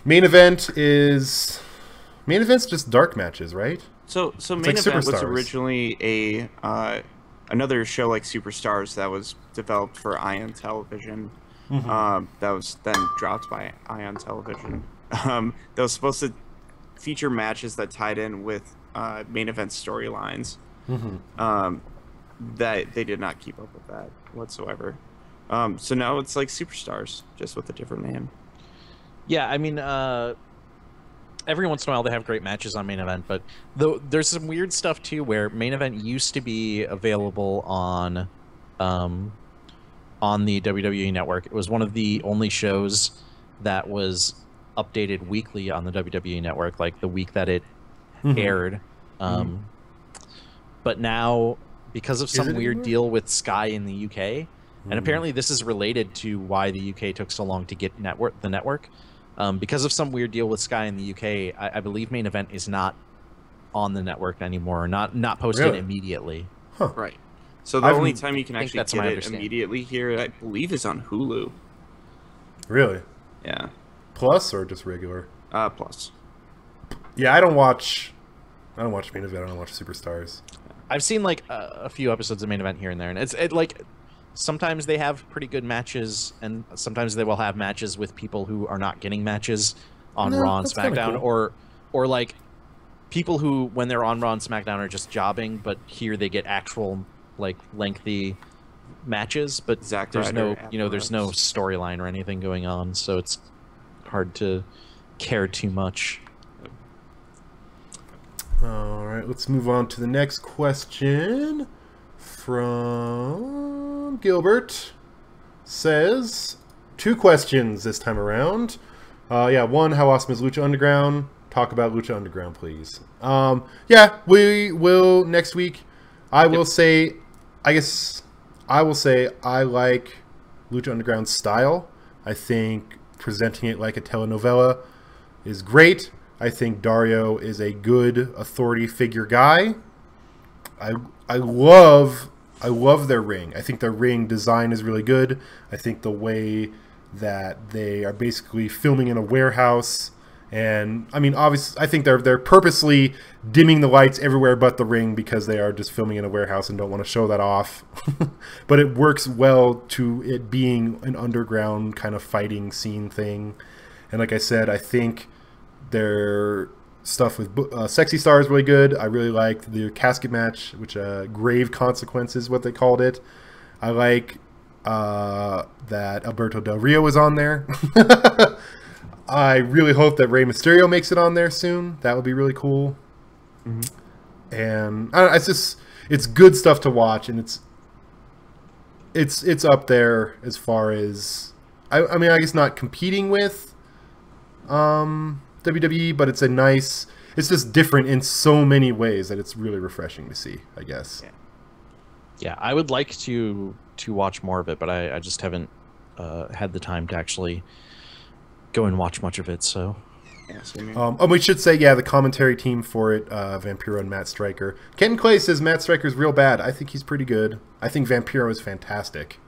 Main event's just dark matches, right? So it's main like event was Superstars. originally another show like Superstars that was developed for Ion Television. That was then dropped by Ion Television. That was supposed to feature matches that tied in with main event storylines. That they did not keep up with that whatsoever. So now it's like Superstars, just with a different name. Yeah, I mean, and every once in a while they have great matches on main event, but there's some weird stuff too where main event used to be available on the WWE network. It was one of the only shows that was updated weekly on the WWE network, like the week that it aired. But now, because of some weird deal with Sky in the UK, and apparently this is related to why the UK took so long to get the network, because of some weird deal with Sky in the UK, I believe main event is not on the network anymore, not posted immediately. Huh. Right. So the only time you can actually that's get my it understanding. immediately here, I believe, is on Hulu. Really? Yeah. Plus or just regular? Plus. Yeah, I don't watch main event. I don't watch Superstars. I've seen like a few episodes of main event here and there, and it's like sometimes they have pretty good matches, and sometimes they will have matches with people who are not getting matches on Raw and SmackDown, cool. or like people who, when they're on Raw and SmackDown, are just jobbing, but here they get actual like lengthy matches. But Zack there's Ryder no there's no storyline or anything going on, so it's hard to care too much. All right, let's move on to the next question from Gilbert. Says 2 questions this time around. One, how awesome is Lucha Underground? Talk about Lucha Underground, please. Yeah, we will next week. I will say I like Lucha Underground's style. I think presenting it like a telenovela is great. I think Dario is a good authority figure guy. I love their ring. I think their ring design is really good. I think the way that they are basically filming in a warehouse, and I mean, obviously, I think they're purposely dimming the lights everywhere but the ring because they are just filming in a warehouse and don't want to show that off. But it works well to it being an underground kind of fighting scene thing. And like I said, I think their stuff with Sexy Star is really good. I really liked the casket match, which Grave Consequences, what they called it. I like that Alberto Del Rio is on there. I really hope that Rey Mysterio makes it on there soon. That would be really cool. And it's good stuff to watch, and it's up there as far as I mean, I guess not competing with WWE, but it's just different in so many ways that it's really refreshing to see, I guess. Yeah, I would like to watch more of it, but I just haven't had the time to actually go and watch much of it. So, and we should say, the commentary team for it, Vampiro and Matt Stryker. Ken Clay says Matt Stryker's real bad. I think he's pretty good. I think Vampiro is fantastic.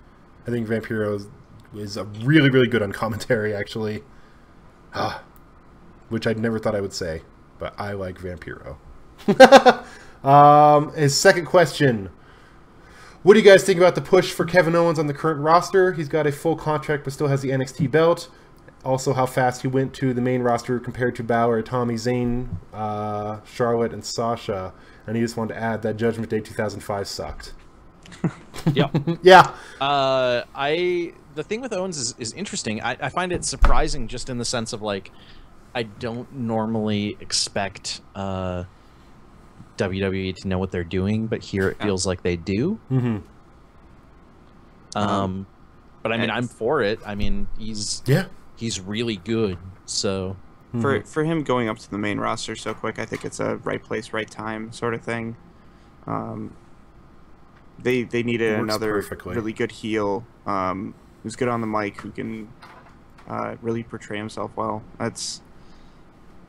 I think Vampiro is a really, really good on commentary, actually. Which I never thought I would say, but I like Vampiro. His second question. What do you guys think about the push for Kevin Owens on the current roster? He's got a full contract but still has the NXT belt. Also, how fast he went to the main roster compared to Balor, Tommy, Zayn, Charlotte, and Sasha. And he just wanted to add that Judgment Day 2005 sucked. Yep. Yeah. The thing with Owens is interesting. I find it surprising just in the sense of, like, I don't normally expect WWE to know what they're doing, but here it feels like they do. But I mean, I'm for it. I mean, he's really good. So for him going up to the main roster so quick, I think it's a right place, right time sort of thing. They needed another really good heel who's good on the mic, who can really portray himself well.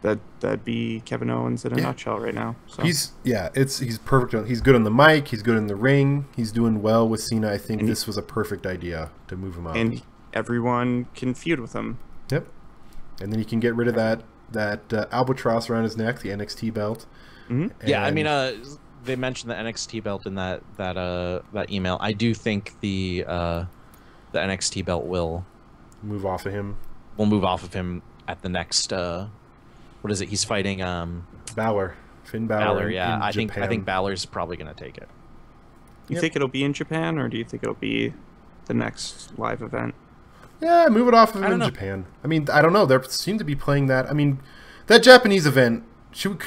That'd be Kevin Owens in a nutshell right now. So. He's perfect. He's good on the mic. He's good in the ring. He's doing well with Cena. I think this was a perfect idea to move him up. And everyone can feud with him. Yep. And then he can get rid of that albatross around his neck, the NXT belt. Yeah, I mean, they mentioned the NXT belt in that email. I do think the NXT belt will move off of him. We'll move off of him at the next. What is it? He's fighting Balor. Finn Balor. Yeah, I think Balor's probably gonna take it. You think it'll be in Japan, or do you think it'll be the next live event? Yeah, move it off of him in Japan. I mean, I don't know. They seem to be playing that. I mean, That Japanese event. Should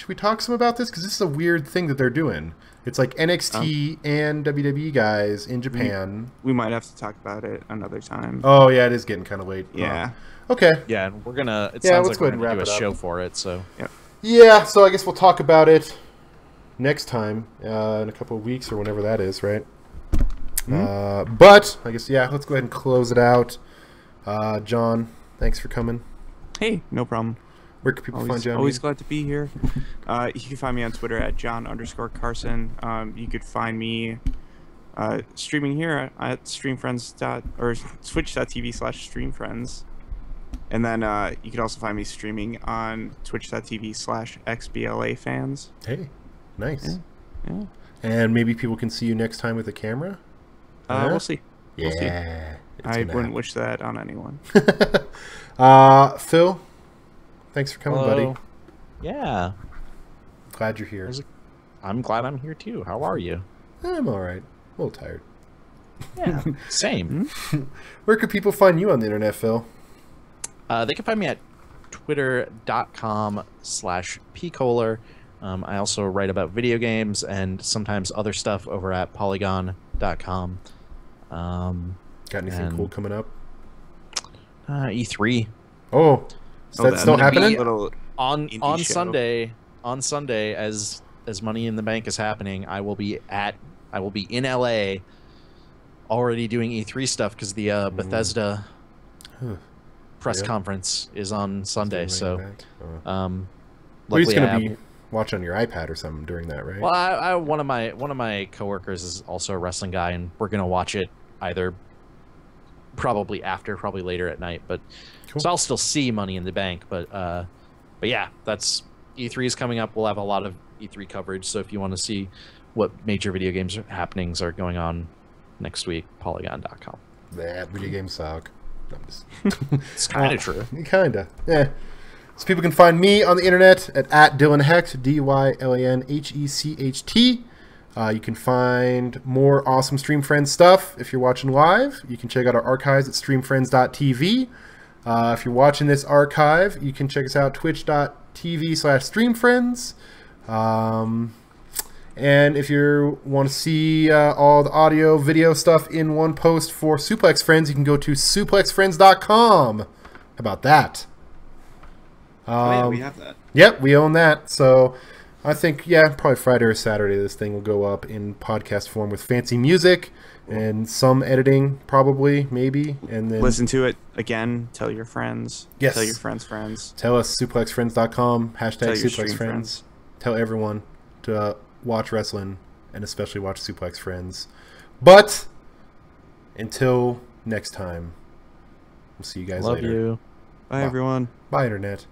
we talk some about this? Because this is a weird thing that they're doing. It's like NXT and WWE guys in Japan. We might have to talk about it another time. Oh yeah, it is getting kind of late. Yeah. Okay. Yeah, and we're gonna. It Yeah, sounds let's like go we're ahead and gonna do wrap a it up. show for it. So. Yep. Yeah, so I guess we'll talk about it next time in a couple of weeks or whenever that is, right? But I guess let's go ahead and close it out. John, thanks for coming. Hey, no problem. Where can people find you? Always glad to be here. You can find me on Twitter at John_Carson. You could find me streaming here at StreamFriends or Twitch.tv/StreamFriends. And then you can also find me streaming on Twitch.tv/XBLAFans. Hey, nice. Yeah. And maybe people can see you next time with a camera? We'll see. Yeah. We'll see. I wouldn't wish that on anyone. Phil, thanks for coming, buddy. Yeah. Glad you're here. I'm glad I'm here too. How are you? I'm all right. A little tired. Yeah, same. Where can people find you on the internet, Phil? They can find me at twitter.com/pkohler. I also write about video games and sometimes other stuff over at polygon.com. Got anything cool coming up? E3. Oh, is that still happening? On Sunday, as Money in the Bank is happening, I will be in LA already doing E3 stuff because the Bethesda press conference is on Sunday. So, well, you're just gonna be watching on your iPad or something during that, right? Well, one of my coworkers is also a wrestling guy, and we're gonna watch it either probably later at night. But so I'll still see Money in the Bank. But yeah, that's E3 is coming up. We'll have a lot of E3 coverage. So if you want to see what major video games happenings are going on next week, polygon.com. That video games suck. It's kind of true. Kinda. Yeah. So people can find me on the internet at Dylan Hecht, DYLANHECHT. You can find more awesome Stream Friends stuff if you're watching live. You can check out our archives at streamfriends.tv. If you're watching this archive, you can check us out twitch.tv/streamfriends. And if you want to see all the audio, video stuff in one post for Suplex Friends, you can go to suplexfriends.com. How about that? Yeah, we have that. Yep, we own that. So I think, probably Friday or Saturday this thing will go up in podcast form with fancy music and some editing, probably, maybe. And then listen to it again. Tell your friends. Yes. Tell your friends. Tell us, suplexfriends.com, #SuplexFriends. Friends. Tell everyone to watch wrestling and especially watch Suplex Friends. But until next time, we'll see you guys later. Love you. Bye, everyone. Bye, Internet.